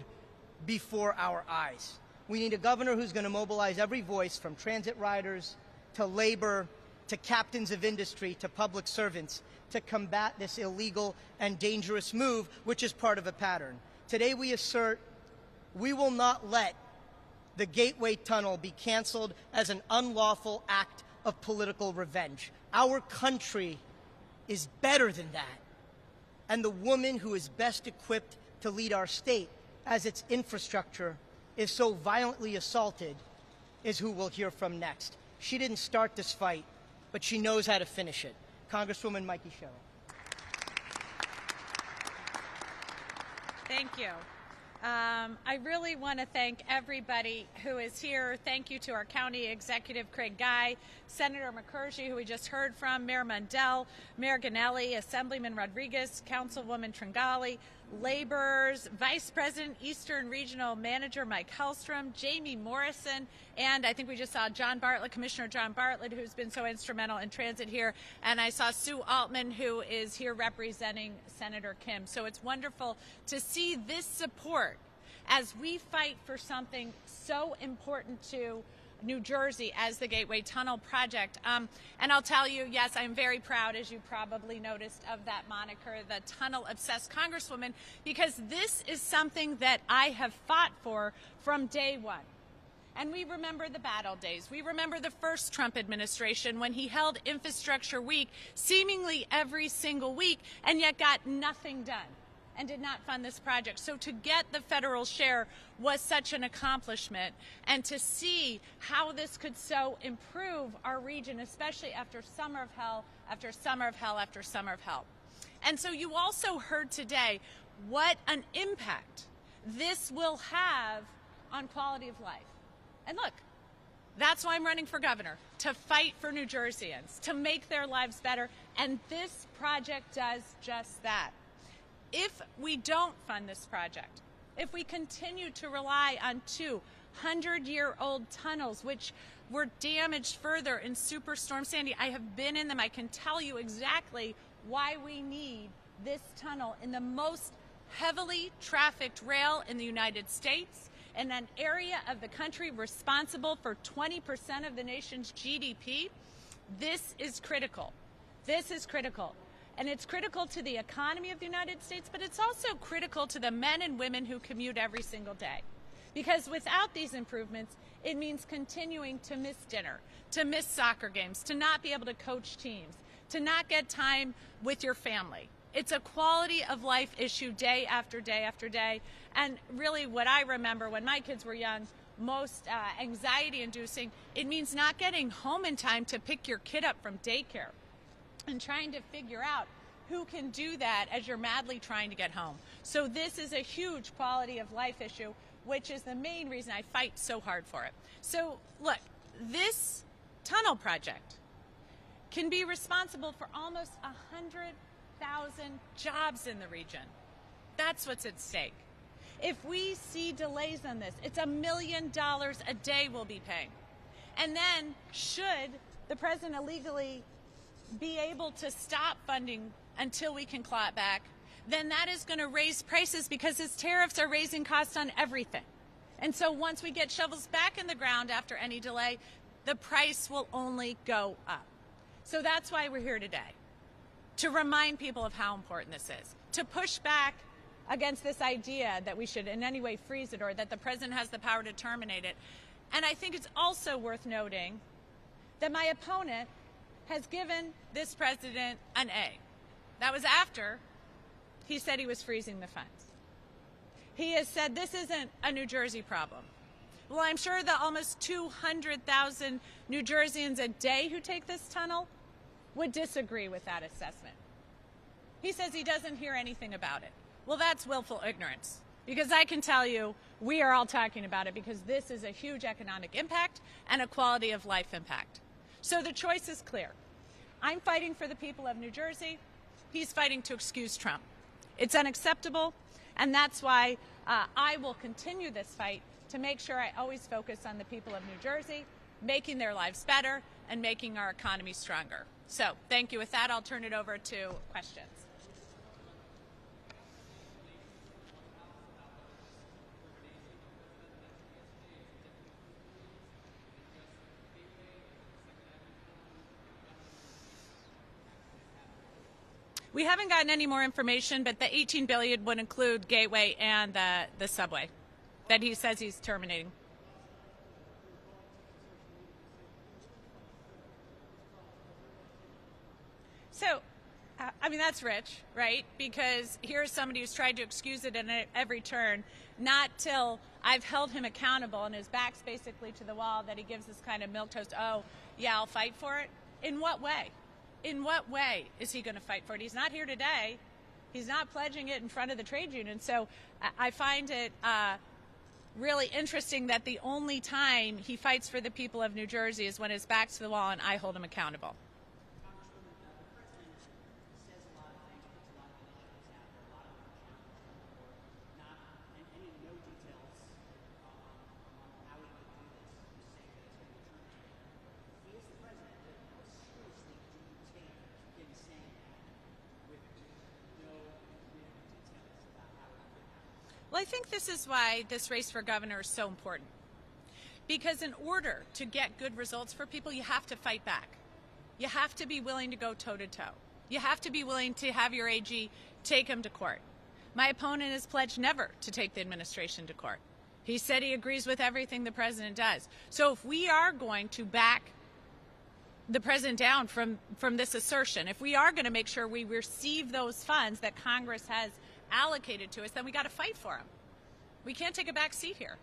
before our eyes. We need a governor who's going to mobilize every voice, from transit riders to labor to captains of industry to public servants, to combat this illegal and dangerous move, which is part of a pattern. Today we assert we will not let the Gateway Tunnel be canceled as an unlawful act of political revenge. Our country is better than that. And the woman who is best equipped to lead our state as its infrastructure is so violently assaulted is who we'll hear from next. She didn't start this fight, but she knows how to finish it. Congresswoman Mikey Sherrill. Thank you. I really want to thank everybody who is here. Thank you to our County Executive, Craig Guy, Senator McCurgy, who we just heard from, Mayor Mundell, Mayor Ganelli, Assemblyman Rodriguez, Councilwoman Tringali, laborers, Vice President, Eastern Regional Manager Mike Hellstrom, Jamie Morrison, and I think we just saw John Bartlett, Commissioner John Bartlett, who's been so instrumental in transit here, and I saw Sue Altman, who is here representing Senator Kim. So it's wonderful to see this support as we fight for something so important to New Jersey as the Gateway Tunnel project. And I'll tell you, yes, I'm very proud, as you probably noticed, of that moniker, the tunnel-obsessed Congresswoman, because this is something that I have fought for from day one. And we remember the bad old days. We remember the first Trump administration when he held Infrastructure Week seemingly every single week and yet got nothing done and did not fund this project. So to get the federal share was such an accomplishment, and to see how this could so improve our region, especially after summer of hell, after summer of hell, after summer of hell. And so you also heard today what an impact this will have on quality of life. And look, that's why I'm running for governor, to fight for New Jerseyans, to make their lives better, and this project does just that. If we don't fund this project, if we continue to rely on 200-year-old tunnels, which were damaged further in Superstorm Sandy, I have been in them, I can tell you exactly why we need this tunnel in the most heavily trafficked rail in the United States, in an area of the country responsible for 20% of the nation's GDP. This is critical. This is critical. And it's critical to the economy of the United States, but it's also critical to the men and women who commute every single day. Because without these improvements, it means continuing to miss dinner, to miss soccer games, to not be able to coach teams, to not get time with your family. It's a quality of life issue day after day after day. And really what I remember when my kids were young, most anxiety inducing, it means not getting home in time to pick your kid up from daycare and trying to figure out who can do that as you're madly trying to get home. So this is a huge quality of life issue, which is the main reason I fight so hard for it. So look, this tunnel project can be responsible for almost 100,000 jobs in the region. That's what's at stake. If we see delays on this, it's $1 million a day we'll be paying. And then, should the president illegally be able to stop funding until we can claw it back, then that is going to raise prices because his tariffs are raising costs on everything. And so once we get shovels back in the ground after any delay, the price will only go up. So that's why we're here today, to remind people of how important this is, to push back against this idea that we should in any way freeze it or that the president has the power to terminate it. And I think it's also worth noting that my opponent has given this president an A. That was after he said he was freezing the funds. He has said this isn't a New Jersey problem. Well, I'm sure the almost 200,000 New Jerseyans a day who take this tunnel would disagree with that assessment. He says he doesn't hear anything about it. Well, that's willful ignorance, because I can tell you we are all talking about it because this is a huge economic impact and a quality of life impact. So the choice is clear. I'm fighting for the people of New Jersey. He's fighting to excuse Trump. It's unacceptable, and that's why I will continue this fight to make sure I always focus on the people of New Jersey, making their lives better and making our economy stronger. So thank you. With that, I'll turn it over to questions. We haven't gotten any more information, but the $18 billion would include Gateway and the subway that he says he's terminating. So, I mean, that's rich, right? Because here's somebody who's tried to excuse it at every turn, not till I've held him accountable and his back's basically to the wall that he gives this kind of milquetoast, oh, yeah, I'll fight for it. In what way? In what way is he going to fight for it? He's not here today. He's not pledging it in front of the trade union. So I find it really interesting that the only time he fights for the people of New Jersey is when his back's to the wall and I hold him accountable. Well, I think this is why this race for governor is so important. Because in order to get good results for people, you have to fight back. You have to be willing to go toe-to-toe. You have to be willing to have your AG take him to court. My opponent has pledged never to take the administration to court. He said he agrees with everything the president does. So if we are going to back the president down from this assertion, if we are going to make sure we receive those funds that Congress has allocated to us, then we got to fight for them. We can't take a back seat here.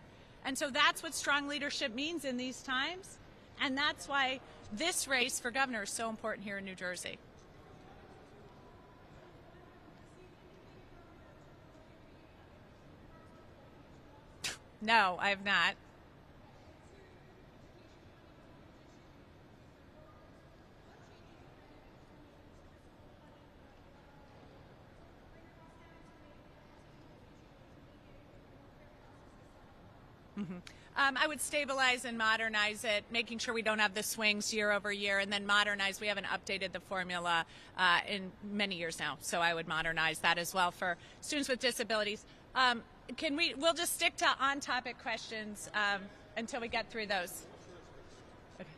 And so that's what strong leadership means in these times. And that's why this race for governor is so important here in New Jersey. No, I have not. I would stabilize and modernize it, making sure we don't have the swings year over year, and then modernize. We haven't updated the formula in many years now, so I would modernize that as well for students with disabilities. We'll just stick to on-topic questions until we get through those. Okay.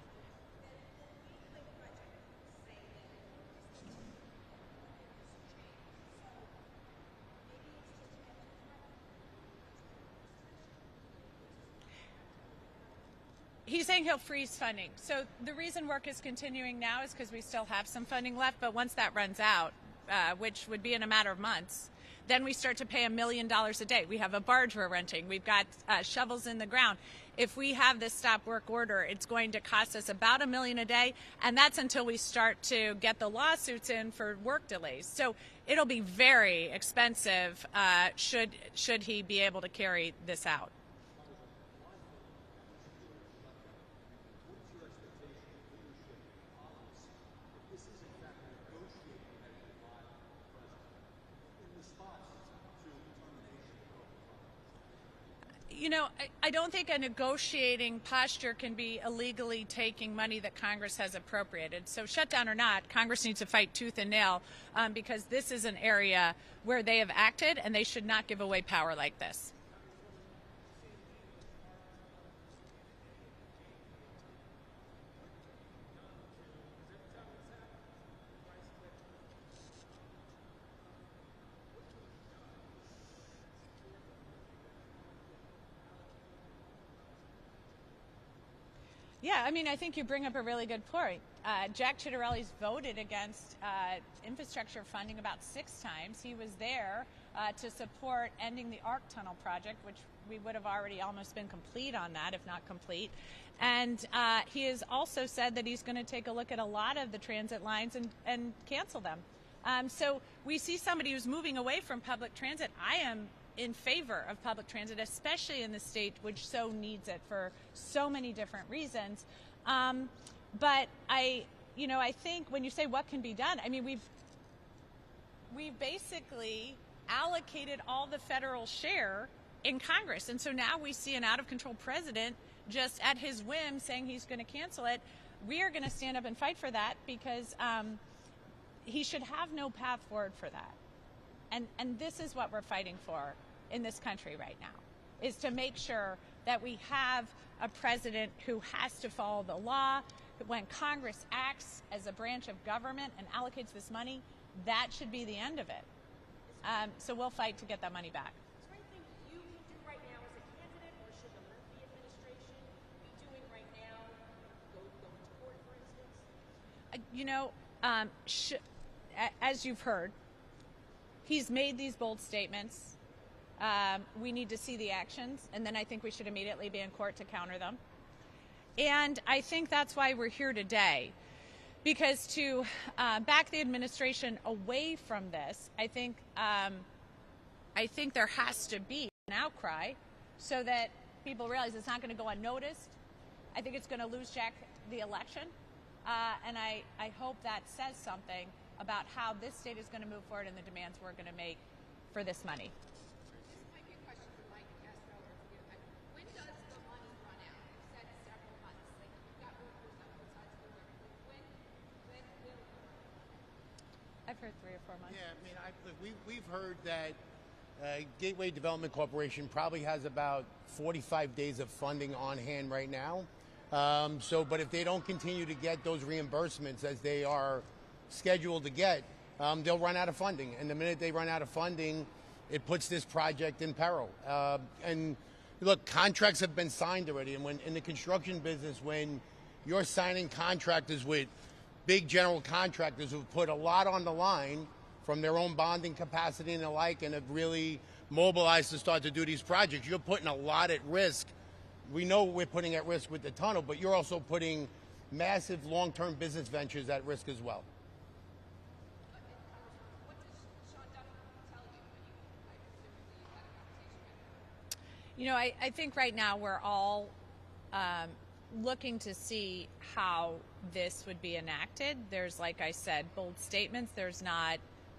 He's saying he'll freeze funding. So the reason work is continuing now is because we still have some funding left, but once that runs out, which would be in a matter of months, then we start to pay $1 million a day. We have a barge we're renting. We've got shovels in the ground. If we have this stop work order, it's going to cost us about $1 million a day, and that's until we start to get the lawsuits in for work delays. So it'll be very expensive should he be able to carry this out. You know, I don't think a negotiating posture can be illegally taking money that Congress has appropriated. So shutdown or not, Congress needs to fight tooth and nail because this is an area where they have acted and they should not give away power like this. Yeah, I mean, I think you bring up a really good point. Jack Ciattarelli's voted against infrastructure funding about 6 times. He was there to support ending the ARC Tunnel project, which we would have already almost been complete on that, if not complete. And he has also said that he's going to take a look at a lot of the transit lines and cancel them. So we see somebody who's moving away from public transit. I am in favor of public transit, especially in the state which so needs it for so many different reasons. But I think when you say what can be done, I mean, we've basically allocated all the federal share in Congress. And so now we see an out-of-control president just at his whim saying he's going to cancel it. We are going to stand up and fight for that because he should have no path forward for that. And this is what we're fighting for in this country right now, is to make sure that we have a president who has to follow the law. When Congress acts as a branch of government and allocates this money, that should be the end of it. So we'll fight to get that money back. Is there anything you can do right now as a candidate, or should the Murphy administration be doing right now? Go into court, for instance? As you've heard, he's made these bold statements. We need to see the actions, and then I think we should immediately be in court to counter them. And I think that's why we're here today, because to back the administration away from this, I think there has to be an outcry so that people realize it's not going to go unnoticed. I think it's going to lose Jack the election, and I hope that says something about how this state is going to move forward and the demands we're going to make for this money. This might be a question for Mike Castro. When does the money run out? You said several months. Like, you've got workers on both sides of the river. When will? I've heard 3 or 4 months. Yeah, I mean, we've heard that Gateway Development Corporation probably has about 45 days of funding on hand right now. But if they don't continue to get those reimbursements as they are scheduled to get, they'll run out of funding. And the minute they run out of funding, it puts this project in peril. And look, contracts have been signed already. And when in the construction business, when you're signing contractors with big general contractors who've put a lot on the line from their own bonding capacity and the like, and have really mobilized to start to do these projects, you're putting a lot at risk. We know we're putting at risk with the tunnel, but you're also putting massive long-term business ventures at risk as well. I think right now we're all looking to see how this would be enacted. There's, like I said, bold statements. There's not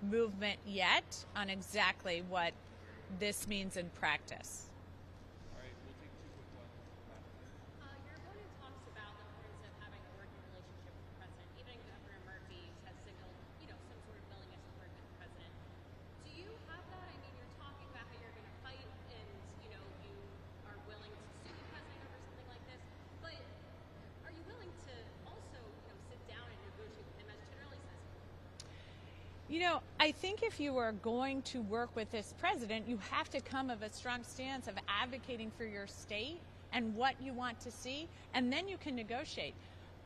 movement yet on exactly what this means in practice. Your opponent talks about the importance of having a working relationship with the president. Even Governor Murphy has signaled, some sort of willingness to work with the president. Do you have that? I mean, you're talking about how you're going to fight, and you are willing to sue the president over something like this. But are you willing to also, sit down and negotiate with him, as Ciattarelli says? I think if you are going to work with this president, you have to come of a strong stance of advocating for your state and what you want to see, and then you can negotiate.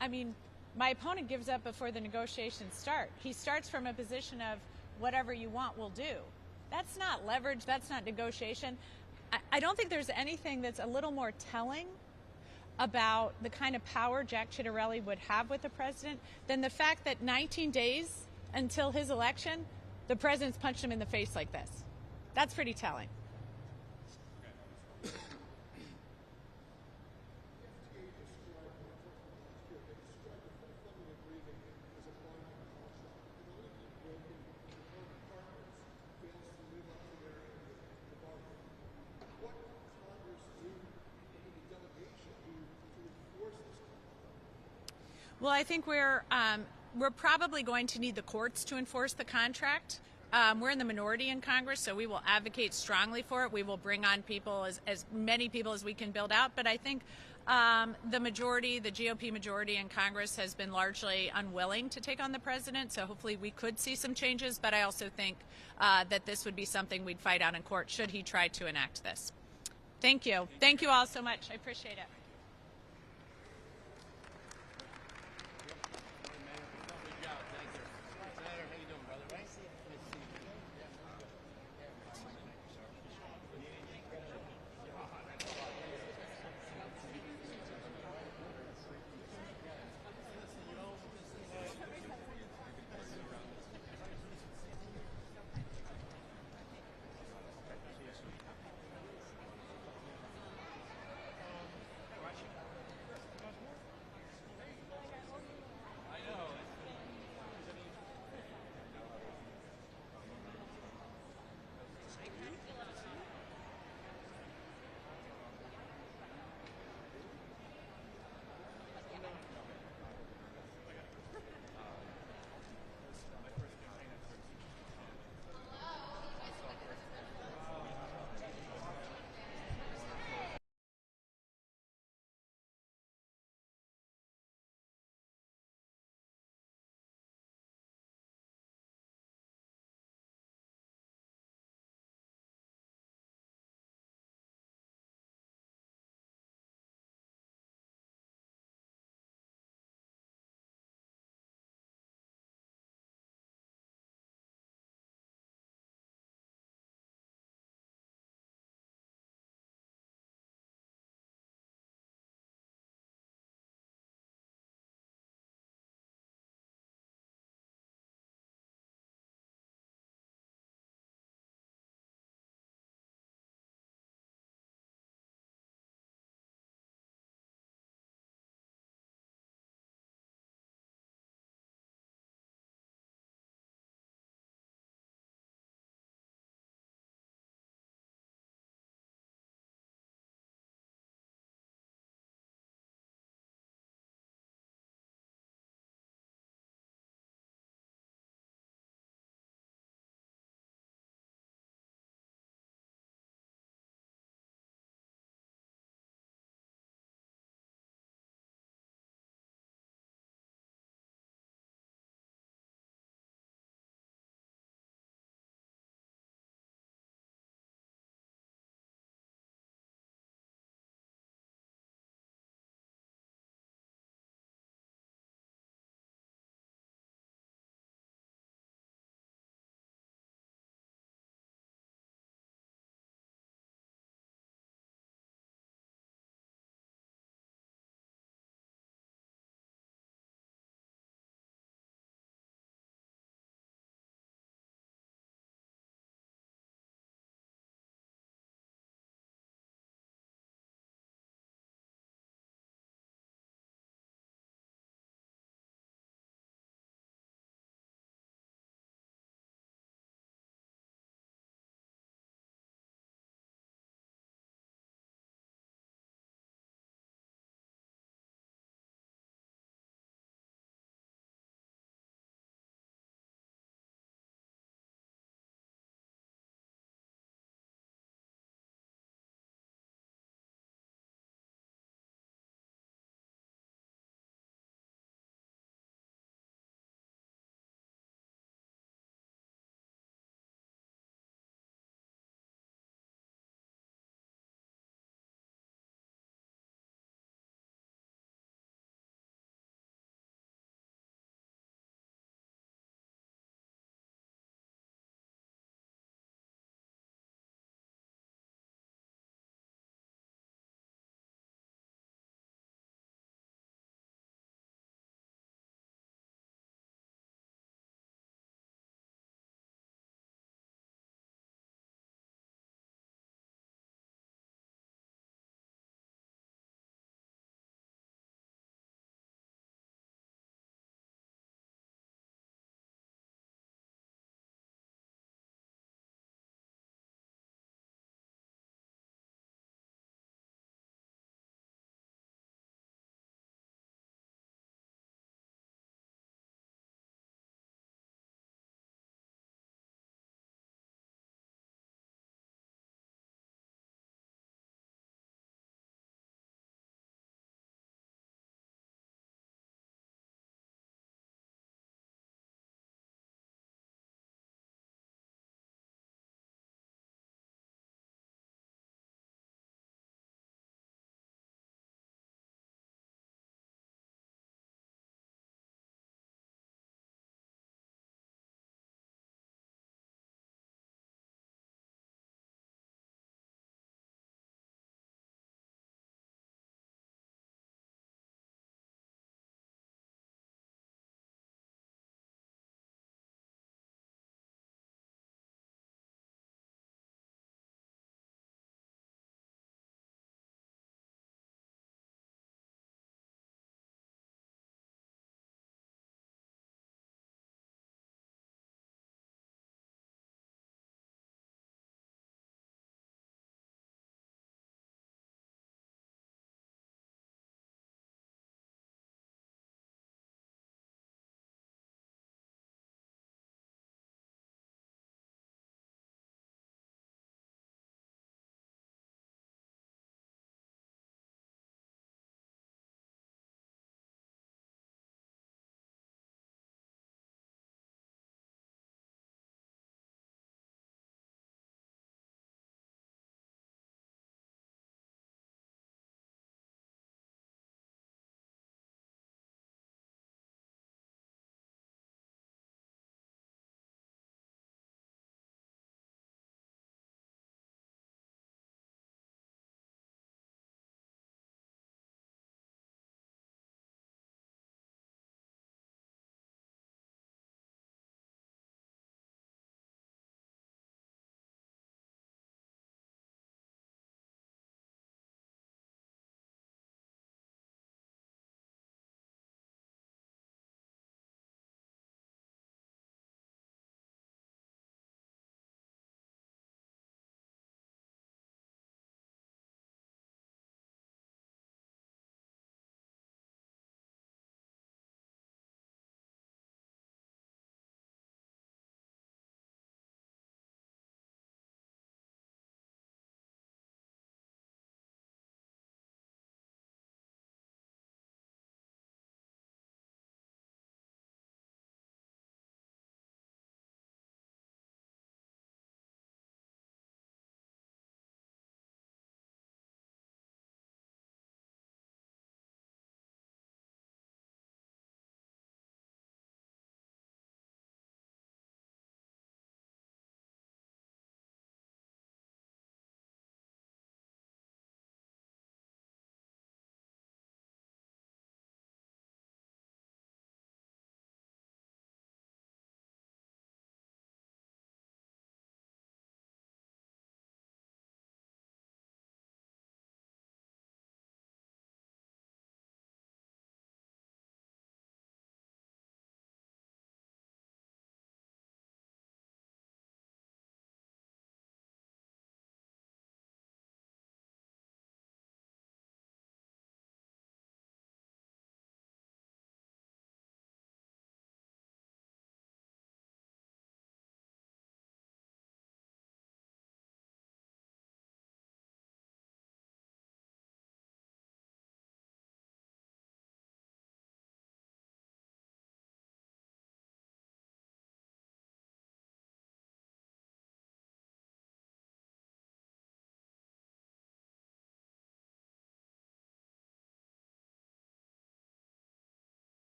I mean, my opponent gives up before the negotiations start. He starts from a position of whatever you want, we'll do. That's not leverage, that's not negotiation. I don't think there's anything that's a little more telling about the kind of power Jack Ciattarelli would have with the president than the fact that 19 days until his election, the president's punched him in the face like this. That's pretty telling. Well, I think we're probably going to need the courts to enforce the contract. We're in the minority in Congress, so we will advocate strongly for it. We will bring on people, as many people as we can build out. But I think the majority, the GOP majority in Congress, has been largely unwilling to take on the president. So hopefully we could see some changes. But I also think that this would be something we'd fight out in court should he try to enact this. Thank you. Thank you all so much. I appreciate it.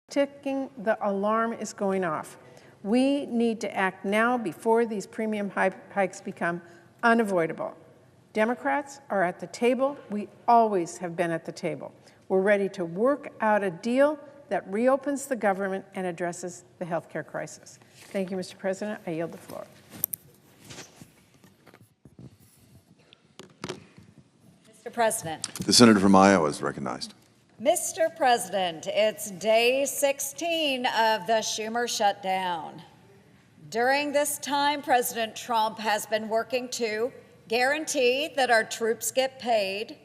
ticking, the alarm is going off. We need to act now before these premium hikes become unavoidable. Democrats are at the table. We always have been at the table. We're ready to work out a deal that reopens the government and addresses the health care crisis. Thank you, Mr. President. I yield the floor. Mr. President. The senator from Iowa is recognized. Mr. President, it's day 16 of the Schumer shutdown. During this time, President Trump has been working to guarantee that our troops get paid,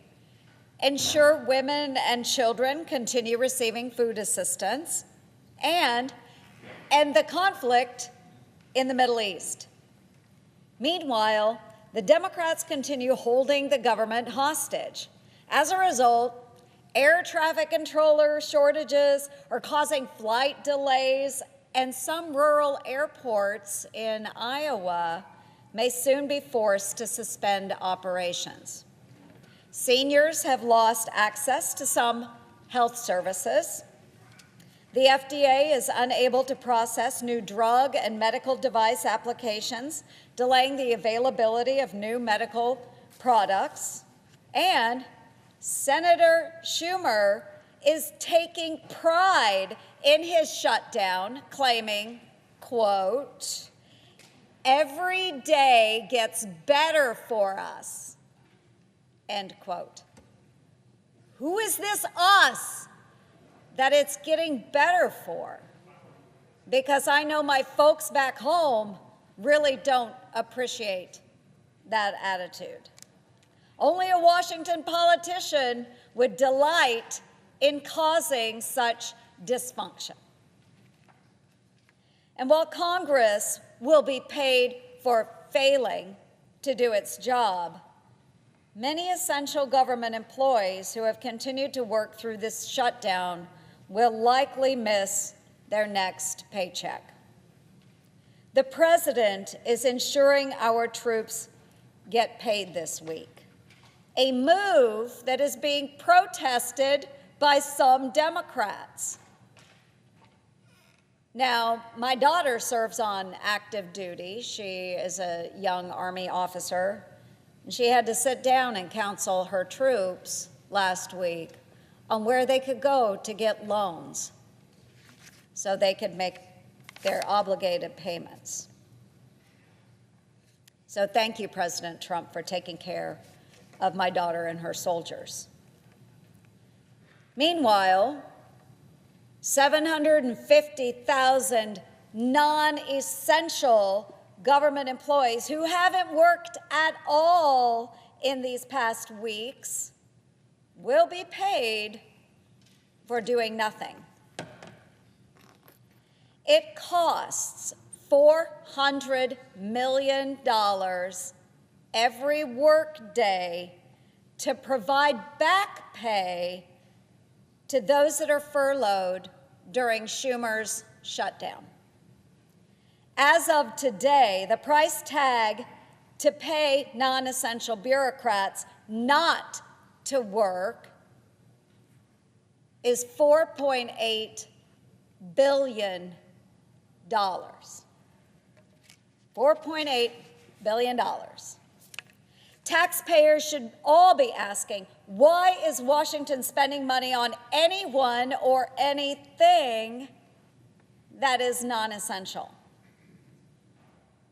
ensure women and children continue receiving food assistance, and end the conflict in the Middle East. Meanwhile, the Democrats continue holding the government hostage. As a result, air traffic controller shortages are causing flight delays, and some rural airports in Iowa may soon be forced to suspend operations. Seniors have lost access to some health services. The FDA is unable to process new drug and medical device applications, delaying the availability of new medical products. And Senator Schumer is taking pride in his shutdown, claiming, quote, "Every day gets better for us," end quote. Who is this us that it's getting better for? Because I know my folks back home really don't appreciate that attitude. Only a Washington politician would delight in causing such dysfunction. And while Congress will be paid for failing to do its job, many essential government employees who have continued to work through this shutdown will likely miss their next paycheck. The president is ensuring our troops get paid this week, a move that is being protested by some Democrats. Now, my daughter serves on active duty. She is a young Army officer. She had to sit down and counsel her troops last week on where they could go to get loans so they could make their obligated payments. So thank you, President Trump, for taking care of my daughter and her soldiers. Meanwhile, 750,000 non-essential government employees who haven't worked at all in these past weeks will be paid for doing nothing. It costs $400 million every workday to provide back pay to those that are furloughed during Schumer's shutdown. As of today, the price tag to pay non-essential bureaucrats not to work is $4.8 billion. $4.8 billion. Taxpayers should all be asking, why is Washington spending money on anyone or anything that is non-essential?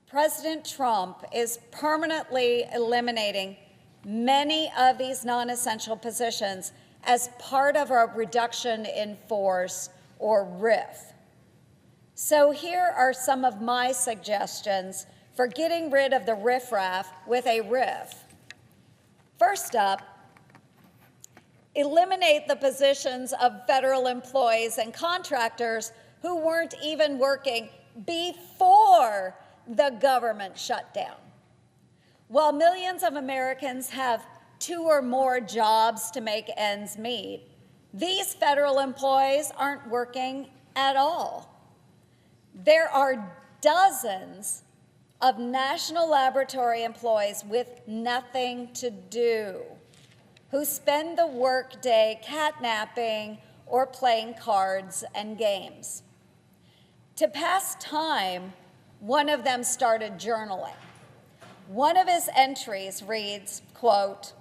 President Trump is permanently eliminating many of these non-essential positions as part of a reduction in force, or RIF. So here are some of my suggestions for getting rid of the riffraff with a RIF. First up, eliminate the positions of federal employees and contractors who weren't even working before the government shutdown. While millions of Americans have 2 or more jobs to make ends meet, these federal employees aren't working at all. There are dozens of national laboratory employees with nothing to do who spend the workday catnapping or playing cards and games. To pass time, one of them started journaling. One of his entries reads, quote,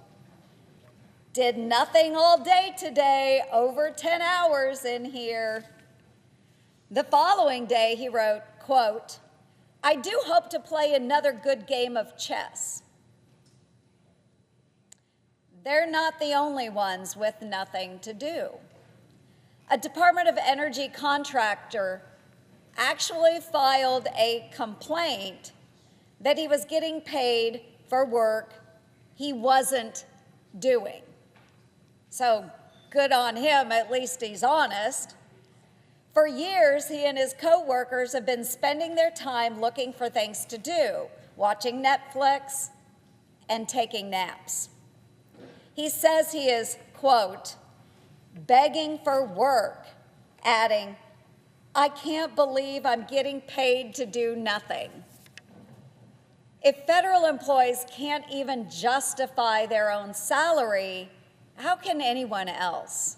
"Did nothing all day today, over 10 hours in here." The following day he wrote, quote, "I do hope to play another good game of chess." They're not the only ones with nothing to do. A Department of Energy contractor actually filed a complaint that he was getting paid for work he wasn't doing. So good on him, at least he's honest. For years, he and his co-workers have been spending their time looking for things to do, watching Netflix and taking naps. He says he is, quote, "begging for work," adding, "I can't believe I'm getting paid to do nothing." If federal employees can't even justify their own salary, how can anyone else?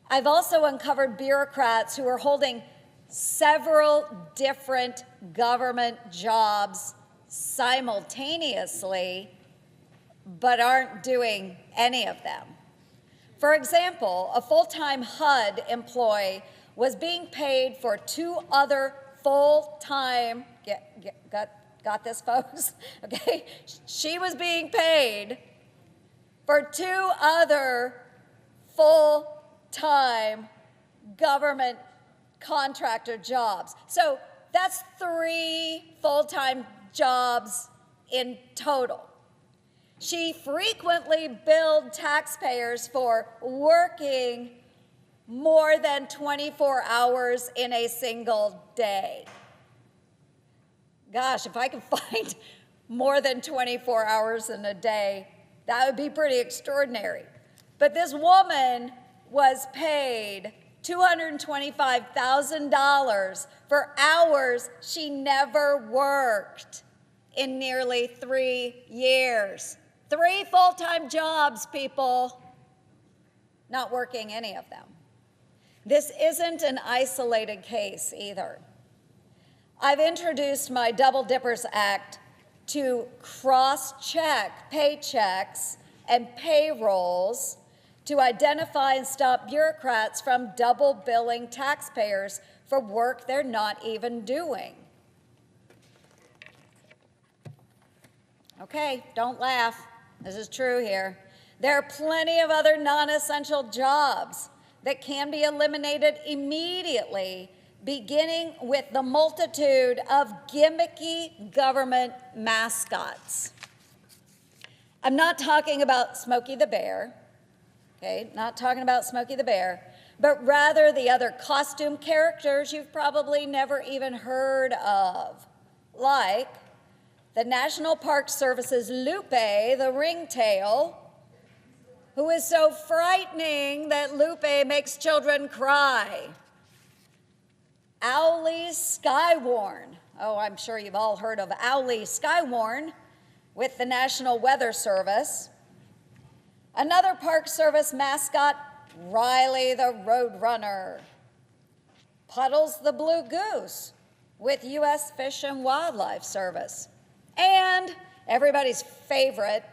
I've also uncovered bureaucrats who are holding several different government jobs simultaneously, but aren't doing any of them. For example, a full-time HUD employee was being paid for 2 other full-time, got this, folks? Okay, she was being paid for 2 other full-time government contractor jobs. So that's 3 full-time jobs in total. She frequently billed taxpayers for working more than 24 hours in a single day. Gosh, if I could find more than 24 hours in a day, that would be pretty extraordinary. But this woman was paid $225,000 for hours she never worked in nearly 3 years. 3 full-time jobs, people, not working any of them. This isn't an isolated case either. I've introduced my Double Dippers Act to cross-check paychecks and payrolls to identify and stop bureaucrats from double billing taxpayers for work they're not even doing. Okay, don't laugh. This is true here. There are plenty of other non-essential jobs that can be eliminated immediately, beginning with the multitude of gimmicky government mascots. I'm not talking about Smokey the Bear, okay, not talking about Smokey the Bear, but rather the other costume characters you've probably never even heard of, like the National Park Service's Lupe the Ringtail, who is so frightening that Lupe makes children cry. Owlie Skywarn. Oh, I'm sure you've all heard of Owlie Skywarn with the National Weather Service. Another Park Service mascot, Riley the Roadrunner. Puddles the Blue Goose with U.S. Fish and Wildlife Service. And everybody's favorite,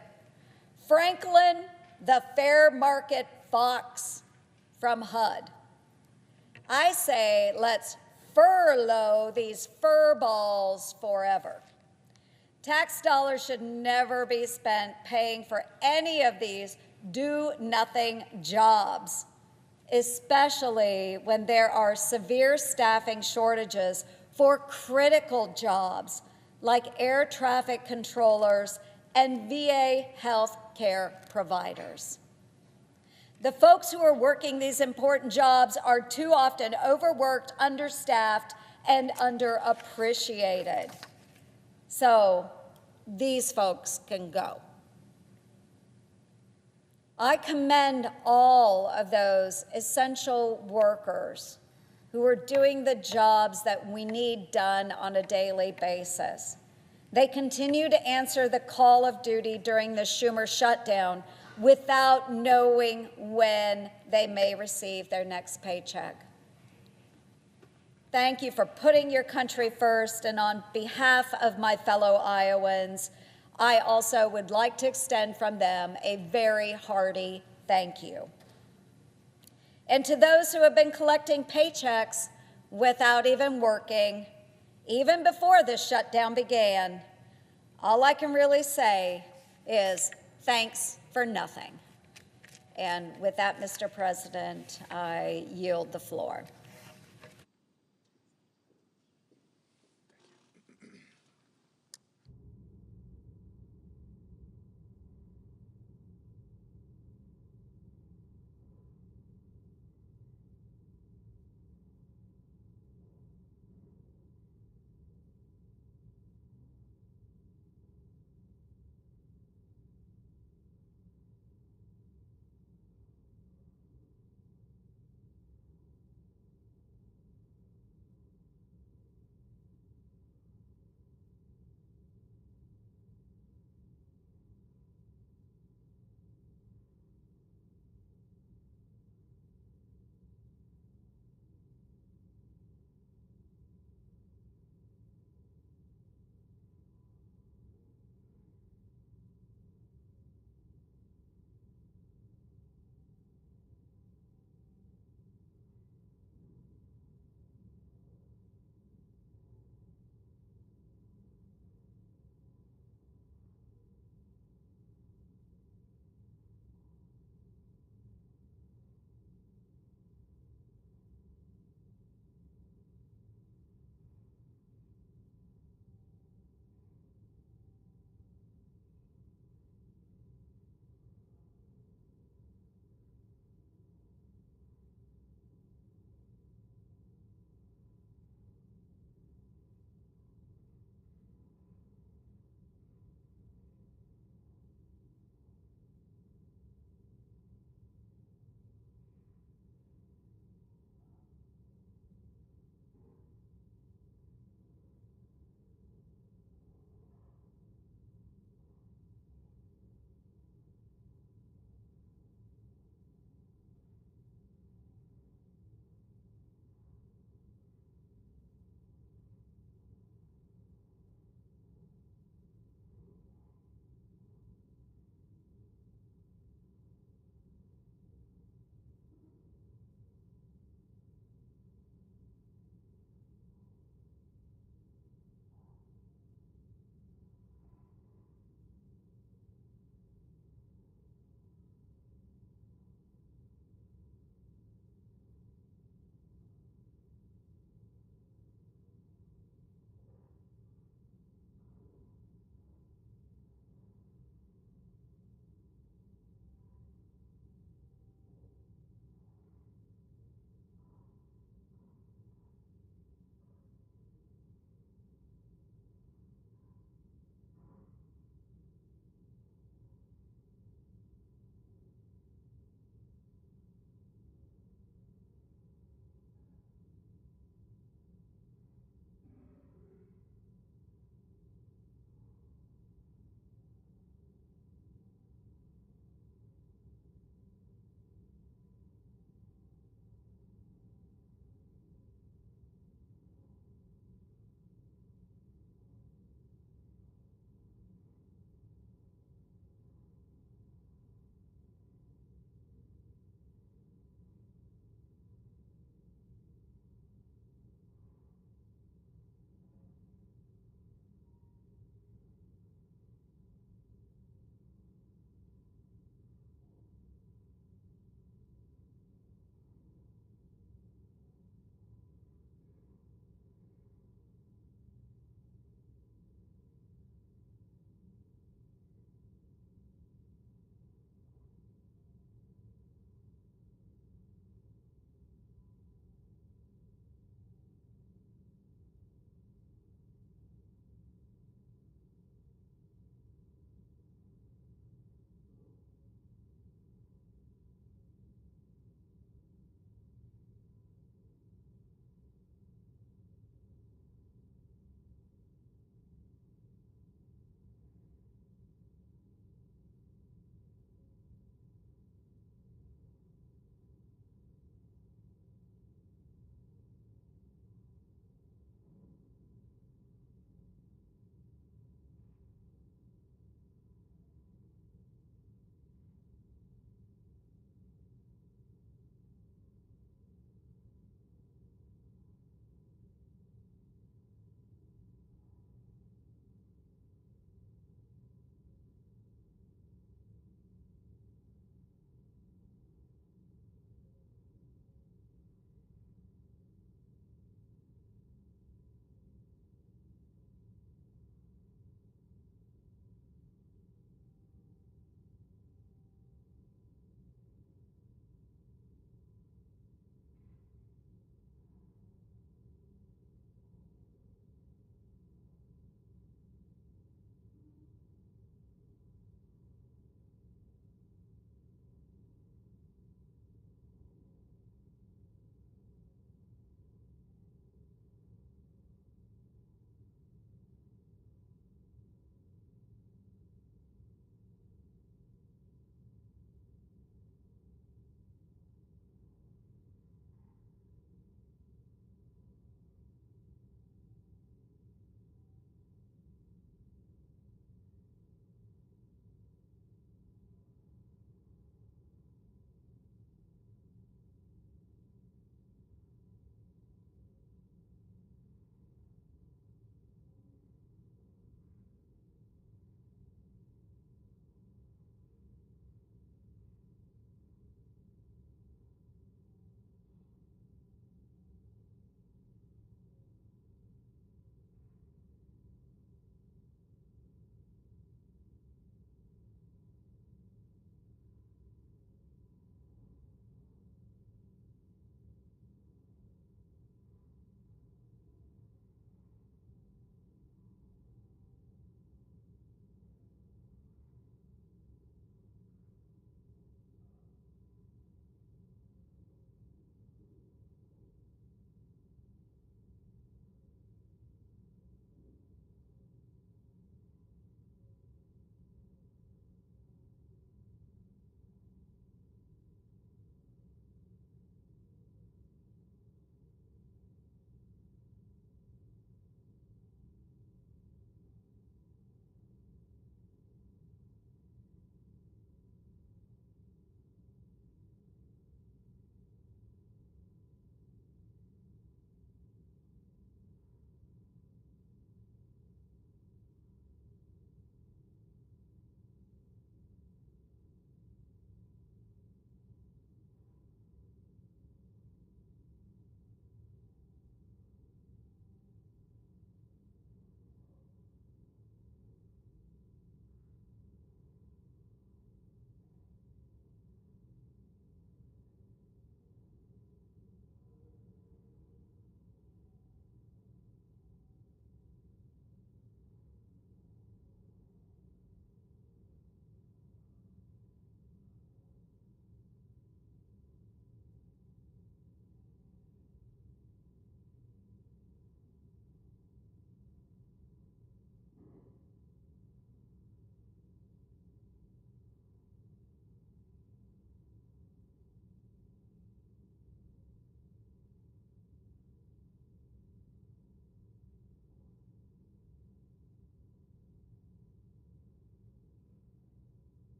Franklin the Fair Market Fox from HUD. I say let's furlough these fur balls forever. Tax dollars should never be spent paying for any of these do-nothing jobs, especially when there are severe staffing shortages for critical jobs like air traffic controllers and VA health care providers. The folks who are working these important jobs are too often overworked, understaffed, and underappreciated. So these folks can go. I commend all of those essential workers who are doing the jobs that we need done on a daily basis. They continue to answer the call of duty during the Schumer shutdown without knowing when they may receive their next paycheck. Thank you for putting your country first, and on behalf of my fellow Iowans, I also would like to extend from them a very hearty thank you. And to those who have been collecting paychecks without even working, even before this shutdown began, all I can really say is thanks for nothing. And with that, Mr. President, I yield the floor.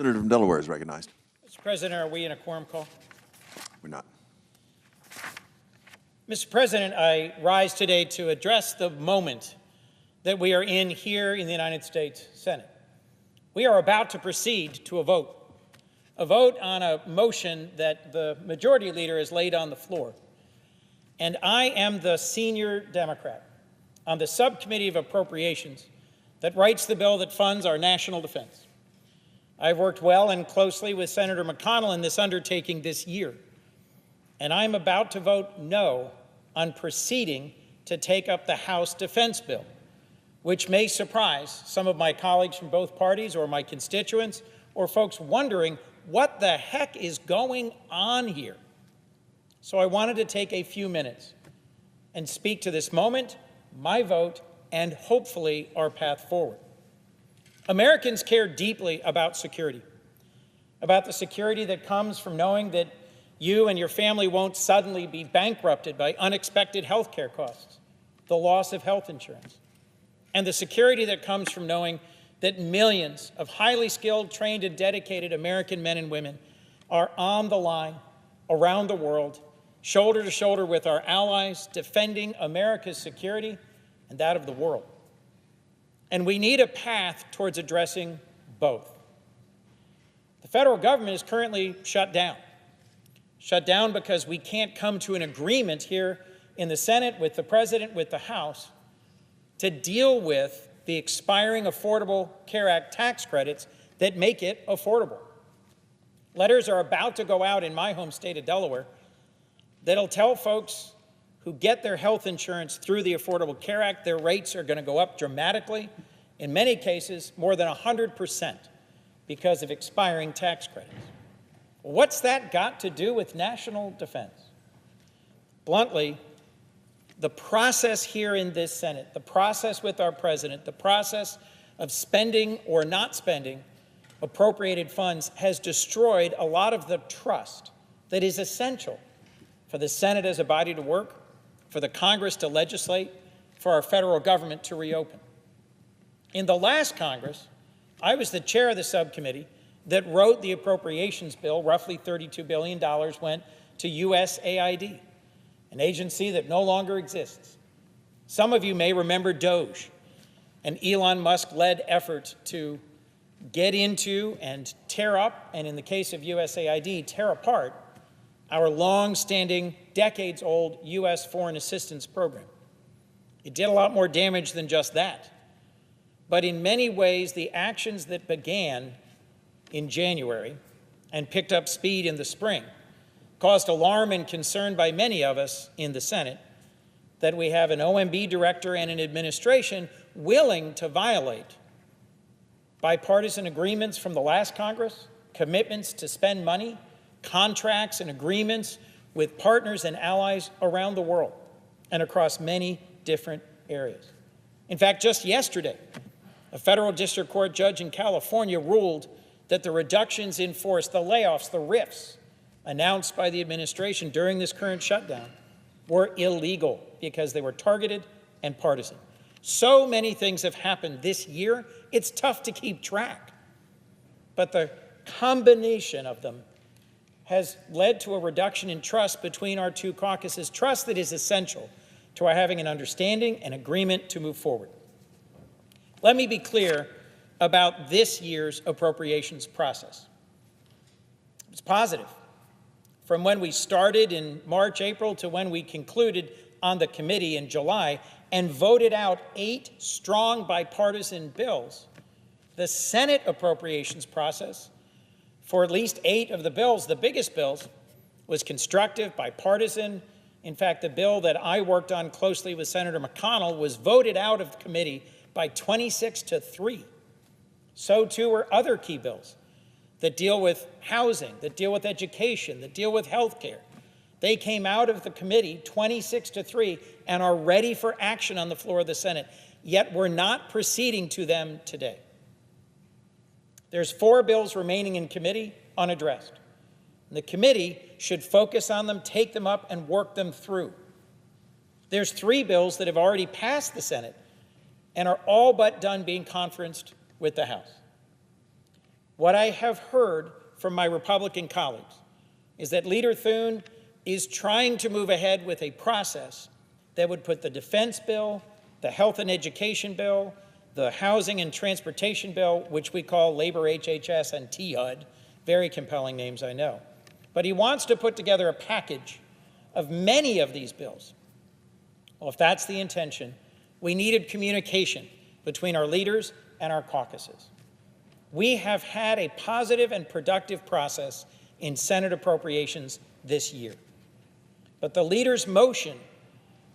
Senator from Delaware is recognized. Mr. President, are we in a quorum call? We're not. Mr. President, I rise today to address the moment that we are in here in the United States Senate. We are about to proceed to a vote on a motion that the majority leader has laid on the floor. And I am the senior Democrat on the subcommittee of Appropriations that writes the bill that funds our national defense. I've worked well and closely with Senator McConnell in this undertaking this year, and I'm about to vote no on proceeding to take up the House defense bill, which may surprise some of my colleagues from both parties or my constituents or folks wondering what the heck is going on here. So I wanted to take a few minutes and speak to this moment, my vote, and hopefully our path forward. Americans care deeply about security, about the security that comes from knowing that you and your family won't suddenly be bankrupted by unexpected health care costs, the loss of health insurance, and the security that comes from knowing that millions of highly skilled, trained, and dedicated American men and women are on the line around the world, shoulder to shoulder with our allies, defending America's security and that of the world. And we need a path towards addressing both. The federal government is currently shut down because we can't come to an agreement here in the Senate with the President, with the House, to deal with the expiring Affordable Care Act tax credits that make it affordable. Letters are about to go out in my home state of Delaware that'll tell folks who get their health insurance through the Affordable Care Act, their rates are going to go up dramatically, in many cases more than 100% because of expiring tax credits. Well, what's that got to do with national defense? Bluntly, the process here in this Senate, the process with our president, the process of spending or not spending appropriated funds has destroyed a lot of the trust that is essential for the Senate as a body to work, for the Congress to legislate, for our federal government to reopen. In the last Congress, I was the chair of the subcommittee that wrote the appropriations bill. Roughly $32 billion went to USAID, an agency that no longer exists. Some of you may remember DOGE, an Elon Musk-led effort to get into and tear up, and in the case of USAID, tear apart our long-standing, decades-old U.S. foreign assistance program. It did a lot more damage than just that. But in many ways, the actions that began in January and picked up speed in the spring caused alarm and concern by many of us in the Senate that we have an OMB director and an administration willing to violate bipartisan agreements from the last Congress, commitments to spend money, contracts and agreements with partners and allies around the world and across many different areas. In fact, just yesterday, a federal district court judge in California ruled that the reductions in force, the layoffs, the RIFs announced by the administration during this current shutdown were illegal because they were targeted and partisan. So many things have happened this year, it's tough to keep track. But the combination of them has led to a reduction in trust between our two caucuses, trust that is essential to our having an understanding and agreement to move forward. Let me be clear about this year's appropriations process. It's positive. From when we started in March, April, to when we concluded on the committee in July and voted out 8 strong bipartisan bills, the Senate appropriations process for at least 8 of the bills, the biggest bills, was constructive, bipartisan. In fact, the bill that I worked on closely with Senator McConnell was voted out of the committee by 26-3. So too were other key bills that deal with housing, that deal with education, that deal with health care. They came out of the committee 26-3 and are ready for action on the floor of the Senate, yet we're not proceeding to them today. There's 4 bills remaining in committee unaddressed. The committee should focus on them, take them up, and work them through. There's 3 bills that have already passed the Senate and are all but done being conferenced with the House. What I have heard from my Republican colleagues is that Leader Thune is trying to move ahead with a process that would put the defense bill, the health and education bill, the housing and transportation bill, which we call labor HHS and THUD, very compelling names, I know. But he wants to put together a package of many of these bills. Well, if that's the intention, we needed communication between our leaders and our caucuses. We have had a positive and productive process in Senate appropriations this year. But the leader's motion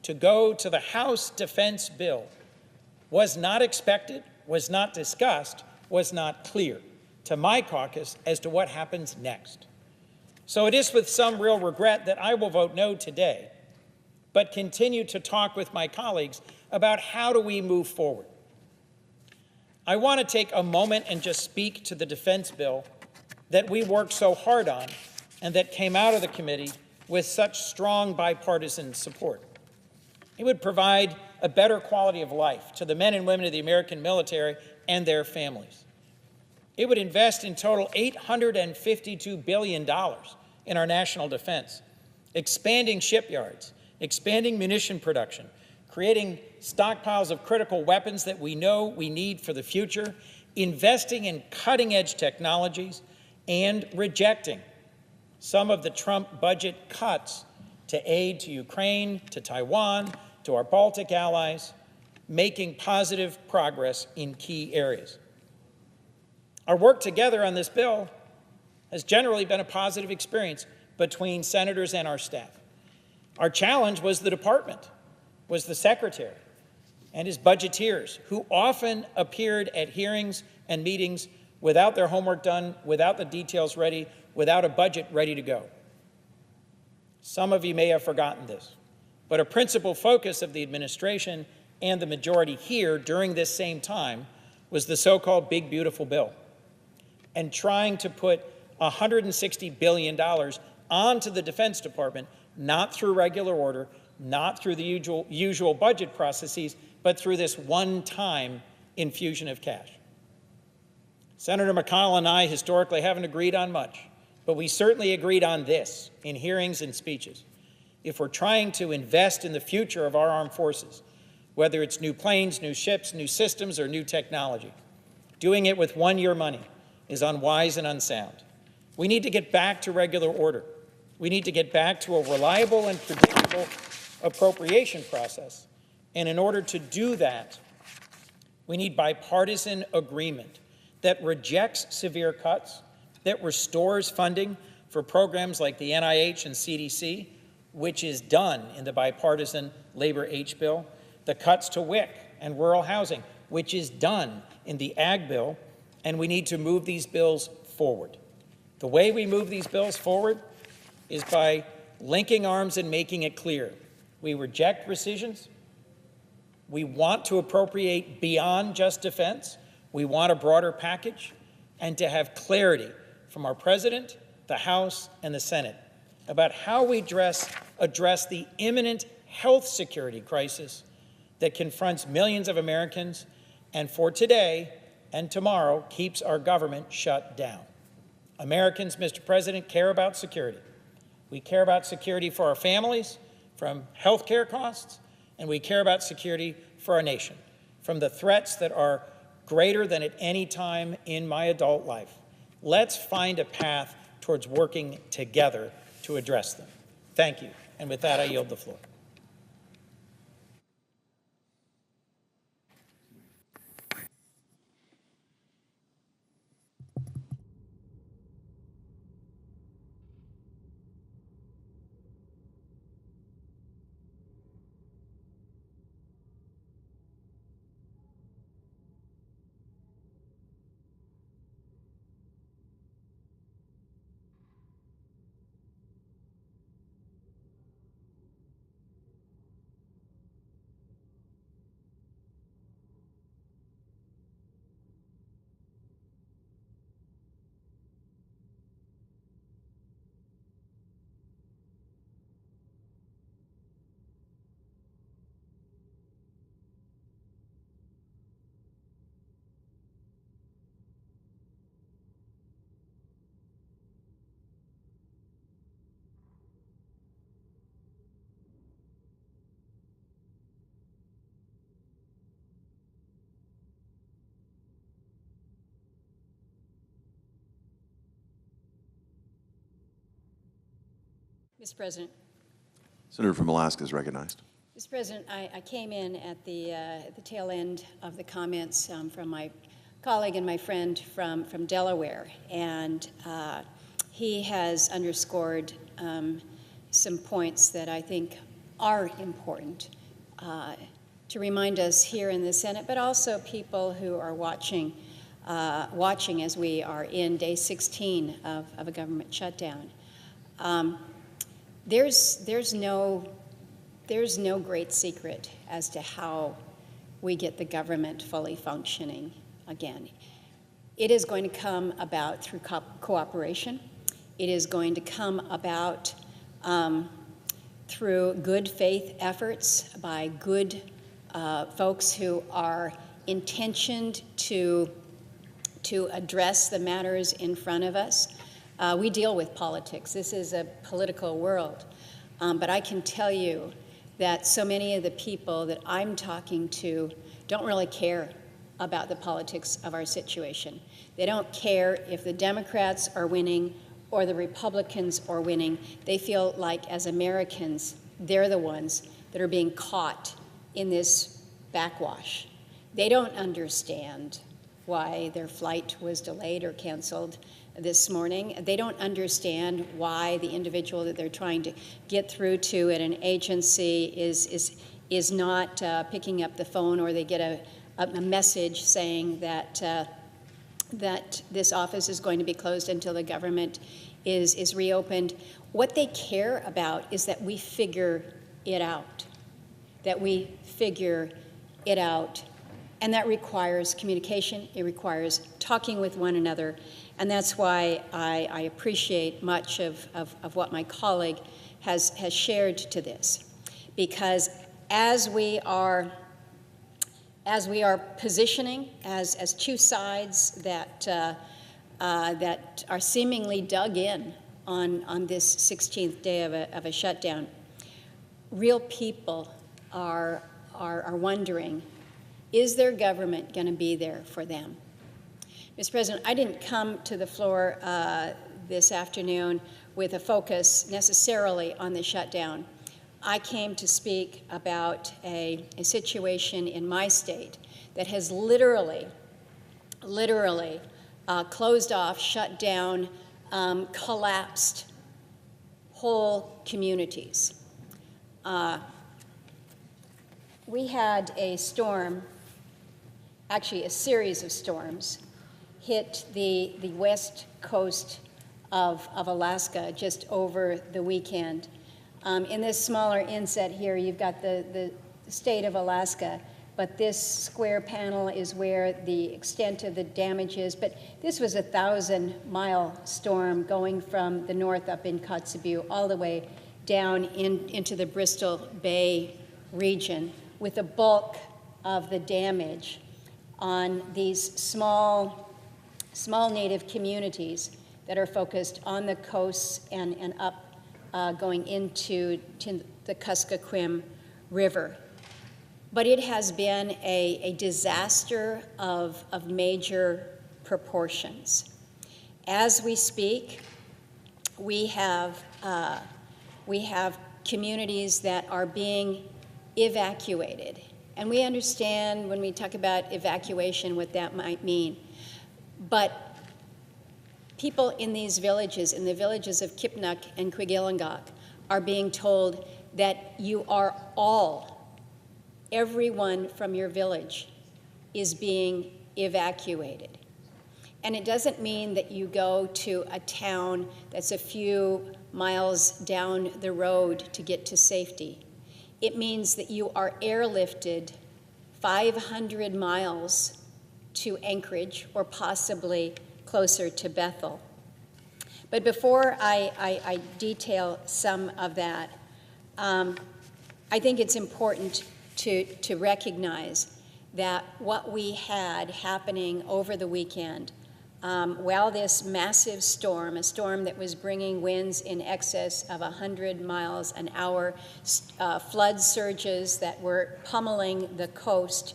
to go to the House defense bill was not expected, was not discussed, was not clear to my caucus as to what happens next. So it is with some real regret that I will vote no today, but continue to talk with my colleagues about how do we move forward. I want to take a moment and just speak to the defense bill that we worked so hard on and that came out of the committee with such strong bipartisan support. It would provide a better quality of life to the men and women of the American military and their families. It would invest in total $852 billion in our national defense, expanding shipyards, expanding munition production, creating stockpiles of critical weapons that we know we need for the future, investing in cutting-edge technologies, and rejecting some of the Trump budget cuts to aid to Ukraine, to Taiwan, to our Baltic allies, making positive progress in key areas. Our work together on this bill has generally been a positive experience between senators and our staff. Our challenge was the department, was the secretary, and his budgeteers, who often appeared at hearings and meetings without their homework done, without the details ready, without a budget ready to go. Some of you may have forgotten this, but a principal focus of the administration and the majority here during this same time was the so-called Big Beautiful Bill, and trying to put $160 billion onto the Defense Department, not through regular order, not through the usual budget processes, but through this one-time infusion of cash. Senator McConnell and I historically haven't agreed on much, but we certainly agreed on this in hearings and speeches. If we're trying to invest in the future of our armed forces, whether it's new planes, new ships, new systems, or new technology, doing it with one-year money is unwise and unsound. We need to get back to regular order. We need to get back to a reliable and predictable appropriation process. And in order to do that, we need bipartisan agreement that rejects severe cuts, that restores funding for programs like the NIH and CDC, which is done in the bipartisan Labor H bill, the cuts to WIC and rural housing, which is done in the Ag bill, and we need to move these bills forward. The way we move these bills forward is by linking arms and making it clear. We reject rescissions. We want to appropriate beyond just defense. We want a broader package, and to have clarity from our President, the House, and the Senate about how we address the imminent health security crisis that confronts millions of Americans and for today and tomorrow keeps our government shut down. Americans, Mr. President, care about security. We care about security for our families from health care costs, and we care about security for our nation from the threats that are greater than at any time in my adult life. Let's find a path towards working together to address them. Thank you. And with that, I yield the floor. Mr. President. Senator from Alaska is recognized. Mr. President, I came in at the tail end of the comments from my colleague and my friend from Delaware, and he has underscored some points that I think are important to remind us here in the Senate, but also people who are watching as we are in day 16 of a government shutdown. There's no great secret as to how we get the government fully functioning again. It is going to come about through cooperation. It is going to come about through good faith efforts by good folks who are intentioned to address the matters in front of us. We deal with politics. This is a political world. But I can tell you that so many of the people that I'm talking to don't really care about the politics of our situation. They don't care if the Democrats are winning or the Republicans are winning. They feel like, as Americans, they're the ones that are being caught in this backwash. They don't understand why their flight was delayed or canceled this morning. They don't understand why the individual that they're trying to get through to at an agency is not picking up the phone, or they get a message saying that that this office is going to be closed until the government is reopened. What they care about is that we figure it out, and that requires communication. It requires talking with one another. And that's why I appreciate much of what my colleague has shared to this. Because as we are positioning as two sides that are seemingly dug in on this 16th day of a shutdown, real people are wondering, is their government going to be there for them? Mr. President, I didn't come to the floor this afternoon with a focus necessarily on the shutdown. I came to speak about a situation in my state that has literally closed off, shut down, collapsed whole communities. We had a storm, actually a series of storms, hit the west coast of Alaska just over the weekend. In this smaller inset here, you've got the state of Alaska, but this square panel is where the extent of the damage is. But this was a 1,000-mile storm going from the north up in Kotzebue all the way down into the Bristol Bay region, with the bulk of the damage on these small native communities that are focused on the coasts and up going into the Kuskokwim River. But it has been a disaster of major proportions. As we speak, we have communities that are being evacuated. And we understand when we talk about evacuation what that might mean. But people in these villages, in the villages of Kipnuk and Quigilangak, are being told that you are all, everyone from your village is being evacuated. And it doesn't mean that you go to a town that's a few miles down the road to get to safety. It means that you are airlifted 500 miles to Anchorage, or possibly closer to Bethel. But before I detail some of that, I think it's important to recognize that what we had happening over the weekend, while this massive storm, a storm that was bringing winds in excess of 100 miles an hour, flood surges that were pummeling the coast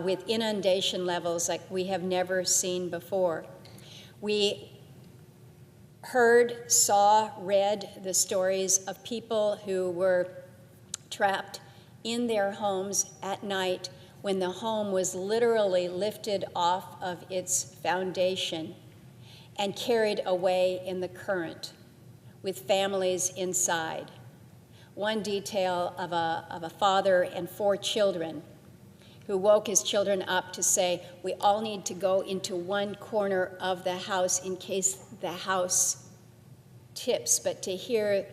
with inundation levels like we have never seen before. We read the stories of people who were trapped in their homes at night when the home was literally lifted off of its foundation and carried away in the current with families inside. One detail of a father and 4 children who woke his children up to say, we all need to go into one corner of the house in case the house tips. But to hear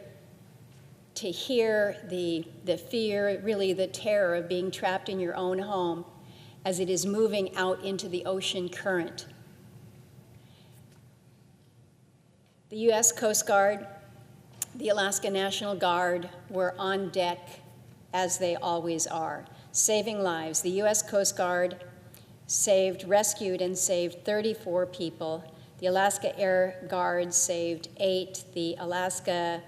the fear, really the terror of being trapped in your own home as it is moving out into the ocean current. The U.S. Coast Guard, the Alaska National Guard were on deck, as they always are, saving lives. The U.S. Coast Guard rescued and saved 34 people. The Alaska Air Guard saved 8. The Alaska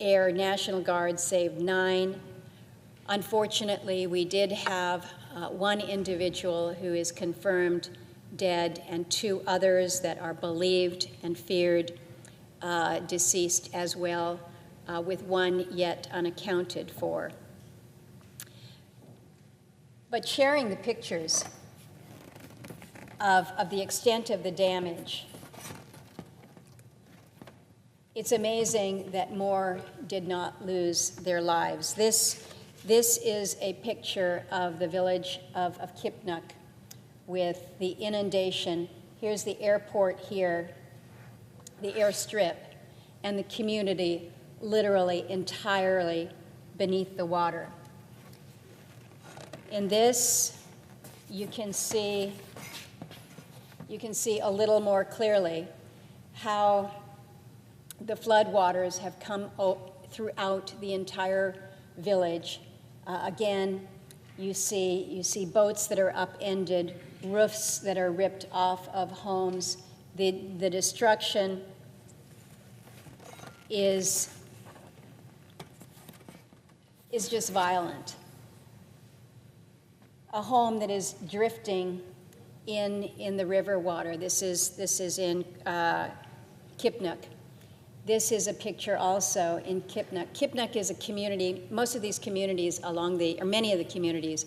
Air National Guard saved 9. Unfortunately, we did have one individual who is confirmed dead and 2 others that are believed and feared deceased as well, with 1 yet unaccounted for. But sharing the pictures of the extent of the damage, it's amazing that more did not lose their lives. This is a picture of the village of Kipnuk with the inundation. Here's the airport here, the airstrip, and the community literally entirely beneath the water. In this, you can see a little more clearly how the floodwaters have come throughout the entire village. Again, you see boats that are upended, roofs that are ripped off of homes. The destruction is just violent. A home that is drifting in the river water. This is in Kipnuk. This is a picture also in Kipnuk. Kipnuk is a community. Most of these communities many of the communities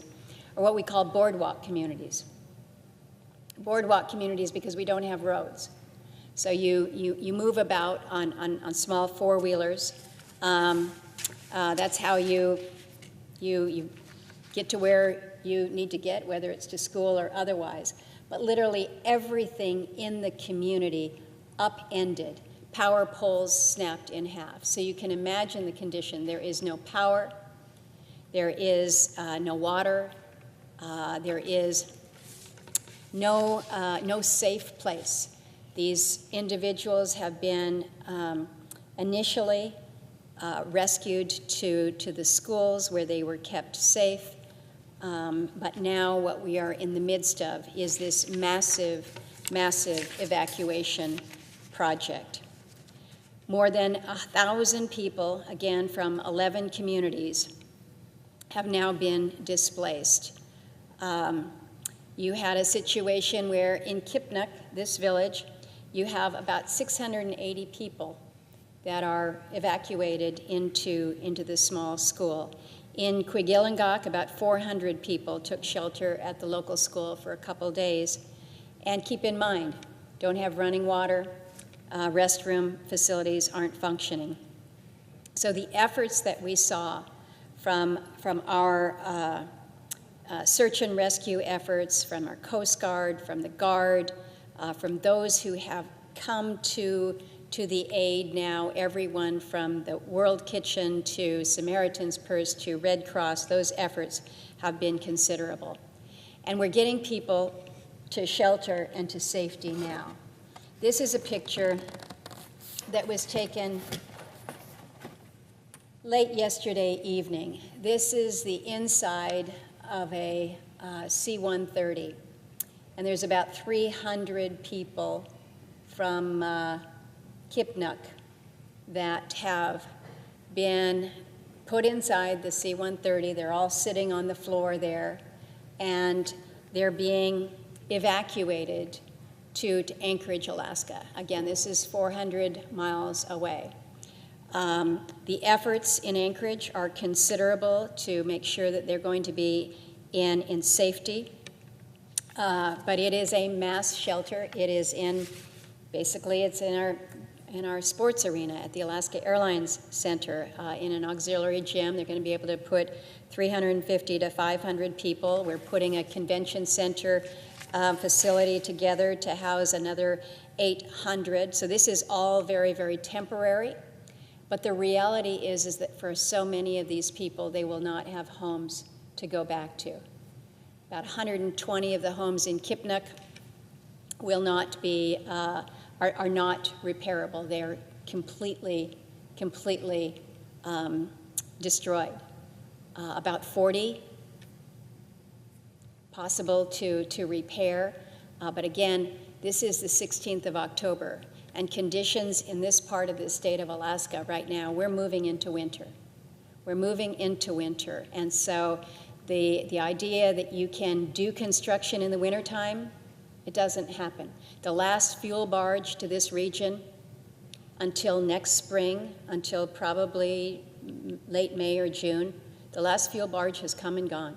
are what we call boardwalk communities. Boardwalk communities because we don't have roads. So you move about on small 4-wheelers. That's how you get to where you need to get, whether it's to school or otherwise. But literally everything in the community upended. Power poles snapped in half. So you can imagine the condition. There is no power. There is no water. There is no safe place. These individuals have been initially rescued to the schools where they were kept safe. But now what we are in the midst of is this massive evacuation project. More than 1,000 people, again from 11 communities, have now been displaced. You had a situation where in Kipnuk, this village, you have about 680 people that are evacuated into the small school. In Quigilangak, about 400 people took shelter at the local school for a couple days. And keep in mind, don't have running water, restroom facilities aren't functioning. So the efforts that we saw from our search and rescue efforts, from our Coast Guard, from the Guard, from those who have come to the aid now, everyone from the World Kitchen to Samaritan's Purse to Red Cross, those efforts have been considerable. And we're getting people to shelter and to safety now. This is a picture that was taken late yesterday evening. This is the inside of a C-130. And there's about 300 people from Kipnuk that have been put inside the C-130. They're all sitting on the floor there, and they're being evacuated to Anchorage, Alaska. Again, this is 400 miles away. The efforts in Anchorage are considerable to make sure that they're going to be in safety, but it is a mass shelter. It is basically it's in our sports arena at the Alaska Airlines Center in an auxiliary gym. They're going to be able to put 350 to 500 people. We're putting a convention center facility together to house another 800. So this is all very, very temporary. But the reality is that for so many of these people, they will not have homes to go back to. About 120 of the homes in Kipnuk will not be, are not repairable. They're completely destroyed. About 40 possible to repair. But again, this is the 16th of October. And conditions in this part of the state of Alaska right now, we're moving into winter. We're moving into winter. And so the idea that you can do construction in the wintertime, it doesn't happen. The last fuel barge to this region until next spring, until probably late May or June, the last fuel barge has come and gone.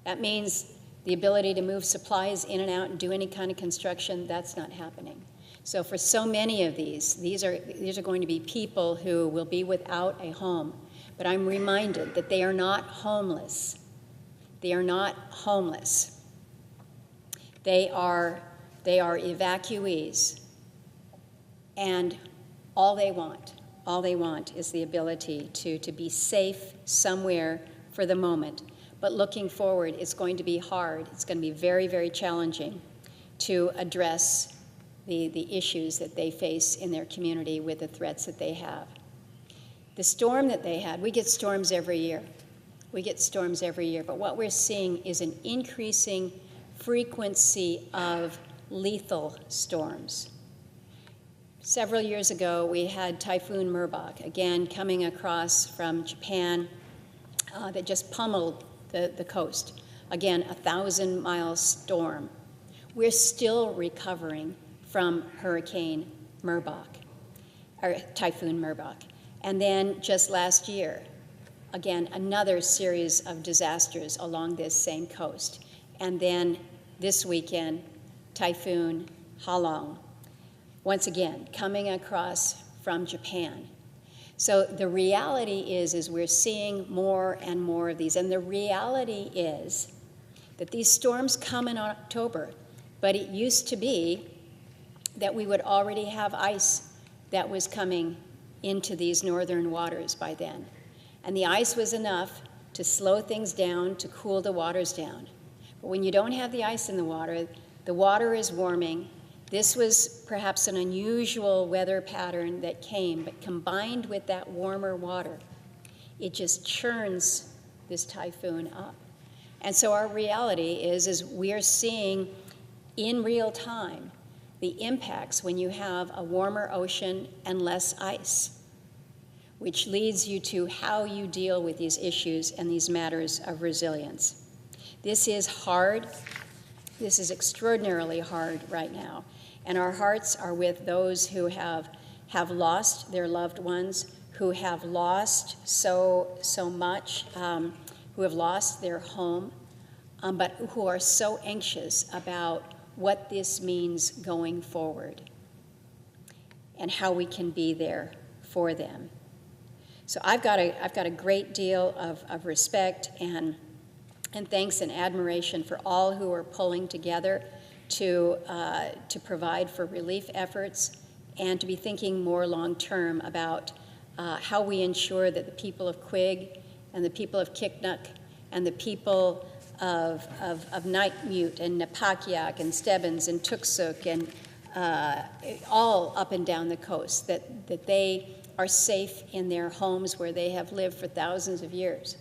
That means the ability to move supplies in and out and do any kind of construction, that's not happening. So for so many of these are going to be people who will be without a home. But I'm reminded that they are not homeless. They are not homeless. They are evacuees. And all they want is the ability to be safe somewhere for the moment. But looking forward, it's going to be hard. It's going to be very, very challenging to address the issues that they face in their community with the threats that they have. The storm that they had, we get storms every year. We get storms every year, but what we're seeing is an increasing frequency of lethal storms. Several years ago, we had Typhoon Merbok, again coming across from Japan, that just pummeled the coast. Again, a 1,000-mile storm. We're still recovering from Hurricane Merbok, or Typhoon Merbok. And then just last year, again, another series of disasters along this same coast. And then this weekend, Typhoon Halong, once again, coming across from Japan. So the reality is we're seeing more and more of these. And the reality is that these storms come in October, but it used to be that we would already have ice that was coming into these northern waters by then. And the ice was enough to slow things down, to cool the waters down. But when you don't have the ice in the water is warming. This was perhaps an unusual weather pattern that came, but combined with that warmer water, it just churns this typhoon up. And so our reality is we're seeing in real time the impacts when you have a warmer ocean and less ice, which leads you to how you deal with these issues and these matters of resilience. This is hard. This is extraordinarily hard right now. And our hearts are with those who have lost their loved ones, who have lost so much, who have lost their home, but who are so anxious about what this means going forward and how we can be there for them. So I've got a great deal of respect and thanks and admiration for all who are pulling together to provide for relief efforts and to be thinking more long-term about how we ensure that the people of Quig and the people of Kipnuk and the people of Nightmute and Napakiak and Stebbins and Tuksuk and all up and down the coast, that they are safe in their homes where they have lived for thousands of years.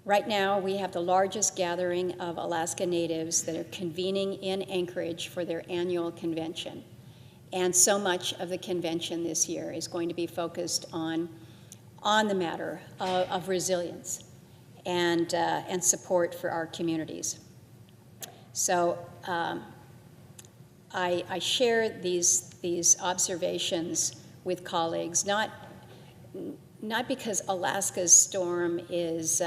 Right now, we have the largest gathering of Alaska Natives that are convening in Anchorage for their annual convention. And so much of the convention this year is going to be focused on the matter of resilience and support for our communities. So I share these observations with colleagues, not because Alaska's storm is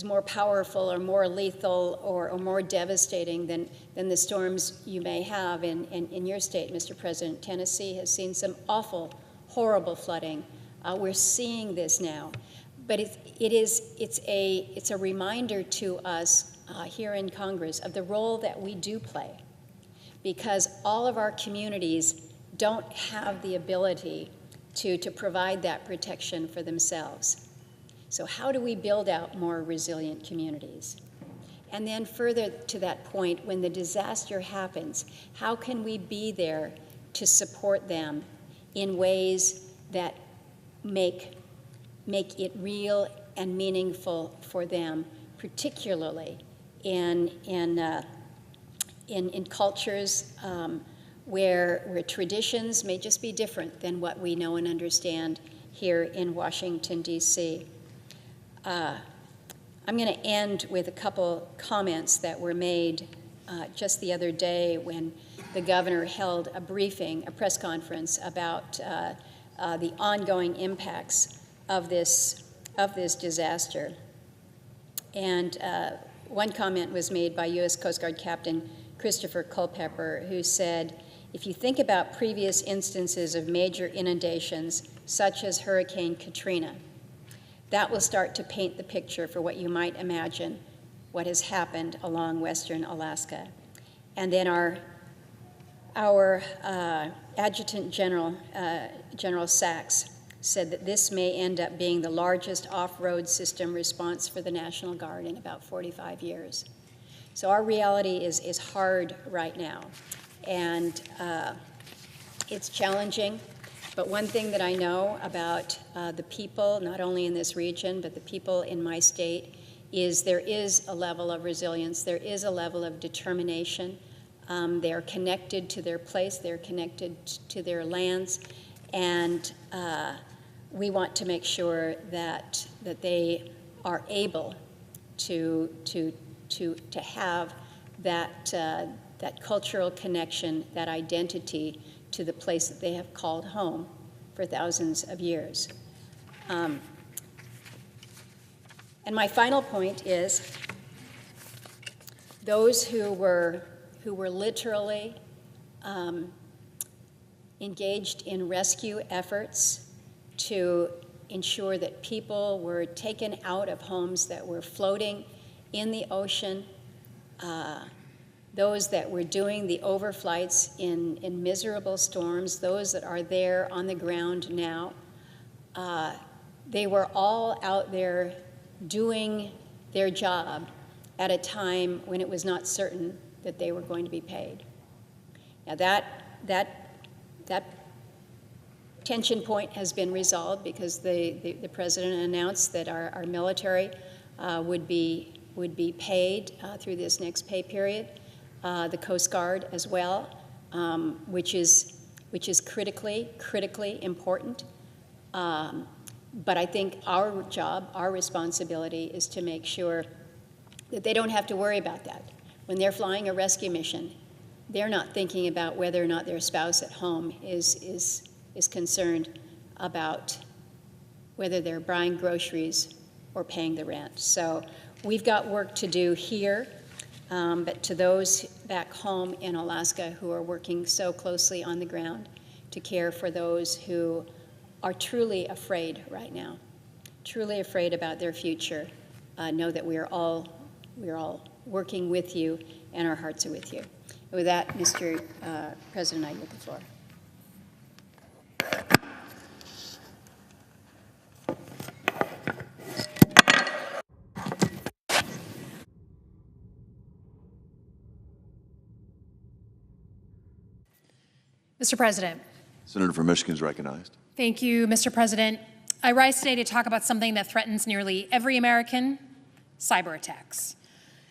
more powerful or more lethal or more devastating than the storms you may have in your state, Mr. President. Tennessee has seen some awful, horrible flooding. We're seeing this now, but it's a reminder to us here in Congress of the role that we do play, because all of our communities don't have the ability to provide that protection for themselves. So how do we build out more resilient communities? And then further to that point, when the disaster happens, how can we be there to support them in ways that make it real and meaningful for them, particularly in cultures where traditions may just be different than what we know and understand here in Washington, D.C. I'm going to end with a couple comments that were made just the other day when the governor held a briefing, a press conference about the ongoing impacts of this disaster. And one comment was made by U.S. Coast Guard Captain Christopher Culpepper, who said, "If you think about previous instances of major inundations, such as Hurricane Katrina, that will start to paint the picture for what you might imagine what has happened along western Alaska." And then our Adjutant General, General Sachs, said that this may end up being the largest off-road system response for the National Guard in about 45 years. So our reality is hard right now, and it's challenging. But one thing that I know about the people, not only in this region, but the people in my state, is there is a level of resilience, there is a level of determination. They are connected to their place, they're connected to their lands, and we want to make sure that they are able to have that cultural connection, that identity to the place that they have called home for thousands of years. And my final point is those who were literally engaged in rescue efforts to ensure that people were taken out of homes that were floating in the ocean, those that were doing the overflights in miserable storms, those that are there on the ground now, they were all out there doing their job at a time when it was not certain that they were going to be paid. Now that tension point has been resolved because the president announced that our military would be paid through this next pay period. The Coast Guard as well, which is critically important. But I think our job, our responsibility, is to make sure that they don't have to worry about that. When they're flying a rescue mission, they're not thinking about whether or not their spouse at home is concerned about whether they're buying groceries or paying the rent. So we've got work to do here, but to those back home in Alaska who are working so closely on the ground to care for those who are truly afraid right now, truly afraid about their future, know that we are all working with you, and our hearts are with you. And with that, Mr. President, I yield the floor. Mr. President. Senator from Michigan is recognized. Thank you, Mr. President. I rise today to talk about something that threatens nearly every American: cyber attacks.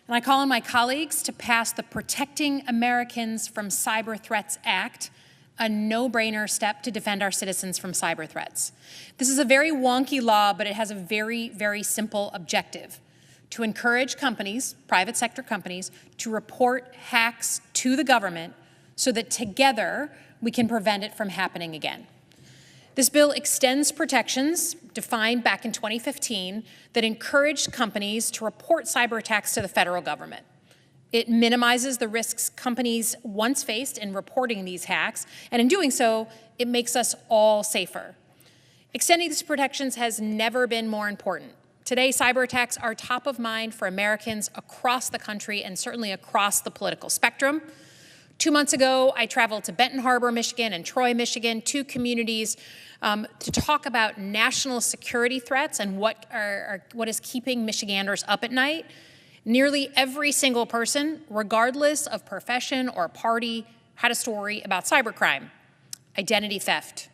And I call on my colleagues to pass the Protecting Americans from Cyber Threats Act, a no-brainer step to defend our citizens from cyber threats. This is a very wonky law, but it has a very, very simple objective: to encourage companies, private sector companies, to report hacks to the government so that together we can prevent it from happening again. This bill extends protections defined back in 2015 that encouraged companies to report cyber attacks to the federal government. It minimizes the risks companies once faced in reporting these hacks, and in doing so, it makes us all safer. Extending these protections has never been more important. Today, cyber attacks are top of mind for Americans across the country and certainly across the political spectrum. 2 months ago, I traveled to Benton Harbor, Michigan, and Troy, Michigan, two communities to talk about national security threats and what is keeping Michiganders up at night. Nearly every single person, regardless of profession or party, had a story about cybercrime, identity theft,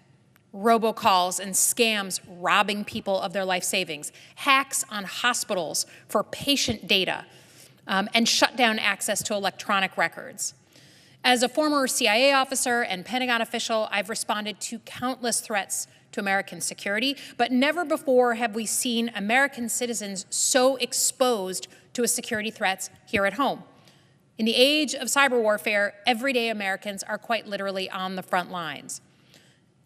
robocalls and scams robbing people of their life savings, hacks on hospitals for patient data, and shutdown access to electronic records. As a former CIA officer and Pentagon official, I've responded to countless threats to American security, but never before have we seen American citizens so exposed to security threats here at home. In the age of cyber warfare, everyday Americans are quite literally on the front lines.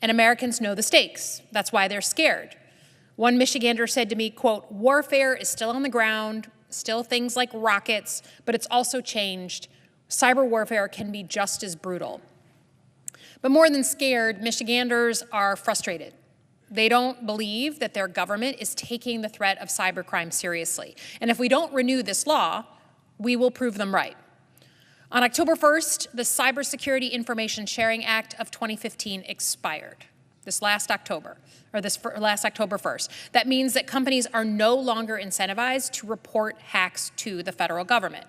And Americans know the stakes. That's why they're scared. One Michigander said to me, quote, "Warfare is still on the ground, still things like rockets, but it's also changed. Cyber warfare can be just as brutal." But more than scared, Michiganders are frustrated. They don't believe that their government is taking the threat of cybercrime seriously. And if we don't renew this law, we will prove them right. On October 1st, the Cybersecurity Information Sharing Act of 2015 expired, last October 1st. That means that companies are no longer incentivized to report hacks to the federal government.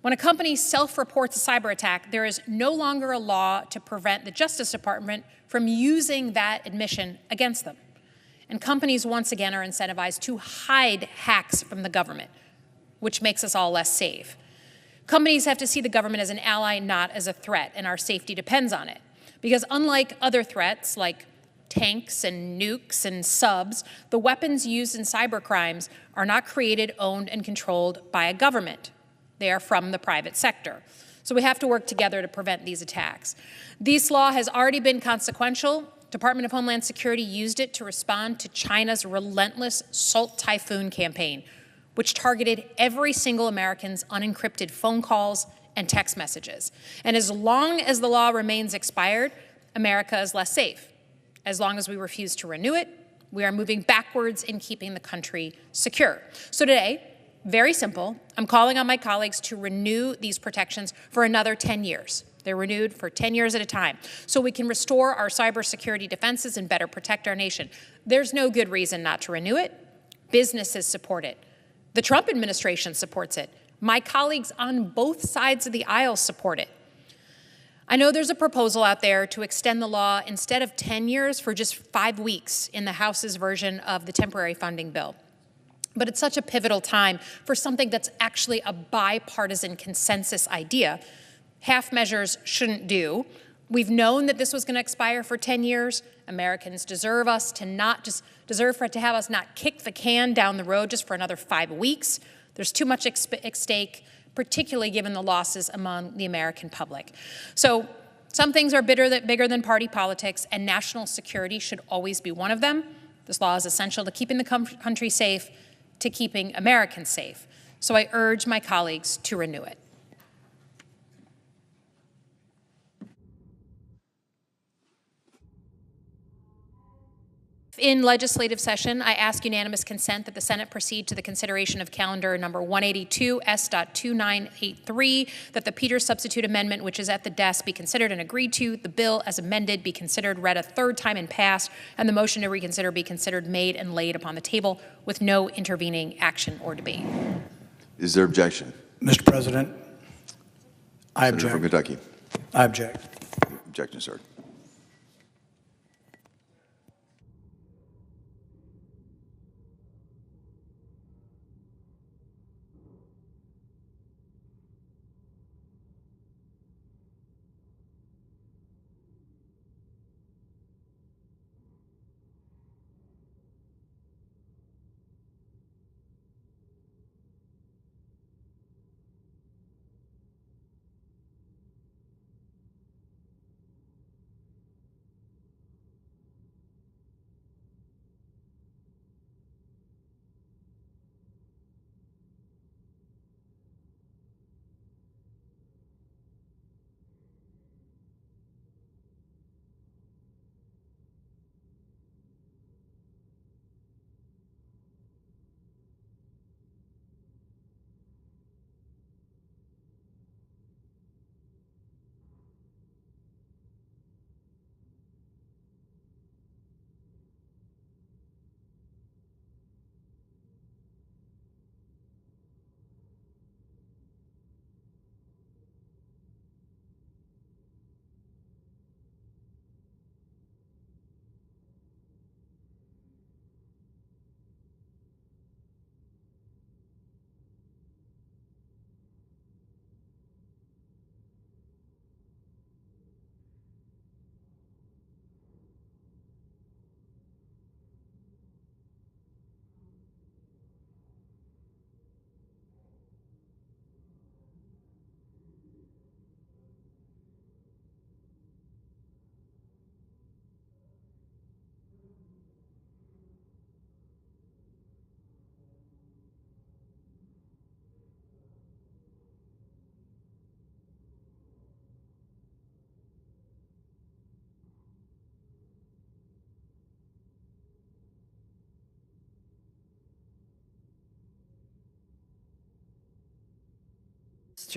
When a company self-reports a cyber attack, there is no longer a law to prevent the Justice Department from using that admission against them. And companies, once again, are incentivized to hide hacks from the government, which makes us all less safe. Companies have to see the government as an ally, not as a threat, and our safety depends on it. Because unlike other threats, like tanks and nukes and subs, the weapons used in cybercrimes are not created, owned, and controlled by a government. They are from the private sector. So we have to work together to prevent these attacks. This law has already been consequential. Department of Homeland Security used it to respond to China's relentless Salt Typhoon campaign, which targeted every single American's unencrypted phone calls and text messages. And as long as the law remains expired, America is less safe. As long as we refuse to renew it, we are moving backwards in keeping the country secure. So today, very simple, I'm calling on my colleagues to renew these protections for another 10 years. They're renewed for 10 years at a time, so we can restore our cybersecurity defenses and better protect our nation. There's no good reason not to renew it. Businesses support it. The Trump administration supports it. My colleagues on both sides of the aisle support it. I know there's a proposal out there to extend the law instead of 10 years for just 5 weeks in the House's version of the temporary funding bill. But it's such a pivotal time for something that's actually a bipartisan consensus idea. Half measures shouldn't do. We've known that this was going to expire for 10 years. Americans deserve for it to have us not kick the can down the road just for another 5 weeks. There's too much at stake, particularly given the losses among the American public. So some things are bigger than party politics, and national security should always be one of them. This law is essential to keeping the country safe, to keeping Americans safe. So I urge my colleagues to renew it. In legislative session, I ask unanimous consent that the Senate proceed to the consideration of calendar number 182 S.2983, that the Peters substitute amendment, which is at the desk, be considered and agreed to, the bill as amended be considered, read a third time and passed, and the motion to reconsider be considered, made, and laid upon the table with no intervening action or debate. Is there objection? Mr. President, I Senator from object. Kentucky. I object. Objection, sir.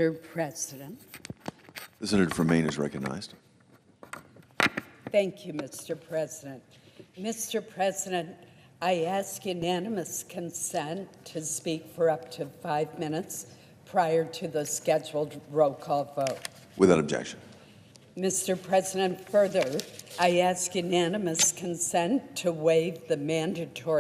Mr. President. The senator from Maine is recognized. Thank you, Mr. President. Mr. President, I ask unanimous consent to speak for up to 5 minutes prior to the scheduled roll call vote. Without objection. Mr. President, further, I ask unanimous consent to waive the mandatory